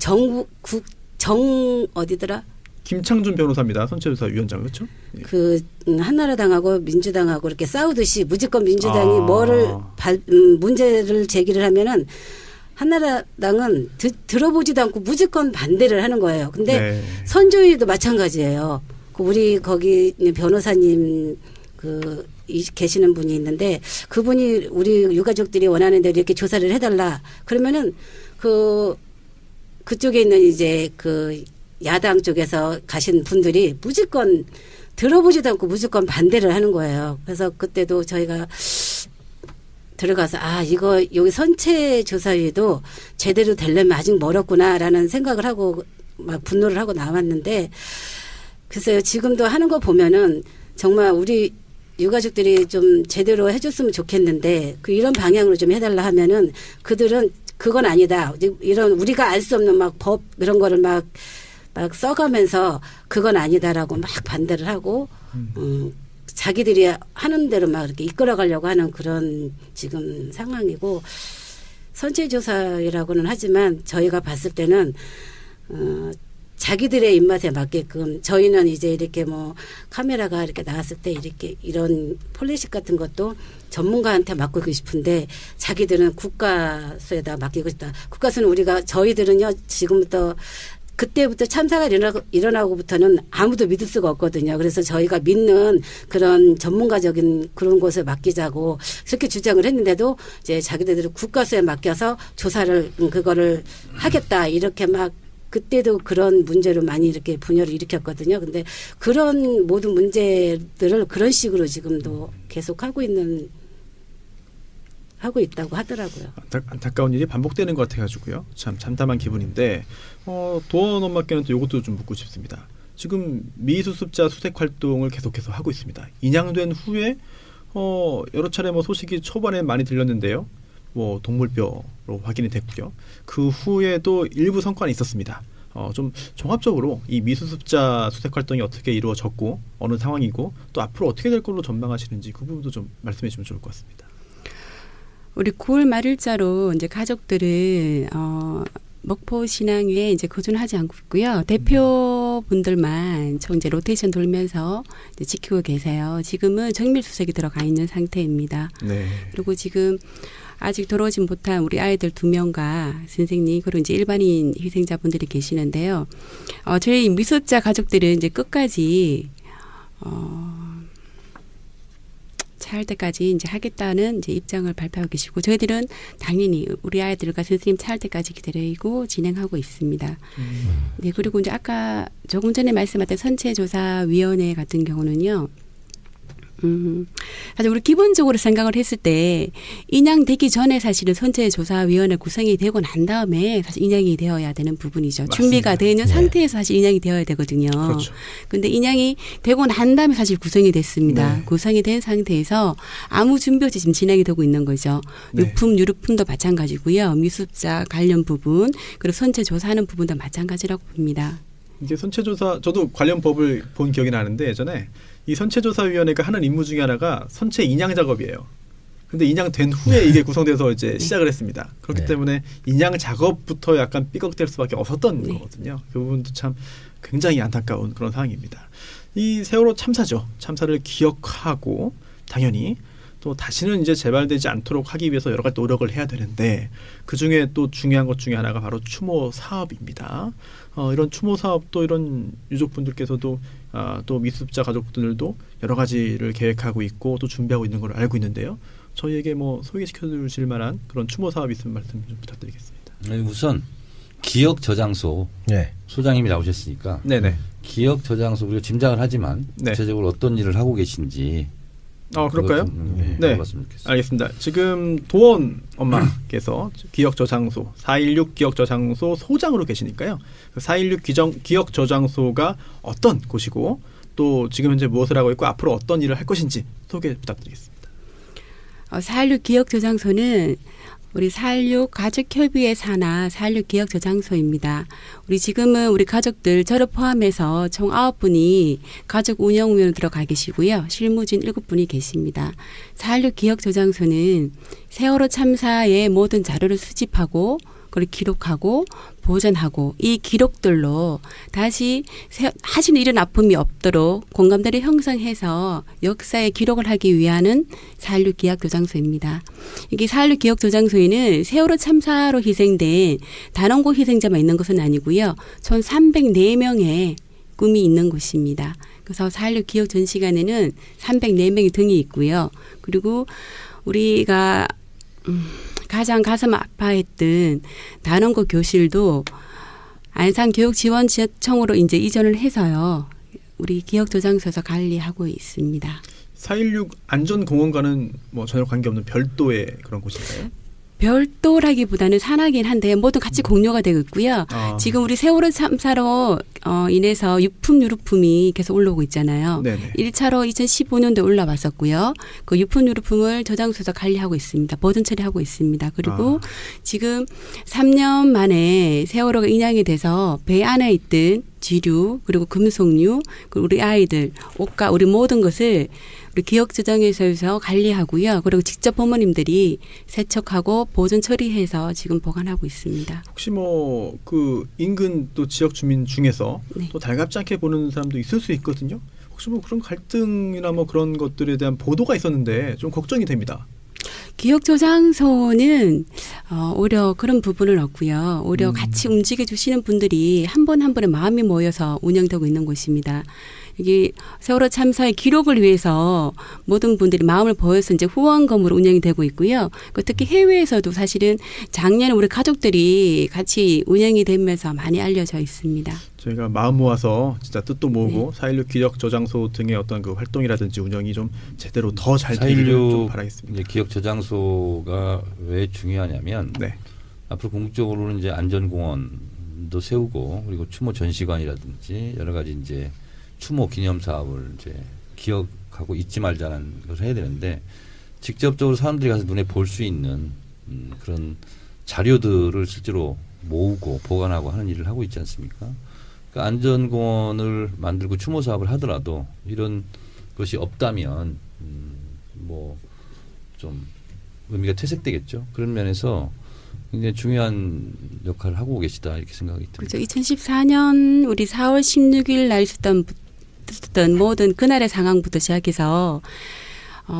어디더라? 김창준 변호사입니다. 선체조사위원장 그렇죠? 예. 그 한나라당하고 민주당하고 이렇게 싸우듯이 무조건 민주당이 뭐를 문제를 제기를 하면은 한나라당은 들어보지도 않고 무조건 반대를 하는 거예요. 근데 네. 선조위도 마찬가지예요. 우리 거기 변호사님 계시는 분이 있는데 그분이 우리 유가족들이 원하는 대로 이렇게 조사를 해달라. 그러면은 그쪽에 있는 이제 그 야당 쪽에서 가신 분들이 무조건 들어보지도 않고 무조건 반대를 하는 거예요. 그래서 그때도 저희가 들어가서 이거 여기 선체조사위도 제대로 되려면 아직 멀었구나라는 생각을 하고 막 분노를 하고 나왔는데 글쎄요 지금도 하는 거 보면은 정말 우리 유가족들이 좀 제대로 해줬으면 좋겠는데 이런 방향으로 좀 해달라 하면은 그들은 그건 아니다 이런 우리가 알 수 없는 막 법 이런 거를 막 써가면서 그건 아니다라고 막 반대를 하고 자기들이 하는 대로 막 이렇게 이끌어가려고 하는 그런 지금 상황이고 선체조사라고는 하지만 저희가 봤을 때는 자기들의 입맛에 맞게끔 저희는 이제 이렇게 뭐 카메라가 이렇게 나왔을 때 이렇게 이런 폴리식 같은 것도 전문가한테 맡기고 싶은데 자기들은 국가수에다 맡기고 싶다. 국가수는 저희들은요 지금부터 그때부터 참사가 일어나고부터는 아무도 믿을 수가 없거든요. 그래서 저희가 믿는 그런 전문가적인 그런 곳에 맡기자고 그렇게 주장을 했는데도 이제 자기들이 국가수에 맡겨서 조사를 그거를 하겠다 이렇게 막 그때도 그런 문제로 많이 이렇게 분열을 일으켰거든요. 근데 그런 모든 문제들을 그런 식으로 지금도 계속 하고 있다고 하더라고요. 안타까운 일이 반복되는 것 같아가지고요. 참 참담한 기분인데 도원 엄마께는 또 이것도 좀 묻고 싶습니다. 지금 미수습자 수색 활동을 계속해서 하고 있습니다. 인양된 후에 여러 차례 소식이 초반에 많이 들렸는데요. 동물뼈로 확인이 됐고요. 그 후에도 일부 성과는 있었습니다. 좀 종합적으로 이 미수습자 수색 활동이 어떻게 이루어졌고 어느 상황이고 또 앞으로 어떻게 될 걸로 전망하시는지 그 부분도 좀 말씀해 주시면 좋을 것 같습니다. 우리 9월 말일자로 이제 가족들은 목포 신앙에 이제 거주는 하지 않고 있고요. 대표분들만 총 이제 로테이션 돌면서 이제 지키고 계세요. 지금은 정밀 수색이 들어가 있는 상태입니다. 네. 그리고 지금 아직 돌아오지 못한 우리 아이들 2명과 선생님 그리고 이제 일반인 희생자분들이 계시는데요. 저희 미수습자 가족들은 이제 끝까지 차할 때까지 이제 하겠다는 이제 입장을 발표하고 계시고 저희들은 당연히 우리 아이들과 선생님 차할 때까지 기다리고 진행하고 있습니다. 네 그리고 이제 아까 조금 전에 말씀하셨던 선체조사위원회 같은 경우는요. 사실 우리 기본적으로 생각을 했을 때 인양되기 전에 사실은 선체조사위원회 구성이 되고 난 다음에 사실 인양이 되어야 되는 부분이죠. 맞습니다. 준비가 되는 네. 상태에서 사실 인양이 되어야 되거든요. 그렇죠. 근데 인양이 되고 난 다음에 사실 구성이 됐습니다. 네. 구성이 된 상태에서 아무 준비 없이 지금 진행이 되고 있는 거죠. 네. 유품, 유류품도 마찬가지고요. 미수습자 관련 부분 그리고 선체조사하는 부분도 마찬가지라고 봅니다. 이제 선체조사 저도 관련 법을 본 기억이 나는데 예전에 이 선체조사위원회가 하는 임무 중에 하나가 선체 인양 작업이에요. 근데 인양된 후에 이게 구성돼서 이제 시작을 했습니다. 그렇기 네. 때문에 인양 작업부터 약간 삐걱될 수밖에 없었던 네. 거거든요. 그 부분도 참 굉장히 안타까운 그런 상황입니다. 이 세월호 참사죠. 참사를 기억하고 당연히 또 다시는 이제 재발되지 않도록 하기 위해서 여러 가지 노력을 해야 되는데 그 중에 또 중요한 것 중에 하나가 바로 추모 사업입니다. 이런 추모 사업도 이런 유족분들께서도 또 미수습자 가족분들도 여러 가지를 계획하고 있고 또 준비하고 있는 걸 알고 있는데요. 저희에게 뭐 소개시켜 주실 만한 그런 추모 사업 있으면 말씀 좀 부탁드리겠습니다. 우선 기억 저장소 네. 소장님이 나오셨으니까 네네. 기억 저장소 우리가 짐작을 하지만 네. 구체적으로 어떤 일을 하고 계신지 그럴까요? 그것 좀, 네. 물어봤으면 좋겠습니다. 알겠습니다. 지금 도원 엄마께서 기억저장소 416 기억저장소 소장으로 계시니까요. 416 기억저장소가 어떤 곳이고 또 지금 현재 무엇을 하고 있고 앞으로 어떤 일을 할 것인지 소개 부탁드리겠습니다. 416 기억저장소는 우리 416 가족협의회 산하 416 기억저장소입니다. 우리 지금은 우리 가족들 저를 포함해서 총 9분이 가족 운영위원으로 들어가 계시고요. 실무진 7분이 계십니다. 416 기억저장소는 세월호 참사의 모든 자료를 수집하고 그걸 기록하고 보존하고 이 기록들로 다시 하시는 이런 아픔이 없도록 공감대를 형성해서 역사의 기록을 하기 위한 416 기억저장소입니다. 이게 416 기억저장소에는 세월호 참사로 희생된 단원고 희생자만 있는 것은 아니고요. 총 304명의 꿈이 있는 곳입니다. 그래서 416 기억 전시관에는 304명의 등이 있고요. 그리고 우리가 가장 가슴 아파했던 단원고 교실도 안산교육지원청으로 이제 이전을 해서요. 우리 기억저장소에서 관리하고 있습니다. 416 안전공원과는 뭐 전혀 관계없는 별도의 그런 곳인가요? 별도라기보다는 산하긴 한데 모두 같이 공유가 되고 있고요. 지금 우리 세월호 참사로 인해서 유품, 유류품이 계속 올라오고 있잖아요. 네네. 1차로 2015년도에 올라왔었고요. 그 유품, 유류품을 저장소에서 관리하고 있습니다. 보존 처리하고 있습니다. 그리고 지금 3년 만에 세월호가 인양이 돼서 배 안에 있던 지류 그리고 금속류 그리고 우리 아이들 옷과 우리 모든 것을 우리 기억저장소에서 관리하고요. 그리고 직접 부모님들이 세척하고 보존 처리해서 지금 보관하고 있습니다. 혹시 뭐 그 인근 또 지역 주민 중에서 네. 또 달갑지 않게 보는 사람도 있을 수 있거든요. 혹시 뭐 그런 갈등이나 뭐 그런 것들에 대한 보도가 있었는데 좀 걱정이 됩니다. 기억저장소는 오히려 그런 부분은 없고요. 오히려 같이 움직여 주시는 분들이 한 분 한 분의 마음이 모여서 운영되고 있는 곳입니다. 이게 세월호 참사의 기록을 위해서 모든 분들이 마음을 모여서 이제 후원금으로 운영이 되고 있고요. 특히 해외에서도 사실은 작년에 우리 가족들이 같이 운영이 되면서 많이 알려져 있습니다. 저희가 마음 모아서 진짜 뜻도 모으고 416 기억 저장소 등의 어떤 그 활동이라든지 운영이 좀 제대로 더 잘 되기를 좀 바라겠습니다. 기억 저장소가 왜 중요하냐면 네. 앞으로 공적으로는 이제 안전공원도 세우고 그리고 추모 전시관이라든지 여러 가지 이제 추모 기념 사업을 이제 기억하고 잊지 말자는 것을 해야 되는데 직접적으로 사람들이 가서 눈에 볼 수 있는 그런 자료들을 실제로 모으고 보관하고 하는 일을 하고 있지 않습니까? 그러니까 안전공원을 만들고 추모 사업을 하더라도 이런 것이 없다면 뭐 좀 의미가 퇴색되겠죠. 그런 면에서 굉장히 중요한 역할을 하고 계시다 이렇게 생각이 듭니다. 그렇죠. 2014년 우리 4월 16일 날 있었던 모든 그날의 상황부터 시작해서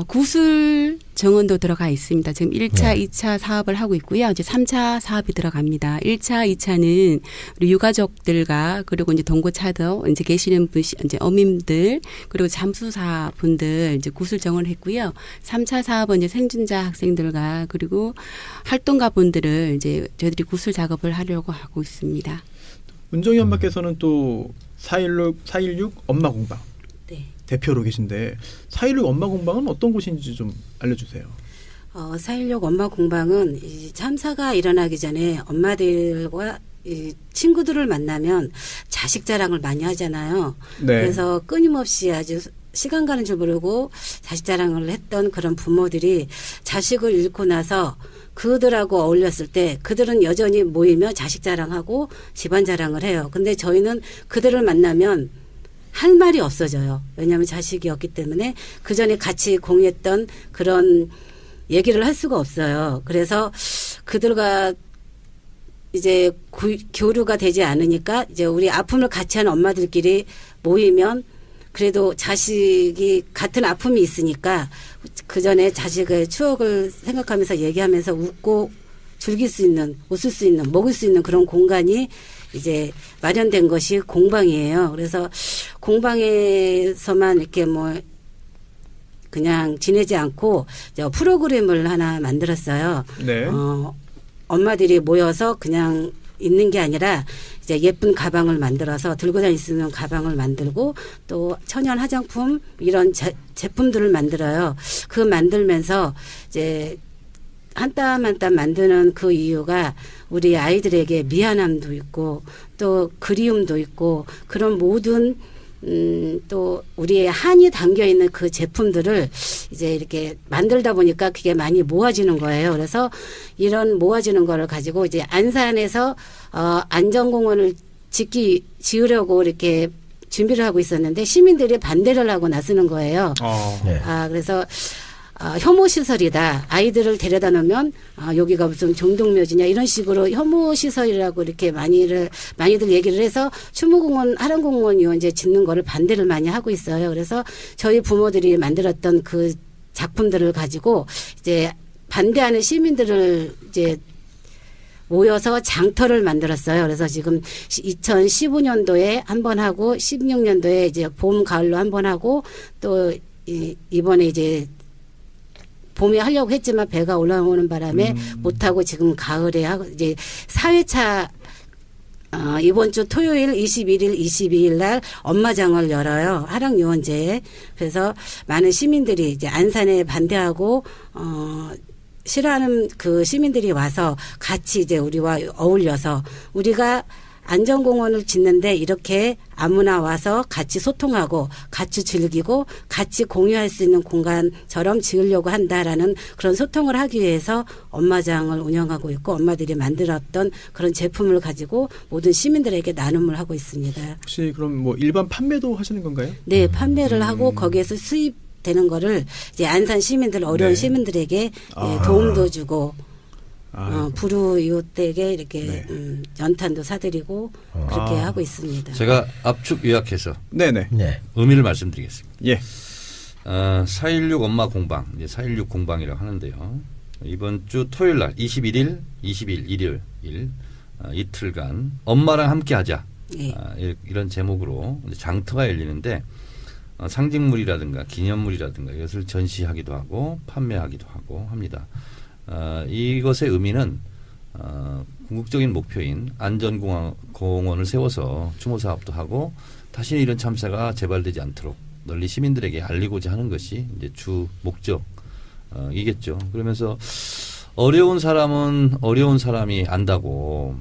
구술 정원도 들어가 있습니다. 지금 1차, 2차 사업을 하고 있고요. 이제 3차 사업이 들어갑니다. 1차, 2차는 우리 유가족들과 그리고 이제 동고차도 이제 계시는 분, 이제 어민들 그리고 잠수사 분들 이제 구술 정원을 했고요. 3차 사업은 이제 생존자 학생들과 그리고 활동가 분들을 이제 저희들이 구술 작업을 하려고 하고 있습니다. 은정이 엄마께서는 또 416 엄마 공방. 네. 대표로 계신데 4.16 엄마 공방은 어떤 곳인지 좀 알려주세요. 4.16 엄마 공방은 이 참사가 일어나기 전에 엄마들과 이 친구들을 만나면 자식 자랑을 많이 하잖아요. 네. 그래서 끊임없이 아주 시간 가는 줄 모르고 자식 자랑을 했던 그런 부모들이 자식을 잃고 나서 그들하고 어울렸을 때 그들은 여전히 모이며 자식 자랑하고 집안 자랑을 해요. 근데 저희는 그들을 만나면 할 말이 없어져요. 왜냐하면 자식이 없기 때문에 그 전에 같이 공유했던 그런 얘기를 할 수가 없어요. 그래서 그들과 이제 교류가 되지 않으니까 이제 우리 아픔을 같이 하는 엄마들끼리 모이면 그래도 자식이 같은 아픔이 있으니까 그 전에 자식의 추억을 생각하면서 얘기하면서 웃고 즐길 수 있는, 웃을 수 있는, 먹을 수 있는 그런 공간이 이제 마련된 것이 공방이에요. 그래서 공방에서만 이렇게 뭐 그냥 지내지 않고 프로그램을 하나 만들었어요. 네. 엄마들이 모여서 그냥 있는 게 아니라 이제 예쁜 가방을 만들어서 들고 다닐 수 있는 가방을 만들고 또 천연 화장품 이런 제품들을 만들어요. 그 만들면서 이제 한 땀 한 땀 만드는 그 이유가 우리 아이들에게 미안함도 있고 또 그리움도 있고 그런 모든 또 우리의 한이 담겨 있는 그 제품들을 이제 이렇게 만들다 보니까 그게 많이 모아지는 거예요. 그래서 이런 모아지는 거를 가지고 이제 안산에서 안전공원을 지으려고 이렇게 준비를 하고 있었는데 시민들이 반대를 하고 나서는 거예요. 네. 그래서 혐오 시설이다. 아이들을 데려다 놓으면 여기가 무슨 종동묘지냐 이런 식으로 혐오 시설이라고 이렇게 많이들 얘기를 해서 추모공원, 하랑공원 이제 짓는 거를 반대를 많이 하고 있어요. 그래서 저희 부모들이 만들었던 그 작품들을 가지고 이제 반대하는 시민들을 이제 모여서 장터를 만들었어요. 그래서 지금 2015년도에 한 번 하고 16년도에 이제 봄, 가을로 한 번 하고 또 이번에 이제 봄에 하려고 했지만 배가 올라오는 바람에 못하고 지금 가을에 하고 이제 4회차 이번 주 토요일 21일, 22일 날 엄마장을 열어요. 하랑유원제에. 그래서 많은 시민들이 이제 안산에 반대하고 싫어하는 그 시민들이 와서 같이 이제 우리와 어울려서 우리가 안전공원을 짓는데 이렇게 아무나 와서 같이 소통하고 같이 즐기고 같이 공유할 수 있는 공간처럼 지으려고 한다라는 그런 소통을 하기 위해서 엄마장을 운영하고 있고 엄마들이 만들었던 그런 제품을 가지고 모든 시민들에게 나눔을 하고 있습니다. 혹시 그럼 뭐 일반 판매도 하시는 건가요? 네, 판매를 하고 거기에서 수입되는 거를 이제 안산 시민들 어려운 네. 시민들에게 도움도 주고 불우이웃에게 이렇게 네. 연탄도 사드리고 그렇게 하고 있습니다. 제가 압축 요약해서 네네. 네. 의미를 말씀드리겠습니다. 예. 4.16 엄마 공방, 이제 4.16 공방이라고 하는데요. 이번 주 토요일 날 21일, 20일, 일요일 이틀간 엄마랑 함께 하자. 예. 이런 제목으로 장터가 열리는데 상징물이라든가 기념물이라든가 이것을 전시하기도 하고 판매하기도 하고 합니다. 이것의 의미는 궁극적인 목표인 안전공원을 세워서 추모 사업도 하고 다시 이런 참사가 재발되지 않도록 널리 시민들에게 알리고자 하는 것이 이제 주 목적이겠죠. 그러면서 어려운 사람은 어려운 사람이 안다고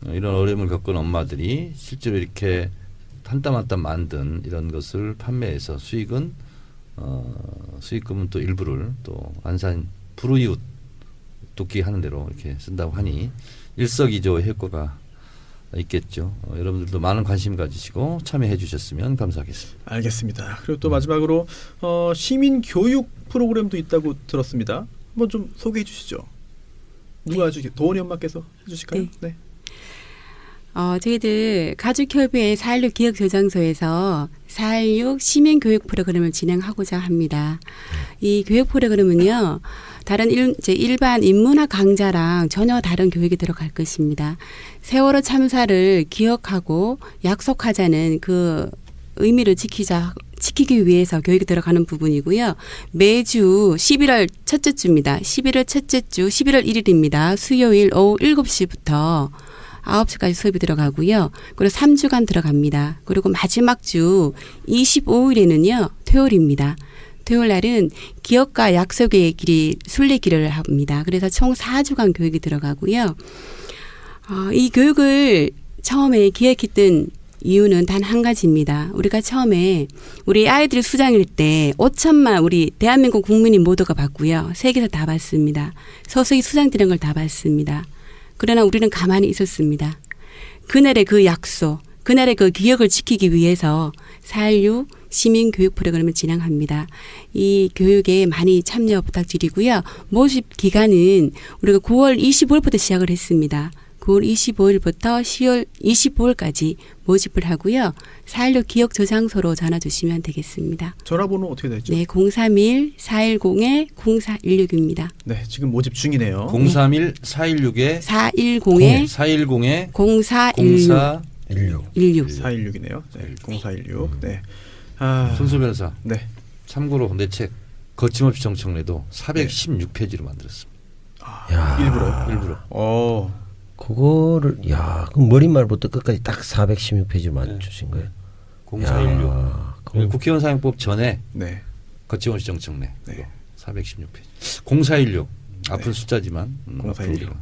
이런 어려움을 겪은 엄마들이 실제로 이렇게 한 땀 한 땀 만든 이런 것을 판매해서 수익금은 또 일부를 또 안산 불우이웃 돕기 하는 대로 이렇게 쓴다고 하니 일석이조의 효과가 있겠죠. 여러분들도 많은 관심 가지시고 참여해 주셨으면 감사하겠습니다. 알겠습니다. 그리고 또 마지막으로 시민 교육 프로그램도 있다고 들었습니다. 한번 좀 소개해 주시죠. 누가 아주 도원이 엄마께서 해주실까요? 네. 저희들 가족협의회 4.16 기억저장소에서 4.16 시민교육 프로그램을 진행하고자 합니다. 이 교육 프로그램은요, 다른 일반 인문학 강좌랑 전혀 다른 교육이 들어갈 것입니다. 세월호 참사를 기억하고 약속하자는 그 의미를 지키기 위해서 교육이 들어가는 부분이고요. 매주 11월 첫째 주입니다. 11월 첫째 주 11월 1일입니다. 수요일 오후 7시부터 9시까지 수업이 들어가고요. 그리고 3주간 들어갑니다. 그리고 마지막 주 25일에는요. 토요일입니다. 토요일 날은 기억과 약속의 길, 순례길을 합니다. 그래서 총 4주간 교육이 들어가고요. 이 교육을 처음에 기획했던 이유는 단 한 가지입니다. 우리가 처음에 우리 아이들이 수장일 때 5천만 우리 대한민국 국민이 모두가 받고요. 세계에서 다 받습니다. 서서히 수장되는 걸 다 받습니다. 그러나 우리는 가만히 있었습니다. 그날의 그 약속, 그날의 그 기억을 지키기 위해서 4.16 시민교육 프로그램을 진행합니다. 이 교육에 많이 참여 부탁드리고요. 모집 기간은 우리가 9월 25일부터 시작을 했습니다. 9월 25일부터 10월 25일까지 모집을 하고요. 4.16 기억 저장소로 전화 주시면 되겠습니다. 전화번호 어떻게 되죠? 네, 031-410-0416입니다. 네, 지금 모집 중이네요. 031-416에 410-0416. 416이네요. 네, 0416. 네. 아, 손수 변호사. 네. 참고로 내 책 거침없이 정청래도 416페이지로 만들었습니다. 일부러. 그거를 그럼 머릿말부터 끝까지 딱 416페이지를 맞추신 거예요? 0416. 국회의원 사용법 전에 네. 거침없이 정청래. 네. 416페이지. 0416. 아픈 숫자지만 0416.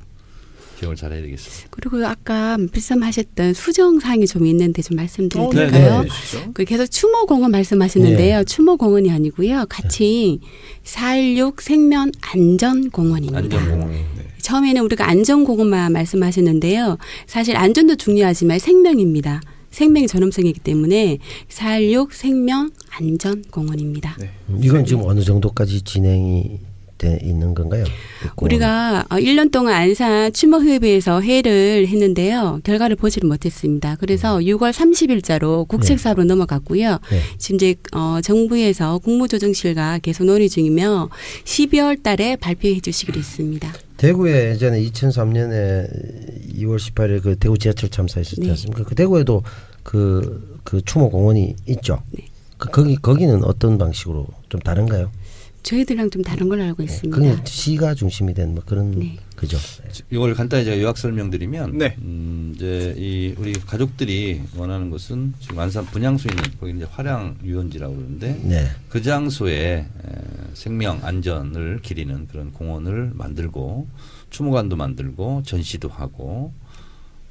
기억을 잘해야 되겠습니다. 그리고 아까 말씀하셨던 수정사항이 좀 있는데 좀 말씀드릴까요? 네. 그 계속 추모공원 말씀하셨는데요. 추모공원이 아니고요. 같이 4.16 생명안전공원입니다. 안전공원. 처음에는 우리가 안전공원만 말씀하셨는데요. 사실 안전도 중요하지만 생명입니다. 생명의 전염성이기 때문에 4.16 생명안전공원입니다. 네. 이건 지금 어느 정도까지 진행이 돼 있는 건가요? 우리가 1년 동안 안산 추모협의회에서 회의를 했는데요. 결과를 보지를 못했습니다. 그래서 6월 30일자로 국책사업으로 넘어갔고요. 지금 이제 정부에서 국무조정실과 계속 논의 중이며 12월 달에 발표해 주시기로 했습니다. 대구에 예전에 2003년에 2월 18일 그 대구 지하철 참사 있었지 않습니까? 그 대구에도 그 추모공원이 있죠. 네. 거기는 어떤 방식으로 좀 다른가요? 저희들이랑 좀 다른 걸로 알고 있습니다. 그게 시가 중심이 된 뭐 그런 그죠. 이걸 간단히 제가 요약 설명드리면 네. 이제 우리 가족들이 원하는 것은 지금 안산 분향소에 있는 거기 이제 화량 유원지라고 그러는데 그 장소에 생명 안전을 기리는 그런 공원을 만들고 추모관도 만들고 전시도 하고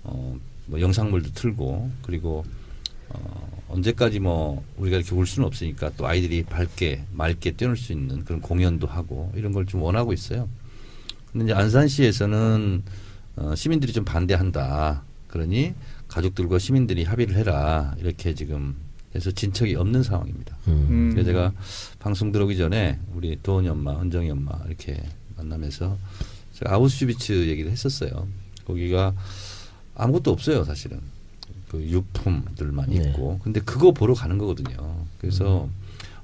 뭐 영상물도 틀고 그리고 언제까지 뭐 우리가 이렇게 올 수는 없으니까 또 아이들이 밝게 맑게 뛰놀 수 있는 그런 공연도 하고 이런 걸 좀 원하고 있어요. 근데 이제 안산시에서는 시민들이 좀 반대한다. 그러니 가족들과 시민들이 합의를 해라. 이렇게 지금 해서 진척이 없는 상황입니다. 그래서 제가 방송 들어오기 전에 우리 도원이 엄마, 은정이 엄마 이렇게 만나면서 제가 아우슈비츠 얘기를 했었어요. 거기가 아무것도 없어요, 사실은. 그 유품들만 있고. 근데 그거 보러 가는 거거든요. 그래서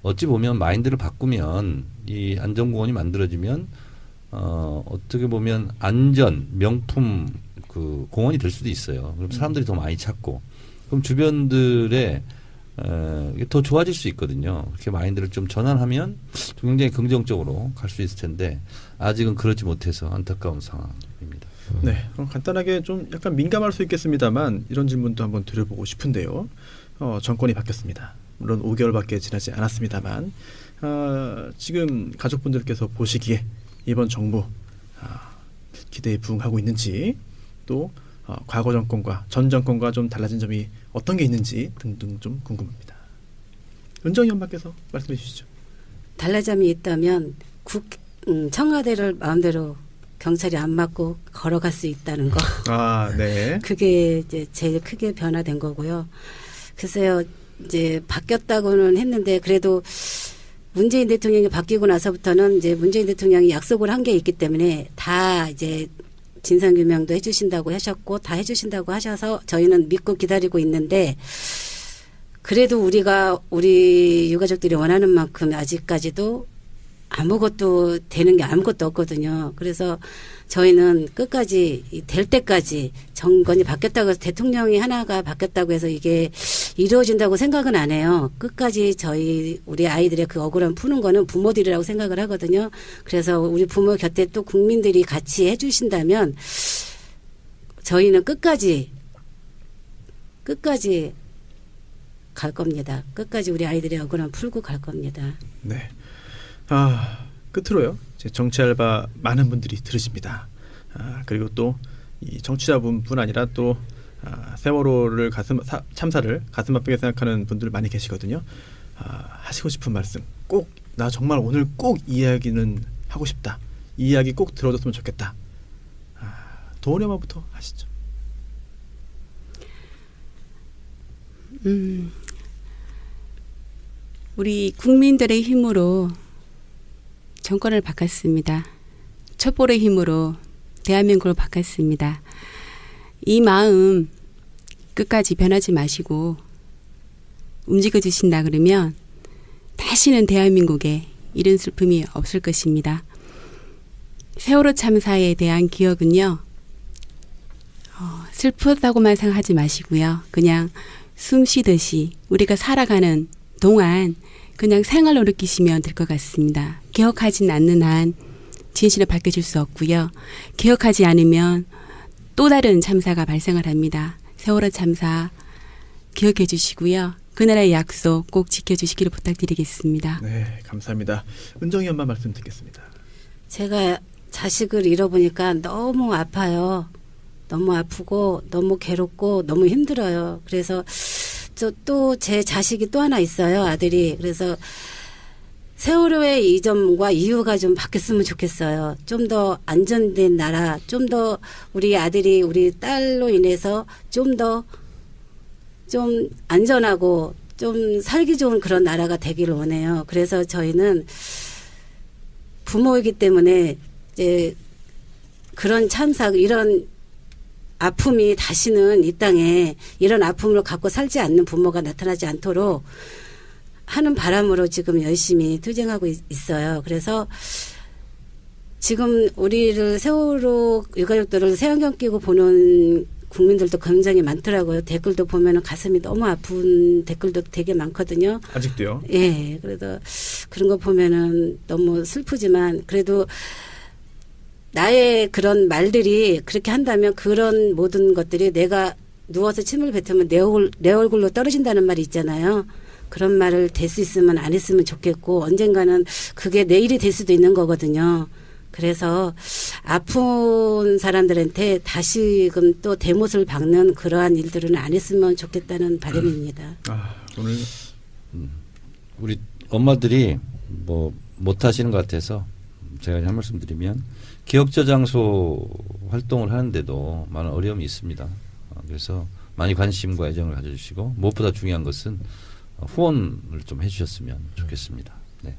어찌 보면 마인드를 바꾸면 이 안전공원이 만들어지면 어떻게 보면 안전 명품 그 공원이 될 수도 있어요. 그럼 사람들이 더 많이 찾고 그럼 주변들의 더 좋아질 수 있거든요. 그렇게 마인드를 좀 전환하면 굉장히 긍정적으로 갈 수 있을 텐데 아직은 그렇지 못해서 안타까운 상황입니다. 네, 그럼 간단하게 좀 약간 민감할 수 있겠습니다만 이런 질문도 한번 드려보고 싶은데요. 정권이 바뀌었습니다. 물론 5개월밖에 지나지 않았습니다만 지금 가족분들께서 보시기에 이번 정부 기대에 부응하고 있는지 또 과거 정권과 전 정권과 좀 달라진 점이 어떤 게 있는지 등등 좀 궁금합니다. 은정이 엄마께서 말씀해 주시죠. 달라진 점이 있다면 청와대를 마음대로 경찰이 안 맞고 걸어갈 수 있다는 거. 네. 그게 이제 제일 크게 변화된 거고요. 글쎄요, 이제 바뀌었다고는 했는데 그래도 문재인 대통령이 바뀌고 나서부터는 이제 문재인 대통령이 약속을 한 게 있기 때문에 다 이제 진상규명도 해주신다고 하셨고 다 해주신다고 하셔서 저희는 믿고 기다리고 있는데 그래도 우리 유가족들이 원하는 만큼 아직까지도 아무것도 되는 게 아무것도 없거든요. 그래서 저희는 끝까지 될 때까지 정권이 바뀌었다고 해서 대통령이 하나가 바뀌었다고 해서 이게 이루어진다고 생각은 안 해요. 끝까지 우리 아이들의 그 억울함 푸는 거는 부모들이라고 생각을 하거든요. 그래서 우리 부모 곁에 또 국민들이 같이 해주신다면 저희는 끝까지 갈 겁니다. 끝까지 우리 아이들의 억울함 풀고 갈 겁니다. 네. 끝으로요. 제 정치 알바 많은 분들이 들으십니다. 그리고 또 이 정치자분뿐 아니라 또 세월호를 참사를 가슴 아프게 생각하는 분들 많이 계시거든요. 하시고 싶은 말씀 꼭 나 정말 오늘 꼭 이 이야기는 하고 싶다. 이 이야기 꼭 들어줬으면 좋겠다. 도훈이 엄마부터 하시죠. 우리 국민들의 힘으로 정권을 바꿨습니다. 촛불의 힘으로 대한민국을 바꿨습니다. 이 마음 끝까지 변하지 마시고 움직여 주신다 그러면 다시는 대한민국에 이런 슬픔이 없을 것입니다. 세월호 참사에 대한 기억은요. 슬프다고만 생각하지 마시고요. 그냥 숨 쉬듯이 우리가 살아가는 동안 그냥 생활로 느끼시면 될 것 같습니다. 기억하진 않는 한 진실을 밝혀줄 수 없고요. 기억하지 않으면 또 다른 참사가 발생을 합니다. 세월호 참사 기억해 주시고요. 그날의 약속 꼭 지켜주시기를 부탁드리겠습니다. 네, 감사합니다. 은정이 엄마 말씀 듣겠습니다. 제가 자식을 잃어보니까 너무 아파요. 너무 아프고 너무 괴롭고 너무 힘들어요. 그래서 또 제 자식이 또 하나 있어요. 아들이. 그래서 세월호의 이점과 이유가 좀 바뀌었으면 좋겠어요. 좀 더 안전된 나라, 좀 더 우리 아들이 우리 딸로 인해서 좀 더 좀 안전하고 좀 살기 좋은 그런 나라가 되기를 원해요. 그래서 저희는 부모이기 때문에 이제 그런 참사, 이런 아픔이 다시는 이 땅에 이런 아픔을 갖고 살지 않는 부모가 나타나지 않도록 하는 바람으로 지금 열심히 투쟁하고 있어요. 그래서 지금 우리를 세월호 유가족들을 새안경 끼고 보는 국민들도 굉장히 많더라고요. 댓글도 보면 가슴이 너무 아픈 댓글도 되게 많거든요. 아직도요? 예. 그래도 그런 거 보면은 너무 슬프지만 그래도 나의 그런 말들이 그렇게 한다면 그런 모든 것들이 내가 누워서 침을 뱉으면 내 얼굴로 떨어진다는 말이 있잖아요. 그런 말을 될 수 있으면 안 했으면 좋겠고 언젠가는 그게 내일이 될 수도 있는 거거든요. 그래서 아픈 사람들한테 다시금 또 대못을 박는 그러한 일들은 안 했으면 좋겠다는 바람입니다. 오늘 우리 엄마들이 뭐 못하시는 것 같아서 제가 한 말씀 드리면 기억저장소 활동을 하는데도 많은 어려움이 있습니다. 그래서 많이 관심과 애정을 가져주시고 무엇보다 중요한 것은 후원을 좀 해주셨으면 좋겠습니다. 네.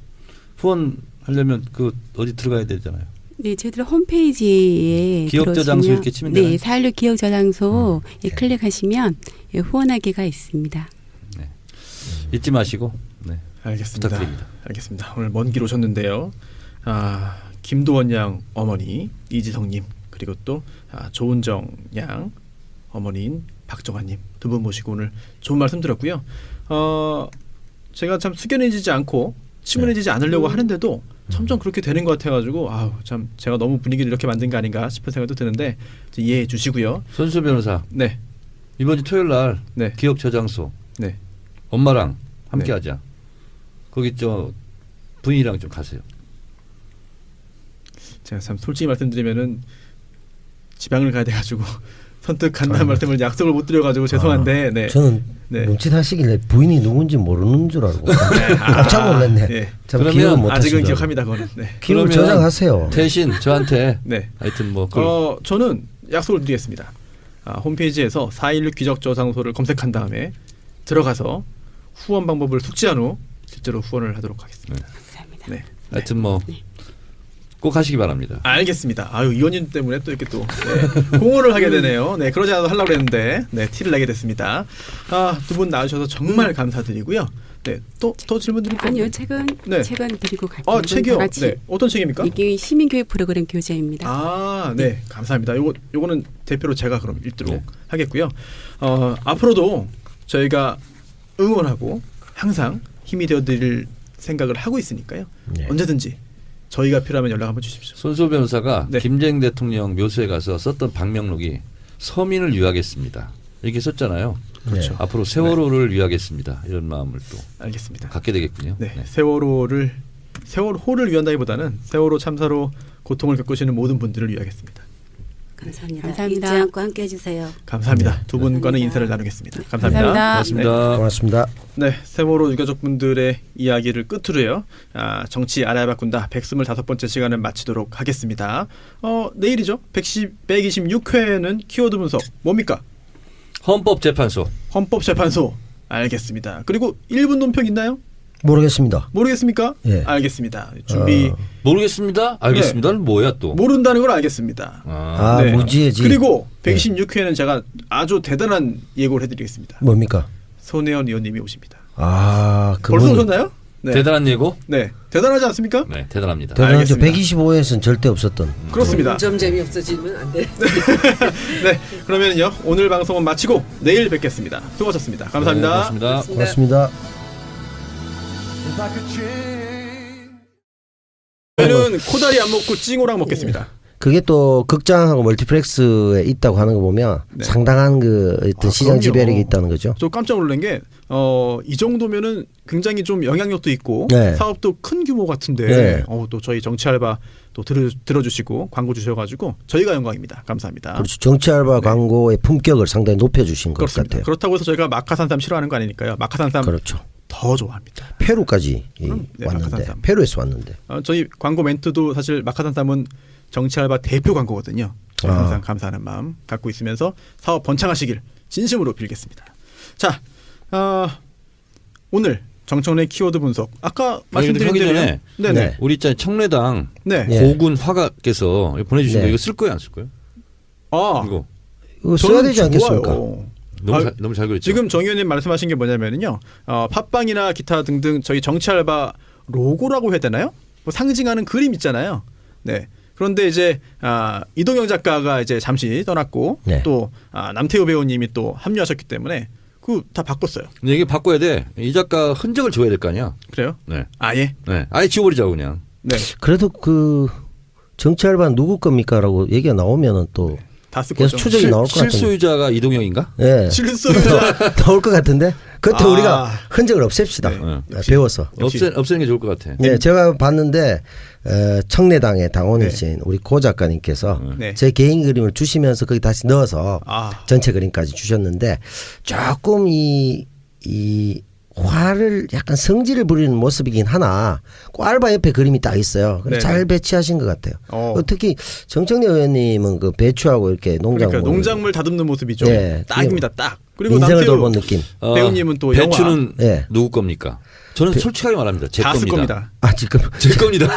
후원하려면 그 어디 들어가야 되잖아요. 네, 저희들 홈페이지에 기억저장소 이렇게 치면 되나요? 네, 4.16 기억저장소에 클릭하시면 후원하기가 있습니다. 네. 잊지 마시고 네. 알겠습니다. 부탁드립니다. 알겠습니다. 오늘 먼 길 오셨는데요. 김도원 양 어머니 이지성님 그리고 또 조은정 양 어머니인 박정환님 두 분 모시고 오늘 좋은 말씀 들었고요. 제가 참 숙연해지지 않고 침울해지지 않으려고 하는데도 점점 그렇게 되는 것 같아가지고 참 제가 너무 분위기를 이렇게 만든 거 아닌가 싶은 생각도 드는데 이해해 주시고요. 손수 변호사. 네. 이번 주 토요일 날 네. 기억저장소. 네. 엄마랑 함께 네. 하자. 거기 부인이랑 좀 가세요. 제가 참 솔직히 말씀드리면은 지방을 가야 돼가지고 선뜻 간다는 말씀을 약속을 못 드려가지고 죄송한데 네. 저는 네. 눈치하시길래 부인이 누군지 모르는 줄 알고 깜짝 놀랐네. 네. 참 그러면 기억을 못 아직은 하시더라고요. 기억합니다. 그거는. 네. 기억을 저장하세요. 대신 저한테 네. 하여튼 뭐 저는 약속을 드리겠습니다. 홈페이지에서 4.16 기적저장소를 검색한 다음에 들어가서 후원 방법을 숙지한 후 실제로 후원을 하도록 하겠습니다. 감사합니다. 네. 하여튼 뭐 꼭 하시기 바랍니다. 알겠습니다. 의원님 때문에 또 이렇게 또 공헌을 하게 되네요. 네, 그러지 않아도 하려고 했는데 네, 티를 내게 됐습니다. 두 분 나와주셔서 정말 감사드리고요. 네, 또 질문 드릴 거예요? 아니요, 책은 네. 드리고 갈게요. 책이요? 같이. 네, 어떤 책입니까? 이게 시민교육 프로그램 교재입니다. 네, 감사합니다. 요거는 대표로 제가 그럼 읽도록 네. 하겠고요. 앞으로도 저희가 응원하고 항상 힘이 되어드릴 생각을 하고 있으니까요. 네. 언제든지 저희가 필요하면 연락 한번 주십시오. 손수 변호사가 네. 김대중 대통령 묘소에 가서 썼던 방명록이 서민을 위하겠습니다. 이렇게 썼잖아요. 그렇죠. 앞으로 세월호를 위하겠습니다. 이런 마음을 또 알겠습니다. 갖게 되겠군요. 네, 세월호를 위한다기보다는 세월호 참사로 고통을 겪으시는 모든 분들을 위하겠습니다. 감사합니다. 감사합니다. 잊지 않고 함께 해주세요. 감사합니다. 두 분과는 감사합니다. 인사를 나누겠습니다. 감사합니다. 감사합니다. 고맙습니다. 고맙습니다. 네, 세월호 유가족분들의 이야기를 끝으로요. 정치 알아야 바꾼다 125번째 시간을 마치도록 하겠습니다. 내일이죠. 126회는 키워드 분석 뭡니까? 헌법재판소. 헌법재판소. 알겠습니다. 그리고 1분 논평 있나요? 모르겠습니다. 모르겠습니까? 예. 알겠습니다. 준비 모르겠습니다. 알겠습니다는 뭐야 또? 모른다는 걸 알겠습니다. 네. 무지해지. 그리고 126회는 제가 아주 대단한 예고를 해드리겠습니다. 뭡니까? 손혜원 의원님이 오십니다. 그분 벌써 오셨나요? 네. 대단한 예고? 네, 대단하지 않습니까? 네, 대단합니다. 대단하죠. 알겠습니다. 125회에서는 절대 없었던. 그렇습니다. 점 재미없어지면 안 돼. 네, 그러면요 오늘 방송은 마치고 내일 뵙겠습니다. 수고하셨습니다. 감사합니다. 네, 고맙습니다. 고맙습니다. 저는 코다리 안 먹고 찡오랑 먹겠습니다. 그게 또 극장하고 멀티플렉스에 있다고 하는 거 보면 네. 상당한 그 어떤 시장 그럼요. 지배력이 있다는 거죠. 저 깜짝 놀란 게 이 정도면은 굉장히 좀 영향력도 있고 네. 사업도 큰 규모 같은데 네. 또 저희 정치 알바 또 들어주시고 광고 주셔가지고 저희가 영광입니다. 감사합니다. 그렇죠. 정치 알바 광고의 품격을 상당히 높여주신 것 그렇습니다. 같아요. 그렇다고 해서 저희가 마카산삼 싫어하는 거 아니니까요. 마카산삼 그렇죠. 더 좋아합니다. 페루까지 네, 왔는데 마카산삼. 페루에서 왔는데 저희 광고 멘트도 사실 마카산삼은 정치 알바 대표 광고거든요. 저희 항상 감사하는 마음 갖고 있으면서 사업 번창하시길 진심으로 빌겠습니다. 자, 오늘 정청래 키워드 분석 아까 말씀드린 하기 대로 전에 네네. 우리 있잖아요. 청래당 네. 네. 고군 화가께서 보내주신 네. 거 이거 쓸 거예요, 안 쓸 거예요? 이거 이거 써야 되지 않겠습니까? 좋아요. 너무 잘 그렸죠. 지금 정 의원님 말씀하신 게 뭐냐면요. 팟빵이나 기타 등등 저희 정치 알바 로고라고 해야 되나요? 뭐 상징하는 그림 있잖아요. 네. 그런데 이제 이동영 작가가 이제 잠시 떠났고 네. 또 남태호 배우님이 또 합류하셨기 때문에 그 다 바꿨어요. 근데 이게 바꿔야 돼. 이 작가 흔적을 줘야 될 거 아니야. 그래요? 네. 아예? 네. 아예 지워버리자고 그냥. 네. 그래도 그 정치 알바 누구 겁니까라고 얘기가 나오면은 또 다 쓸 계속 거죠. 추적이 나올 것 같은데. 실소유자가 이동영인가? 예. 실소유자 나올 것 같은데. 그때 아. 우리가 흔적을 없앱시다. 네. 배워서. 없애는 게 좋을 것 같아. 네, 제가 봤는데 청래당의 당원이신 우리 고 작가님께서 네. 제 개인 그림을 주시면서 거기 다시 넣어서 전체 그림까지 주셨는데 조금 이 화를 약간 성질을 부리는 모습이긴 하나 그 알바 옆에 그림이 딱 있어요. 네. 잘 배치하신 것 같아요. 특히 정청래 의원님은 그 배추하고 이렇게 그러니까 농작물 다듬는 모습이죠. 네. 딱입니다. 딱. 그리고 인생을 남태호 돌본 느낌. 배우님은 또 배추는 네. 누구 겁니까? 저는 솔직하게 말합니다. 제 다 쓸 겁니다. 겁니다. 지금 제 겁니다.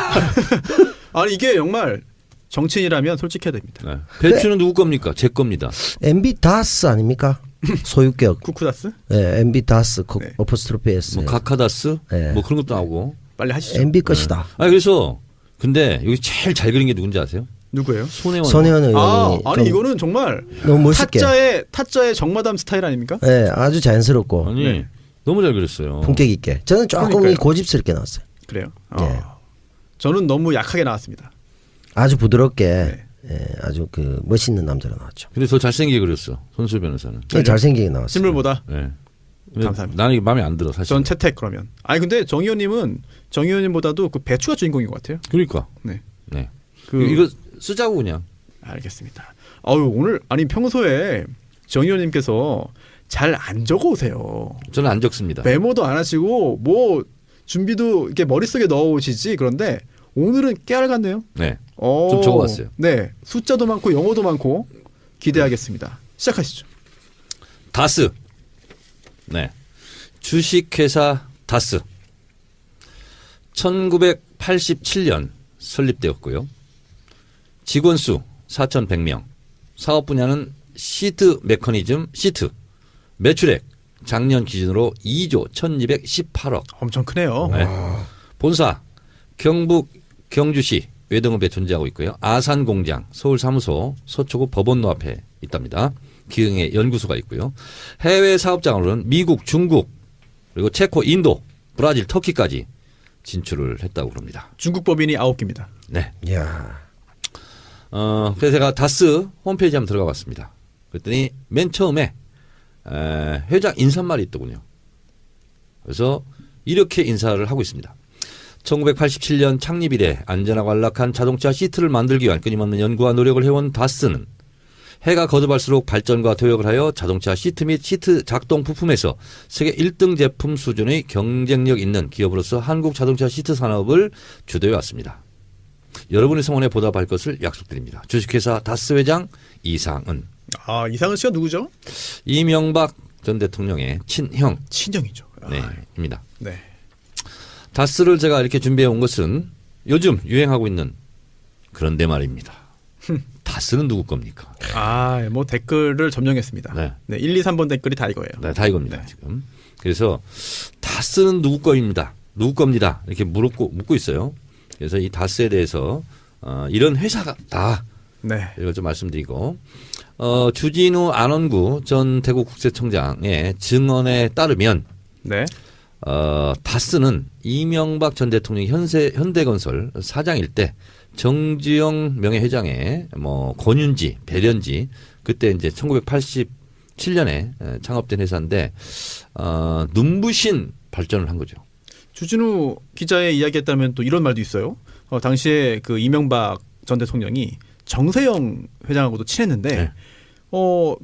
아니 이게 정말 정치인이라면 솔직해야 됩니다. 네. 배추는 누구 겁니까? 제 겁니다. MB 다스 아닙니까? 소유격. 쿠쿠다스? 네, MB 다스 네. 어퍼스트로피 S. 뭐 카카다스 네. 뭐 그런 것도 나오고. 빨리 하시죠. MB 것이다. 그래서 근데 여기 제일 잘 그린 게 누군지 아세요? 누구예요? 손혜원 의원이 아니 이거는 정말 너무 멋있게. 타짜의 정마담 스타일 아닙니까? 네, 아주 자연스럽고 아니 네. 너무 잘 그렸어요. 품격 있게. 저는 조금 그러니까요. 고집스럽게 나왔어요. 그래요. 네. 저는 너무 약하게 나왔습니다. 아주 부드럽게 네. 아주 그 멋있는 남자로 나왔죠. 근데 더 잘생기게 그렸어. 손수 변호사는. 네, 잘생기게 나왔어요. 실물보다 네. 감사합니다. 나는 이게 마음에 안 들어 사실. 전 채택 그러면. 아니 근데 정 의원님은 정 의원님보다도 그 배추가 주인공인 것 같아요. 그러니까. 네. 네. 그 이거 쓰자고 그냥. 알겠습니다. 오늘 아니 평소에 정 의원님께서 잘 안 적어오세요. 저는 안 적습니다. 메모도 안 하시고 뭐 준비도 이렇게 머릿속에 넣어오시지. 그런데 오늘은 깨알 같네요. 네. 좀 적어봤어요. 네. 숫자도 많고 영어도 많고 기대하겠습니다. 시작하시죠. 다스. 네. 주식회사 다스. 1987년 설립되었고요. 직원 수 4,100명. 사업 분야는 시트 메커니즘 시트. 매출액 작년 기준으로 2조 1,218억. 엄청 크네요. 네. 본사 경북 경주시 외동읍에 존재하고 있고요. 아산공장 서울사무소 서초구 법원로 앞에 있답니다. 기흥에 연구소가 있고요. 해외 사업장으로는 미국, 중국 그리고 체코, 인도, 브라질, 터키까지 진출을 했다고 그럽니다. 중국 법인이 9개입니다. 네. 이야. 그래서 제가 다스 홈페이지 한번 들어가 봤습니다. 그랬더니 맨 처음에 회장 인사말이 있더군요. 그래서 이렇게 인사를 하고 있습니다. 1987년 창립 이래 안전하고 안락한 자동차 시트를 만들기 위한 끊임없는 연구와 노력을 해온 다스는 해가 거듭할수록 발전과 도약을 하여 자동차 시트 및 시트 작동 부품에서 세계 1등 제품 수준의 경쟁력 있는 기업으로서 한국 자동차 시트 산업을 주도해 왔습니다. 여러분의 성원에 보답할 것을 약속드립니다. 주식회사 다스 회장 이상은. 아, 이상은 씨가 누구죠? 이명박 전 대통령의 친형. 친정이죠. 네, 입니다. 네. 다스를 제가 이렇게 준비해 온 것은 요즘 유행하고 있는 그런데 말입니다. 다스는 누구 겁니까? 아, 뭐 댓글을 점령했습니다. 네. 네, 1, 2, 3번 댓글이 다 이거예요. 네, 다 이겁니다. 네. 지금. 그래서 다스는 누구 거입니다. 누구 겁니다. 이렇게 묻고 있어요. 그래서 이 다스에 대해서 이런 회사가 다 네. 이걸 좀 말씀드리고 주진우 안원구 전 대구국세청장의 증언에 따르면 네. 다스는 이명박 전 대통령이 현대건설 사장일 때 정주영 명예회장의 뭐 권윤지, 배련지 그때 이제 1987년에 창업된 회사인데 눈부신 발전을 한 거죠. 주진우 기자의 이야기에 따르면 또 이런 말도 있어요. 당시에 그 이명박 전 대통령이 정세영 회장하고도 친했는데 네.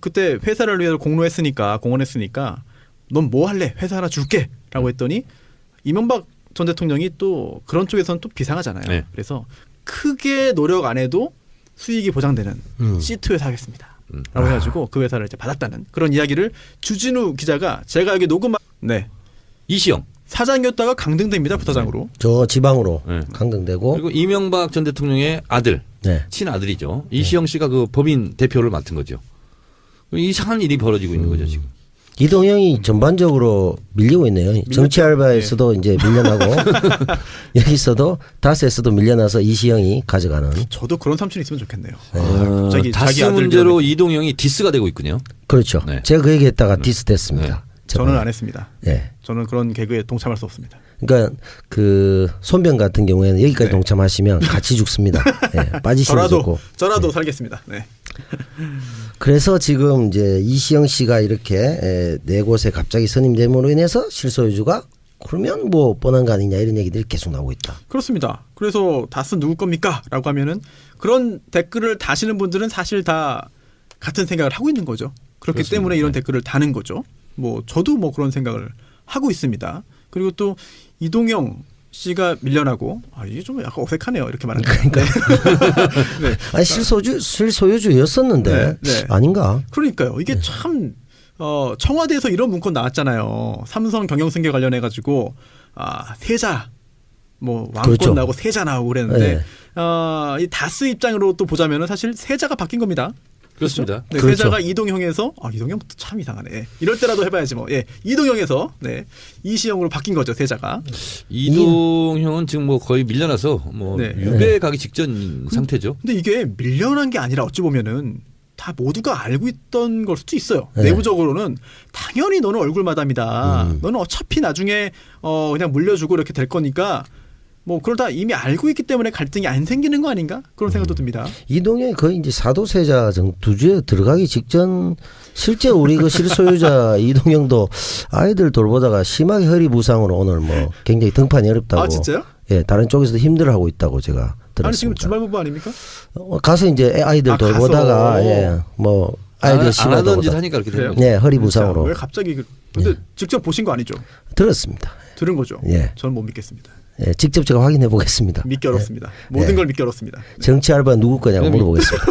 그때 회사를 위해서 공헌했으니까 넌 뭐 할래? 회사 하나 줄게라고 했더니 이명박 전 대통령이 또 그런 쪽에서는 또 비상하잖아요. 네. 그래서 크게 노력 안 해도 수익이 보장되는 시트 회사 하겠습니다. 라고 해가지고 그 회사를 이제 받았다는 그런 이야기를 주진우 기자가 제가 여기 네. 이시영 사장이었다가 강등됩니다. 부사장으로. 저 지방으로 네. 강등되고 그리고 이명박 전 대통령의 아들 네. 친아들이죠. 이시영 씨가 그 법인 대표를 맡은 거죠. 이상한 일이 벌어지고 있는 거죠 지금. 이동형이 전반적으로 밀리고 있네요. 정치 알바에서도 이제 밀려나고 여기서도 다스에서도 밀려나서 이시영이 가져가는. 저도 그런 삼촌이 있으면 좋겠네요. 다스 자기 아들 문제로 밀어내고. 이동형이 디스가 되고 있군요. 그렇죠. 네. 제가 그 얘기했다가 디스됐습니다. 저는 안 했습니다. 예. 저는 그런 개그에 동참할 수 없습니다. 그러니까 그 손병 같은 경우에는 여기까지 네. 동참하시면 같이 죽습니다. 예. 빠지시면 좋고. 저라도 살겠습니다. 네. 그래서 지금 이제 이시영 씨가 이렇게 네 곳에 갑자기 선임됨으로 인해서 실소유주가 그러면 뭐 뻔한 거 아니냐 이런 얘기들이 계속 나오고 있다. 그렇습니다. 그래서 다스 누구 겁니까? 라고 하면은 그런 댓글을 다시는 분들은 사실 다 같은 생각을 하고 있는 거죠. 그렇기 그렇습니다. 때문에 이런 네. 댓글을 다는 거죠. 뭐 저도 뭐 그런 생각을 하고 있습니다. 그리고 또 이동영 씨가 밀려나고 이게 좀 약간 어색하네요. 이렇게 말하는 거. 네. 아니 실소유주였었는데 네, 네. 아닌가? 그러니까요. 이게 참 청와대에서 이런 문건 나왔잖아요. 삼성 경영승계 관련해 가지고 세자 뭐 왕권 그렇죠. 나오고 세자 나오고 그랬는데 네. 이 다스 입장으로 또 보자면은 사실 세자가 바뀐 겁니다. 그렇습니다. 네, 그렇죠. 세자가 이동형에서 이동형 참 이상하네. 이럴 때라도 해봐야지 뭐. 예, 이동형에서 이시영으로 바뀐 거죠 세자가. 이동형은 지금 뭐 거의 밀려나서 뭐 네. 유배 가기 직전 상태죠. 근데 이게 밀려난 게 아니라 어찌 보면은 다 모두가 알고 있던 걸 수도 있어요. 네. 내부적으로는 당연히 너는 얼굴 마담이다. 너는 어차피 나중에 그냥 물려주고 이렇게 될 거니까 뭐 그러다 이미 알고 있기 때문에 갈등이 안 생기는 거 아닌가 그런 생각도 듭니다. 이동형이 거의 이제 사도세자 두주에 들어가기 직전 실제 우리 그 실소유자 이동형도 아이들 돌보다가 심하게 허리 부상으로 오늘 뭐 굉장히 등판이 어렵다고. 아 진짜요? 예, 다른 쪽에서도 힘들어하고 있다고 제가 들었습니다. 아니 지금 주말부부 아닙니까? 가서 이제 아이들 돌보다가 가서. 예, 뭐 아이들 안 심하게 하던 짓 돌보다. 하니까 그렇게 그래요? 되는 거죠. 네, 허리 부상으로 왜 갑자기 근데 직접 보신 거 아니죠? 들었습니다. 들은 거죠? 예. 저는 못 믿겠습니다. 예, 직접 제가 확인해 보겠습니다. 믿기 어렵습니다. 모든 걸 믿기 어렵습니다. 네. 정치 알바 누구 거냐고 물어보겠습니다.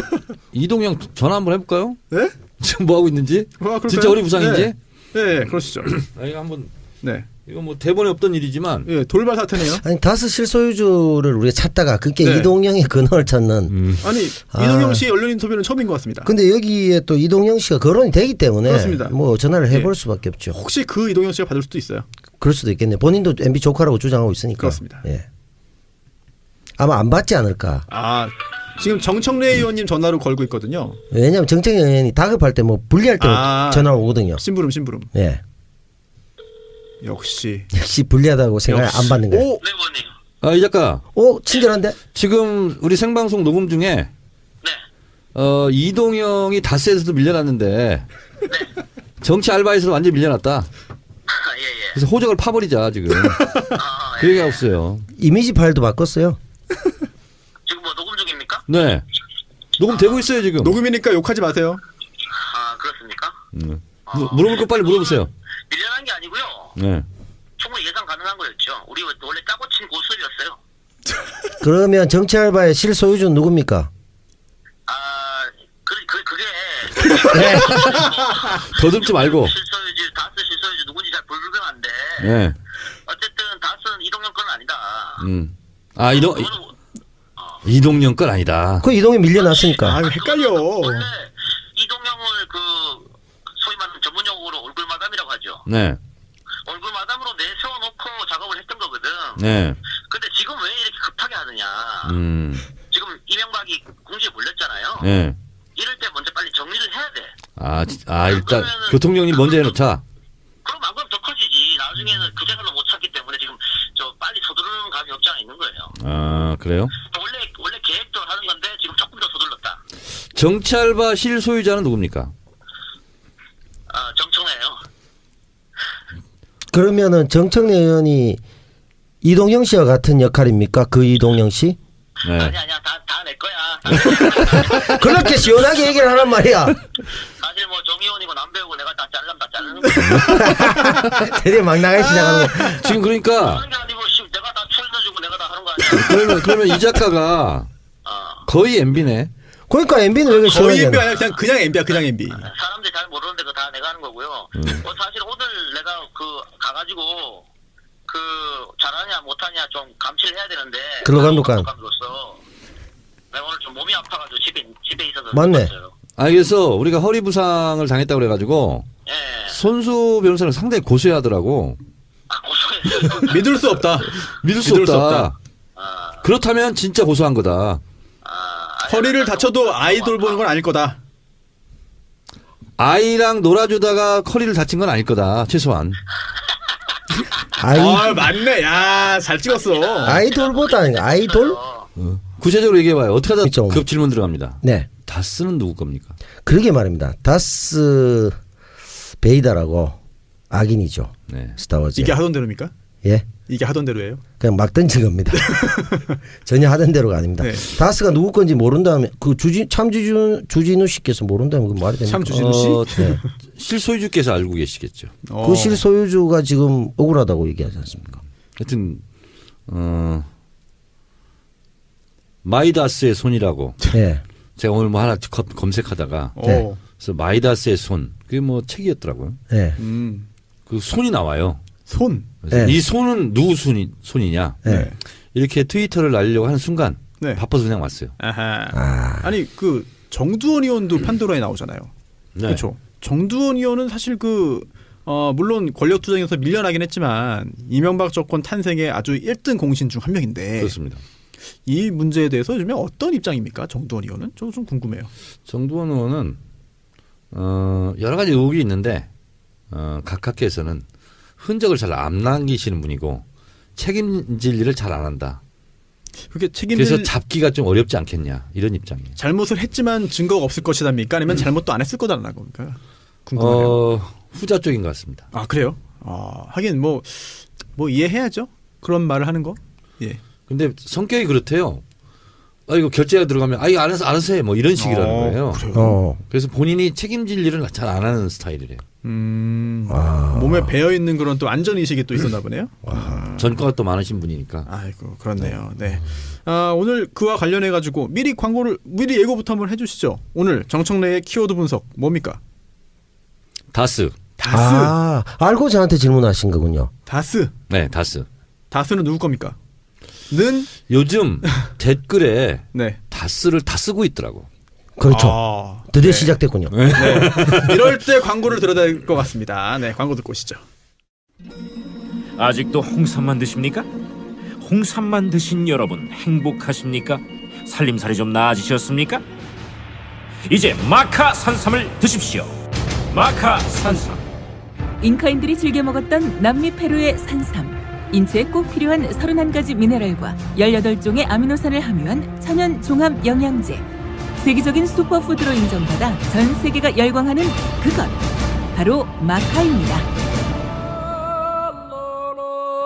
이동형 전화 한번 해볼까요? 네? 지금 뭐 하고 있는지? 그럴까요? 진짜 허리 부상인지? 네, 네 그러시죠. 이거 한번 네, 이거 뭐 대본에 없던 일이지만 예, 돌발 사태네요. 아니 다스 실소유주를 우리가 찾다가 그게 네. 이동형의 근원을 찾는. 아니 이동영 씨 열린 인터뷰는 처음인 것 같습니다. 근데 여기에 또 이동영 씨가 거론이 되기 때문에 그렇습니다. 뭐 전화를 해볼 수밖에 없죠. 혹시 그 이동영 씨가 받을 수도 있어요. 그럴 수도 있겠네요. 본인도 MB 조카라고 주장하고 있으니까. 그렇습니다. 예. 아마 안 받지 않을까. 지금 정청래 의원님 전화로 걸고 있거든요. 왜냐하면 정청래 의원이 다급할 때 뭐 불리할 때 전화 오거든요. 심부름. 예. 역시 불리하다고 생각 안 받는 거예요. 오, 네, 의원님. 이 작가 오 친절한데? 지금 우리 생방송 녹음 중에 이동영이 다스에서도 밀려났는데 정치 알바에서도 완전 히 밀려났다. 예. 그래서 호적을 파버리자 지금. 그 얘기가 없어요. 이미지 파일도 바꿨어요. 지금 뭐 녹음 중입니까? 네. 녹음되고 있어요 지금. 녹음이니까 욕하지 마세요. 아, 그렇습니까? 물어볼 거 빨리 물어보세요. 밀려난 게 아니고요. 네. 충분히 예상 가능한 거였죠. 우리 원래 짜고 친 고수였어요. 그러면 정치 알바의 실소유주는 누굽니까? 아, 그게 더듬지 말고. 실소유주, 다스 실소유주 누군지 잘 불분명한데 네. 어쨌든 다스는 이동영 건 아니다. 아 이동영 건 아니다. 그 이동이 밀려났으니까. 아, 헷갈려. 원래 이동영을 그 소위 말하는 전문용어로 얼굴 마담이라고 하죠. 네. 얼굴 마담으로 내세워놓고 작업을 했던 거거든. 네. 근데 지금 왜 이렇게 급하게 하느냐. 지금 이명박이 궁지에 몰렸잖아요. 네. 이럴 때 먼저 빨리 정리를 해야 돼. 일단 교통정리 먼저 해놓자. 그럼 안 그러면 더 커지지. 나중에는 그 재산을 못 찾기 때문에 지금 저 빨리 서두르는 감이 없지 않아 있는 거예요. 아 그래요? 원래 계획도 하는 건데 지금 조금 더 서둘렀다. 정치 알바 실소유자는 누굽니까? 아, 정청래요. 그러면은 정청래 의원이 이동영 씨와 같은 역할입니까? 그 이동영 씨? 네. 아니야 다 내 거야. 그렇게 시원하게 얘기를 하란 말이야. 사실 뭐 정의원이고 남배우고 내가 다 잘라면 다 자르는 거야. 되게 막 나가기 시작하는 거. 지금 그러니까 하는 게 아니고 내가 다 철려주고 내가 다 하는 거 아니야. 그러면 이 작가가 거의 MB네. 그러니까 MB는 왜 거의 시원하게 MB 하냐. 아니라 그냥 MB야, 그냥 MB. 사람들이 잘 모르는데 그거 다 내가 하는 거고요. 사실 오늘 내가 가가지고 잘하냐 못하냐 좀 감시를 해야 되는데. 근로감독관. 감독관으로서 내가 오늘 좀 몸이 아파가지고 집에 있어서. 맞네. 그래서 우리가 허리 부상을 당했다고 그래가지고 예. 손수 변호사는 상당히 고소해하더라고. 고소했어요. 믿을 수 없다. 믿을 수 없다. 그렇다면 진짜 고소한 거다. 허리를 다쳐도 아이돌 보는 건 아닐 거다. 아이랑 놀아주다가 허리를 다친 건 아닐 거다. 최소한. 맞네. 야, 잘 찍었어. 아이돌보다 아이돌? 구체적으로 얘기해봐요. 어떻게 하다 좀. 급 질문 들어갑니다. 네. 다스는 누구 겁니까? 그러게 말입니다. 다스 베이다라고 악인이죠. 네. 스타워즈. 이게 하던 대로입니까? 예. 이게 하던 대로예요? 그냥 막 던진 겁니다. 전혀 하던 대로가 아닙니다. 네. 다스가 누구 건지 모른다면 주진우 씨께서 모른다면 그 말이 됩니까? 참주진우 씨? 네. 실소유주께서 알고 계시겠죠. 그 실소유주가 지금 억울하다고 얘기하지 않습니까? 하여튼 마이다스의 손이라고. 네. 제가 오늘 뭐 하나 검색하다가 네. 그래서 마이다스의 손 그게 뭐 책이었더라고요. 네. 그 손이 나와요. 손. 그래서 네. 이 손은 누구 손이냐? 네. 이렇게 트위터를 날리려고 하는 순간 네. 바빠서 그냥 왔어요. 아하. 아니 그 정두원 의원도 판도라에 나오잖아요. 네. 그렇죠. 정두원 의원은 사실 물론 권력 투쟁에서 밀려나긴 했지만 이명박 정권 탄생의 아주 1등 공신 중 한 명인데. 그렇습니다. 이 문제에 대해서 요즘에 어떤 입장입니까? 정두원 의원은 좀 궁금해요. 정두원 의원은 여러 가지 의혹이 있는데 각하께서는 흔적을 잘 안 남기시는 분이고 책임질 일을 잘 안 한다. 그게 책임질 그래서 잡기가 좀 어렵지 않겠냐 이런 입장이에요. 잘못을 했지만 증거가 없을 것이답니까? 아니면 잘못도 안 했을 거다라는 겁니까? 궁금해요. 후자 쪽인 것 같습니다. 아 그래요? 하긴 뭐 이해해야죠. 그런 말을 하는 거. 예. 근데 성격이 그렇대요. 이거 결제가 들어가면 이거 알아서 해 뭐 이런 식이라는 거예요. 그래요? 그래서 본인이 책임질 일을 잘 안 하는 스타일이래요. 몸에 배어 있는 그런 또 안전 의식이 또 있었나 보네요. 전과가 또 많으신 분이니까. 아이고 그렇네요. 네. 오늘 그와 관련해 가지고 미리 예고부터 한번 해주시죠. 오늘 정청래의 키워드 분석 뭡니까? 다스. 알고 저한테 질문하신 거군요. 다스. 네, 다스. 다스는 누구 겁니까? 는 요즘 댓글에 네. 다스를 다 쓰고 있더라고. 그렇죠. 드디어 시작됐군요. 네. 이럴 때 광고를 들어야 될 것 같습니다. 네, 광고 듣고 오시죠. 아직도 홍삼만 드십니까? 홍삼만 드신 여러분 행복하십니까? 살림살이 좀 나아지셨습니까? 이제 마카 산삼을 드십시오. 마카 산삼. 잉카인들이 즐겨 먹었던 남미 페루의 산삼. 인체에 꼭 필요한 31가지 미네랄과 18종의 아미노산을 함유한 천연 종합 영양제. 세계적인 슈퍼푸드로 인정받아 전 세계가 열광하는 그것 바로 마카입니다.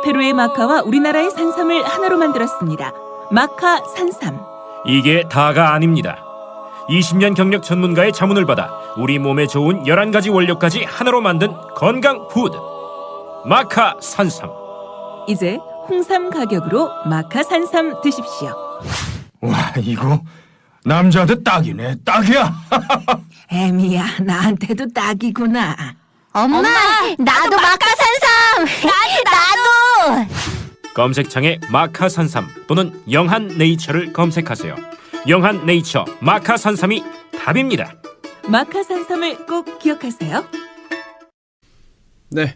페루의 마카와 우리나라의 산삼을 하나로 만들었습니다. 마카 산삼. 이게 다가 아닙니다. 20년 경력 전문가의 자문을 받아 우리 몸에 좋은 11가지 원료까지 하나로 만든 건강 푸드 마카 산삼. 이제 홍삼 가격으로 마카 산삼 드십시오. 와, 이거 남자한테 딱이네. 딱이야. 애미야, 나한테도 딱이구나. 엄마, 나도 마카산삼. 나도. 검색창에 마카 산삼 또는 영한 네이처를 검색하세요. 영한 네이처 마카 산삼이 답입니다. 마카 산삼을 꼭 기억하세요. 네.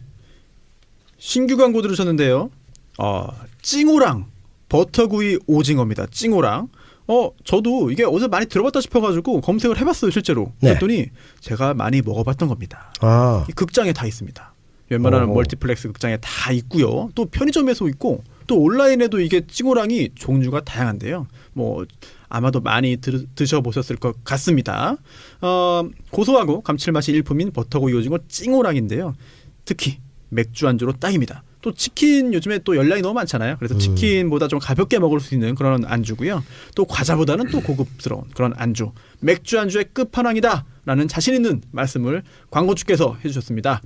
신규 광고 들으셨는데요. 찡오랑 버터구이 오징어입니다. 찡오랑. 저도 이게 어디서 많이 들어봤다 싶어가지고 검색을 해봤어요, 실제로. 네. 그랬더니 제가 많이 먹어봤던 겁니다. 아, 이 극장에 다 있습니다. 웬만한 멀티플렉스 극장에 다 있고요. 또 편의점에서 있고 또 온라인에도 이게 찡오랑이 종류가 다양한데요. 뭐 아마도 많이 드셔보셨을 것 같습니다. 고소하고 감칠맛이 일품인 버터구이 오징어 찡오랑인데요. 특히 맥주 안주로 딱입니다. 또 치킨 요즘에 또 열량이 너무 많잖아요. 그래서 치킨보다 좀 가볍게 먹을 수 있는 그런 안주고요. 또 과자보다는 또 고급스러운 그런 안주. 맥주 안주의 끝판왕이다라는 자신 있는 말씀을 광고주께서 해주셨습니다.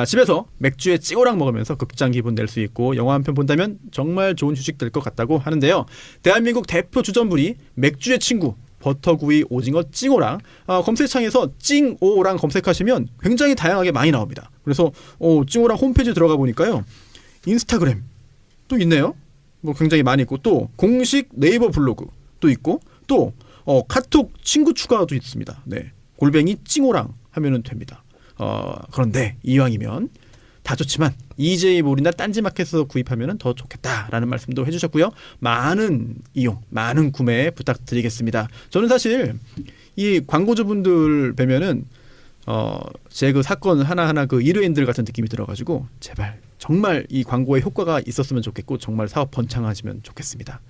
집에서 맥주에 찡오랑 먹으면서 극장 기분 낼 수 있고 영화 한 편 본다면 정말 좋은 휴식 될 것 같다고 하는데요. 대한민국 대표 주전부리 맥주의 친구 버터구이 오징어 찡오랑 검색창에서 찡오랑 검색하시면 굉장히 다양하게 많이 나옵니다. 그래서 찡오랑 홈페이지 들어가 보니까요. 인스타그램 또 있네요. 뭐 굉장히 많이 있고 또 공식 네이버 블로그 또 있고 또 카톡 친구 추가도 있습니다. 네. 골뱅이 찡오랑 하면은 됩니다. 그런데 이왕이면 다 좋지만 EJ몰이나 딴지마켓에서 구입하면 더 좋겠다라는 말씀도 해주셨고요. 많은 이용, 많은 구매 부탁드리겠습니다. 저는 사실 이 광고주분들 뵈면은 제 그 사건 하나하나 그 일회인들 같은 느낌이 들어가지고 제발 정말 이 광고에 효과가 있었으면 좋겠고 정말 사업 번창하시면 좋겠습니다.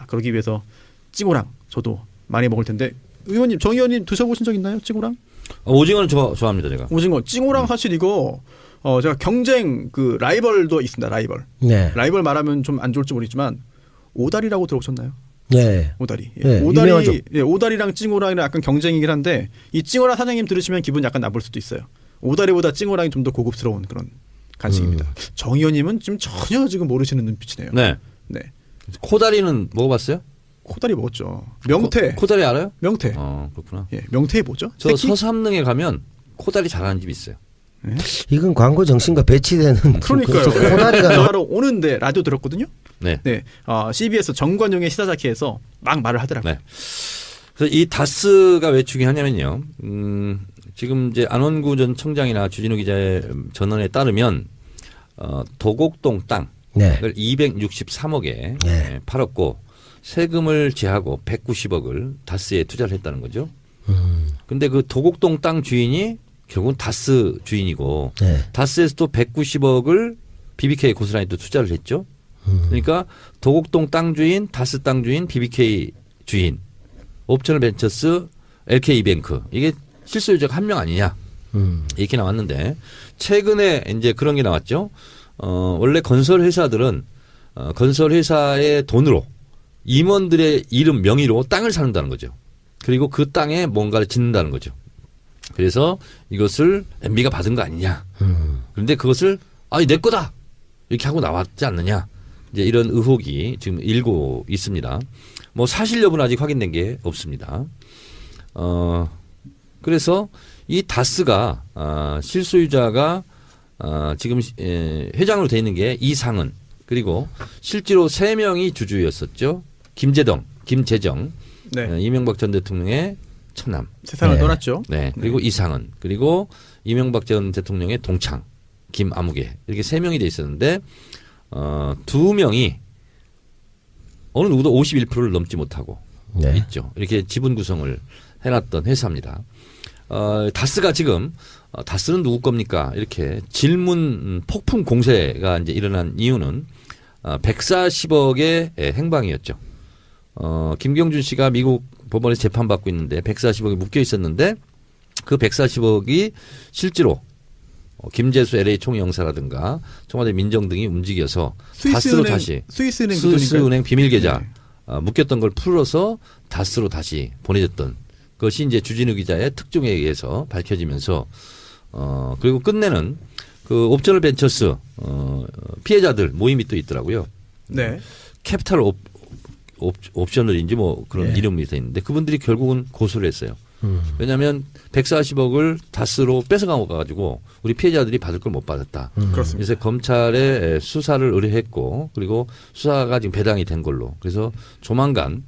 그러기 위해서 찡오랑 저도 많이 먹을 텐데 의원님, 정 의원님 드셔보신 적 있나요? 찡오랑? 오징어는 좋아합니다, 제가. 오징어, 찡오랑 사실 이거 제가 경쟁 그 라이벌도 있습니다. 라이벌. 네. 라이벌 말하면 좀 안 좋을지 모르겠지만 오다리라고 들어보셨나요? 네. 오다리. 네, 유명하죠. 오다리랑 찡오랑이랑 약간 경쟁이긴 한데 이 찡오랑 사장님 들으시면 기분 약간 나쁠 수도 있어요. 오다리보다 찡오랑이 좀 더 고급스러운 그런 간식입니다. 정 의원님은 지금 전혀 지금 모르시는 눈빛이네요. 네. 네. 코다리는 먹어봤어요? 코다리 먹었죠. 명태. 코다리 알아요? 명태. 그렇구나. 예, 명태 뭐죠? 저 새끼? 서삼릉에 가면 코다리 잘하는 집 있어요. 이건 광고 정신과 배치되는 그러니까요. 코다리가 바로 오는데 라디오 들었거든요. 네. 네. CBS 정관용의 시사자키에서 막 말을 하더라고요. 네. 그래서 이 다스가 왜 중요하냐면요. 지금 이제 안원구 전 청장이나 주진우 기자의 전언에 따르면 도곡동 땅을 네. 263억에 네. 팔았고 세금을 제하고 190억을 다스에 투자를 했다는 거죠. 근데 그 도곡동 땅 주인이 결국은 다스 주인이고 네. 다스에서 또 190억을 BBK 고스란히 또 투자를 했죠. 그러니까 도곡동 땅 주인, 다스 땅 주인, BBK 주인, 옵셔널 벤처스, LK이뱅크 이게 실소유자가 한 명 아니냐 이렇게 나왔는데 최근에 이제 그런 게 나왔죠. 원래 건설 회사들은 건설 회사의 돈으로 임원들의 이름 명의로 땅을 사는다는 거죠. 그리고 그 땅에 뭔가를 짓는다는 거죠. 그래서 이것을 MB가 받은 거 아니냐. 그런데 그것을 내 거다 이렇게 하고 나왔지 않느냐. 이제 이런 의혹이 지금 일고 있습니다. 뭐 사실 여부는 아직 확인된 게 없습니다. 그래서 이 다스가 실소유자가 지금 회장으로 돼 있는 게 이상은 그리고 실제로 3명이 주주였었죠. 김재정, 네. 이명박 전 대통령의 처남. 세상을 네. 떠났죠. 네. 그리고 이상은 그리고 이명박 전 대통령의 동창 김아무개 이렇게 3명이 돼 있었는데 2명이 어느 누구도 51%를 넘지 못하고 네. 있죠. 이렇게 지분 구성을 해놨던 회사입니다. 다스가 지금 다스는 누구 겁니까? 이렇게 질문 폭풍 공세가 이제 일어난 이유는 140억의 행방이었죠. 김경준 씨가 미국 법원에서 재판받고 있는데 140억이 묶여 있었는데 그 140억이 실제로 김재수 LA 총영사라든가 청와대 민정 등이 움직여서 다스로 다시 스위스은행 비밀 계좌 묶였던 걸 풀어서 다스로 다시 보내줬던 것이 이제 주진우 기자의 특종에 의해서 밝혀지면서 그리고 끝내는 그 옵셔널 벤처스 피해자들 모임이 또 있더라고요. 네. 캐피탈 옵셔널인지 뭐 그런 네. 이름이 돼 있는데 그분들이 결국은 고소를 했어요. 왜냐하면 140억을 다스로 뺏어가 가지고 우리 피해자들이 받을 걸 못 받았다. 그렇습니다. 그래서 검찰에 수사를 의뢰했고 그리고 수사가 지금 배당이 된 걸로. 그래서 조만간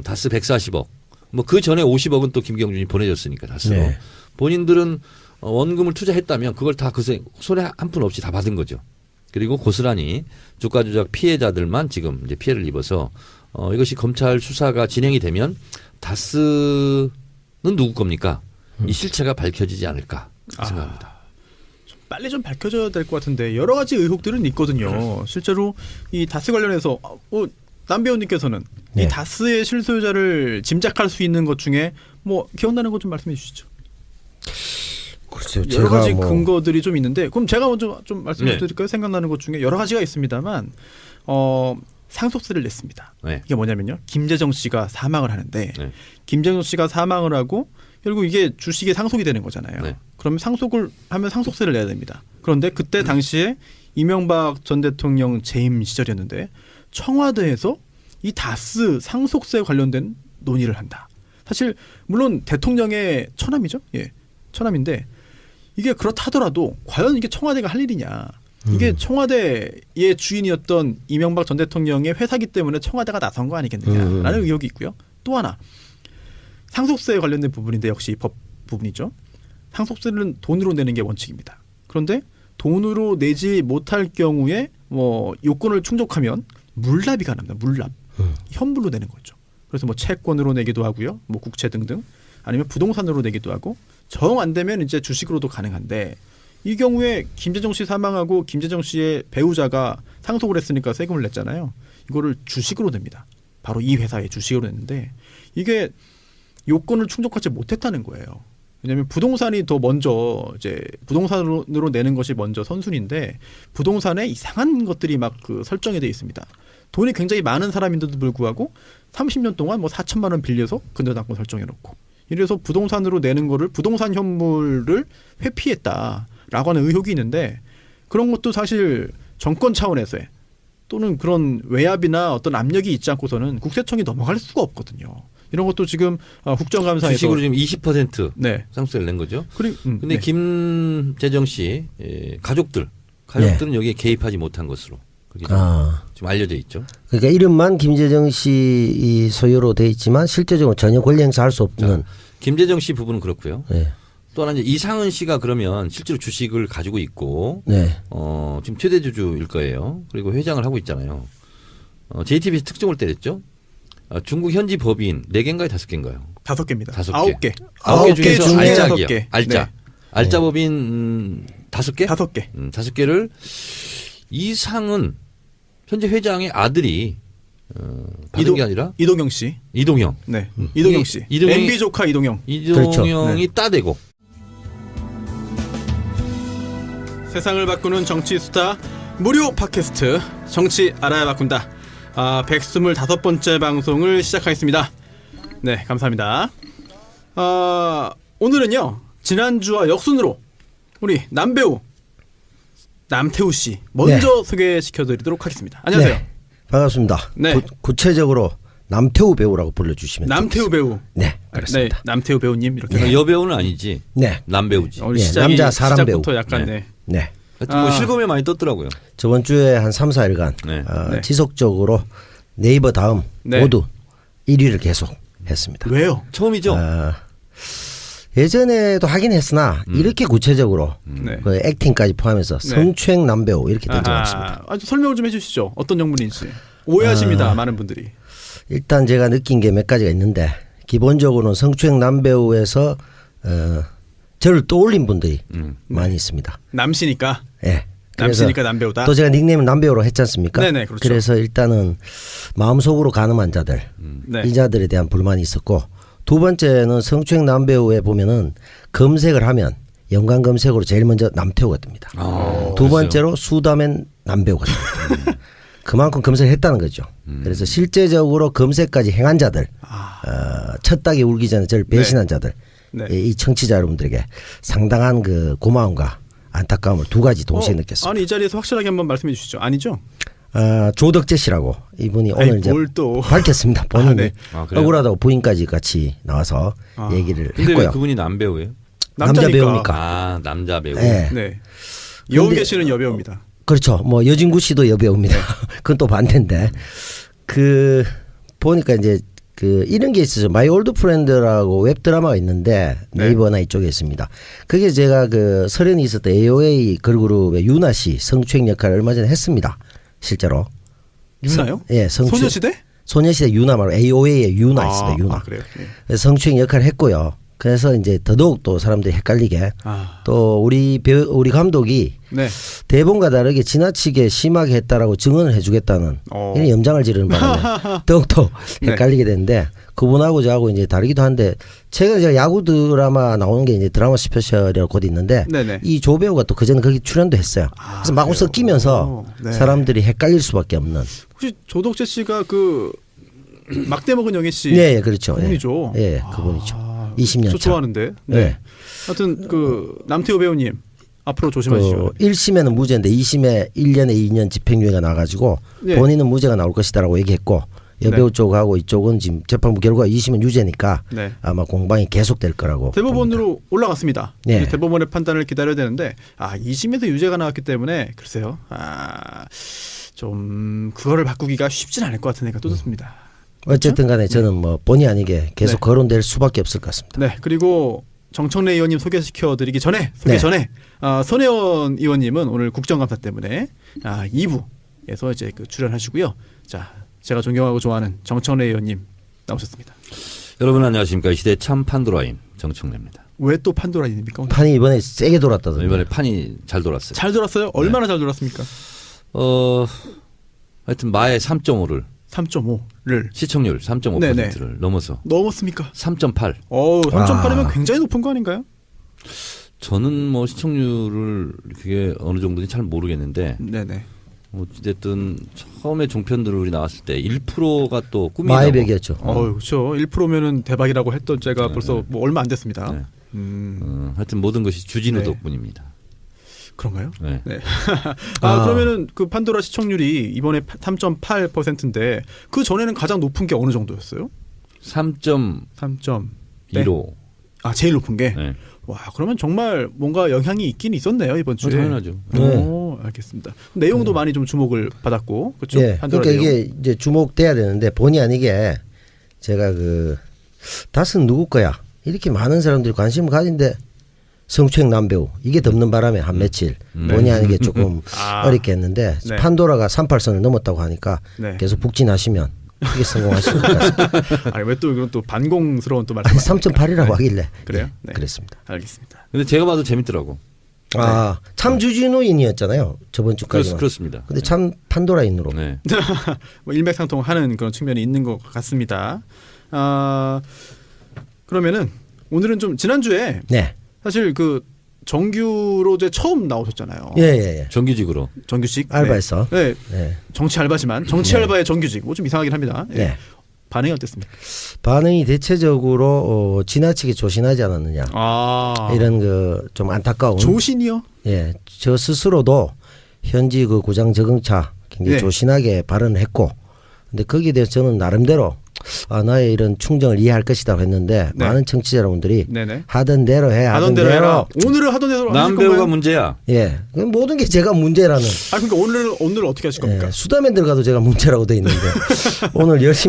다스 140억. 뭐 그 전에 50억은 또 김경준이 보내줬으니까 다스로. 네. 본인들은 원금을 투자했다면 그걸 다 그 손에 한 푼 없이 다 받은 거죠. 그리고 고스란히 주가 조작 피해자들만 지금 이제 피해를 입어서 이것이 검찰 수사가 진행이 되면 다스는 누구 겁니까? 이 실체가 밝혀지지 않을까 생각합니다. 빨리 좀 밝혀져야 될 것 같은데 여러 가지 의혹들은 있거든요. 실제로 이 다스 관련해서 남 배우님께서는 네. 이 다스의 실소유자를 짐작할 수 있는 것 중에 뭐 기억나는 것 좀 말씀해 주시죠. 글쎄요. 여러 제가 가지 뭐 근거들이 좀 있는데 그럼 제가 먼저 좀 말씀해 네. 드릴까요? 생각나는 것 중에 여러 가지가 있습니다만 상속세를 냈습니다. 네. 이게 뭐냐면요. 김재정 씨가 사망을 하는데 네. 김재정 씨가 사망을 하고 결국 이게 주식이 상속이 되는 거잖아요. 네. 그러면 상속을 하면 상속세를 내야 됩니다. 그런데 그때 당시에 이명박 전 대통령 재임 시절이었는데 청와대에서 이 다스 상속세 관련된 논의를 한다. 사실 물론 대통령의 처남이죠. 예, 처남인데 이게 그렇다 하더라도 과연 이게 청와대가 할 일이냐. 이게 청와대의 주인이었던 이명박 전 대통령의 회사기 때문에 청와대가 나선 거 아니겠느냐라는 의혹이 있고요. 또 하나 상속세에 관련된 부분인데 역시 법 부분이죠. 상속세는 돈으로 내는 게 원칙입니다. 그런데 돈으로 내지 못할 경우에 뭐 요건을 충족하면 물납이 가능합니다. 물납. 현물로 내는 거죠. 그래서 뭐 채권으로 내기도 하고요. 뭐 국채 등등 아니면 부동산으로 내기도 하고 정 안 되면 이제 주식으로도 가능한데 이 경우에 김재정 씨 사망하고 김재정 씨의 배우자가 상속을 했으니까 세금을 냈잖아요. 이거를 주식으로 냅니다. 바로 이 회사의 주식으로 냈는데 이게 요건을 충족하지 못했다는 거예요. 왜냐하면 부동산이 더 먼저 이제 부동산으로 내는 것이 먼저 선순위인데 부동산에 이상한 것들이 막 그 설정이 되어 있습니다. 돈이 굉장히 많은 사람인데도 불구하고 30년 동안 뭐 4천만 원 빌려서 근저당권 설정해놓고 이래서 부동산으로 내는 거를 부동산 현물을 회피했다라고 하는 의혹이 있는데 그런 것도 사실 정권 차원에서의 또는 그런 외압이나 어떤 압력이 있지 않고서는 국세청이 넘어갈 수가 없거든요. 이런 것도 지금 국정감사에서 주식으로 지금 20% 네. 상속세를 낸 거죠. 근데 네. 김재정 씨 가족들은 여기에 개입하지 못한 것으로 그게 좀 알려져 있죠. 그러니까 이름만 김재정 씨 소유로 돼 있지만 실제적으로 전혀 권리 행사할 수 없는. 김재정 씨 부분은 그렇고요. 네. 또 하나 이제 이상은 씨가 그러면 실제로 주식을 가지고 있고 네. 지금 최대 주주일 거예요. 그리고 회장을 하고 있잖아요. JTBC 특종을 때렸죠. 중국 현지 법인 4개인가요? 5개인가요? 5개입니다. 5개. 9개 9개 중에서 중에 알짜기요. 5개. 알짜. 네. 알짜 법인 5개? 5개. 5개를 이상은 현재 회장의 아들이 받은 게 아니라 이동영 씨. 이동형. 네. 이동영 씨. MB 조카 이동영. 이동형이 그렇죠. 네. 따대고. 세상을 바꾸는 정치 수다 무료 팟캐스트 정치 알아야 바꾼다. 125번째 방송을 시작하겠습니다. 네, 감사합니다. 오늘은요. 지난주와 역순으로 우리 남배우 남태우 씨 먼저 소개시켜드리도록 하겠습니다. 안녕하세요. 네. 반갑습니다. 네. 구체적으로 남태우 배우라고 불러주시면 남태우 배우. 네, 그렇습니다. 네, 남태우 배우님 이렇게. 여배우는 아니지. 네. 남배우지. 우리 네, 남자 사람 배우. 시작부터 약간 네. 네. 하여튼 뭐 실검에 많이 떴더라고요. 저번 주에 한 3, 4일간 네. 네. 지속적으로 네이버 다음 네. 모두 1위를 계속 했습니다. 왜요? 처음이죠. 예전에도 하긴 했으나 이렇게 구체적으로 네. 그 액팅까지 포함해서 성추행 남배우 이렇게 된 적은 없습니다. 설명을 좀 해주시죠. 어떤 영문인지 오해하십니다. 많은 분들이. 일단 제가 느낀 게 몇 가지가 있는데 기본적으로는 성추행 남배우에서 저를 떠올린 분들이 많이 있습니다. 남시니까. 예. 남시니까 남배우다. 또 제가 닉네임을 남배우로 했지 않습니까? 네네, 그렇죠. 그래서 일단은 마음속으로 가늠한 자들 네. 이자들에 대한 불만이 있었고 두 번째는 성추행 남배우에 보면은 검색을 하면 연관 검색으로 제일 먼저 남태우가 뜹니다. 두 번째로 수다맨 남배우가 뜹니다. 그만큼 검색을 했다는 거죠. 그래서 실제적으로 검색까지 행한 자들, 첫 닭이 울기 전에 저를 배신한 자들, 네. 이 청취자 여러분들에게 상당한 그 고마움과 안타까움을 두 가지 동시에 느꼈습니다. 아니 이 자리에서 확실하게 한번 말씀해 주시죠. 아니죠? 조덕재 씨라고 이분이 아이, 오늘 이제 뭘 또. 밝혔습니다. 본인이 네. 그래요? 억울하다고 부인까지 같이 나와서 얘기를 근데 왜 했고요. 그분이 남배우예요? 남자 남자니까. 배우니까. 아, 남자 배우. 네. 네. 여운계 씨는 여배우입니다. 그렇죠. 뭐 여진구 씨도 여배우입니다. 그건 또 반대인데 그 보니까 이제 그 이런 게 있어요. 마이 올드 프렌드라고 웹 드라마가 있는데 네이버나 이쪽에 있습니다. 그게 제가 그 설현이 있었던 AOA 걸그룹의 유나 씨 성추행 역할을 얼마 전에 했습니다. 실제로. 유나요? 예, 소녀시대? 소녀시대 유나 말고 AOA의 유나 있습니다. 유나. 그래요. 네. 그래서 성추행 역할을 했고요. 그래서 이제 더더욱 또 사람들이 헷갈리게 또 우리 감독이 네. 대본과 다르게 지나치게 심하게 했다라고 증언을 해주겠다는 이런 염장을 지르는 바람에 더욱더 헷갈리게 되는데 그분하고 저하고 이제 다르기도 한데 최근에 제가 야구 드라마 나오는 게 이제 드라마 스페셜이라고 곧 있는데 네네. 이 조 배우가 또 그전에 거기 출연도 했어요. 그래서 마구 섞이면서 네. 사람들이 헷갈릴 수밖에 없는. 혹시 조덕재 씨가 그 막대 먹은 영애 씨 네, 그렇죠. 그분이죠. 예, 그분이죠. 20년 저 차. 좋아하는데. 네. 네. 하여튼 그 남태호 배우님 앞으로 조심하시죠. 1심에는 무죄인데 2심에 1년에 2년 집행유예가 나가지고 네. 본인은 무죄가 나올 것이다라고 얘기했고 여배우 네. 쪽하고 이쪽은 지금 재판부 결과 2심은 유죄니까 네. 아마 공방이 계속될 거라고 대법원으로 봅니다. 올라갔습니다. 네. 이제 대법원의 판단을 기다려야 되는데 2심에서 유죄가 나왔기 때문에 글쎄요. 좀 그거를 바꾸기가 쉽진 않을 것 같은 생각이 또 듭니다. 어쨌든 간에 저는 뭐 본의 아니게 계속 네. 거론될 수밖에 없을 것 같습니다. 네. 그리고 정청래 의원님 소개시켜드리기 전에 전에 손혜원 의원님은 오늘 국정감사 때문에 2부에서 이제 그 출연하시고요. 자, 제가 존경하고 좋아하는 정청래 의원님 나오셨습니다. 여러분 안녕하십니까. 이 시대 참 판도라인 정청래입니다. 왜 또 판도라입니까? 판이 이번에 세게 돌았다던데. 이번에 판이 잘 돌았어요. 잘 돌았어요? 얼마나 잘 돌았습니까? 하여튼 마의 3.5를 3.5를 시청률 3.5%를 넘어서 넘었습니까? 3.8. 3.8이면 굉장히 높은 거 아닌가요? 저는 뭐 시청률을 그게 어느 정도인지 잘 모르겠는데 네네. 어쨌든 처음에 종편들이 나왔을 때 1%가 또 꿈이라고. 마이백이었죠. 그렇죠. 1%면은 대박이라고 했던 제가 벌써 뭐 얼마 안 됐습니다. 네. 하여튼 모든 것이 주진우 네. 덕분입니다. 그런가요? 네. 네. 그러면은 그 판도라 시청률이 이번에 3.8%인데 그 전에는 가장 높은 게 어느 정도였어요? 3.15. 제일 높은 게. 네. 와, 그러면 정말 뭔가 영향이 있긴 있었네요 이번 주에. 당연하죠. 알겠습니다. 내용도 많이 좀 주목을 받았고, 그렇죠? 예. 그러니까 이게 이제 주목돼야 되는데 본의 아니게 제가 그 닷은 누구 거야 이렇게 많은 사람들이 관심을 가진데 성추행 남배우 이게 덮는 바람에 한 며칠 본의 아니게 조금 어렵게 했는데 네. 판도라가 38선을 넘었다고 하니까 네. 계속 북진하시면 이게 성공하실 것 같습니다. 아니 왜 또 이건 또 반공스러운 또 말씀? 3.8이라고 하길래 그래요? 네, 그랬습니다. 알겠습니다. 근데 제가 봐도 재밌더라고. 참 주진우인이었잖아요 저번 주까지. 그렇습니다. 근데 참 판도라인으로. 네. 뭐 일맥상통하는 그런 측면이 있는 것 같습니다. 그러면은 오늘은 좀 지난주에 네. 사실 그 정규로 이제 처음 나오셨잖아요. 예. 정규직으로. 정규직 알바에서. 네. 네. 정치 알바지만 정치 알바의 정규직 뭐 좀 이상하긴 합니다. 예. 네. 반응이 어땠습니까? 반응이 대체적으로 지나치게 조신하지 않았느냐. 이런 그 좀 안타까운. 조신이요? 예, 저 스스로도 현지 그 구장 적응차 굉장히 네. 조신하게 발언을 했고, 근데 거기에 대해서 저는 나름대로 나의 이런 충정을 이해할 것이라고 했는데 네. 많은 청취자 여러분들이 네네. 하던 대로 해, 하던 대로 해라. 오늘은 하던 대로 남배우가 문제야. 예, 그 모든 게 제가 문제라는. 그러니까 오늘 어떻게 하실 겁니까? 예, 수다맨 들어가도 제가 문제라고 돼 있는데 오늘 열심히.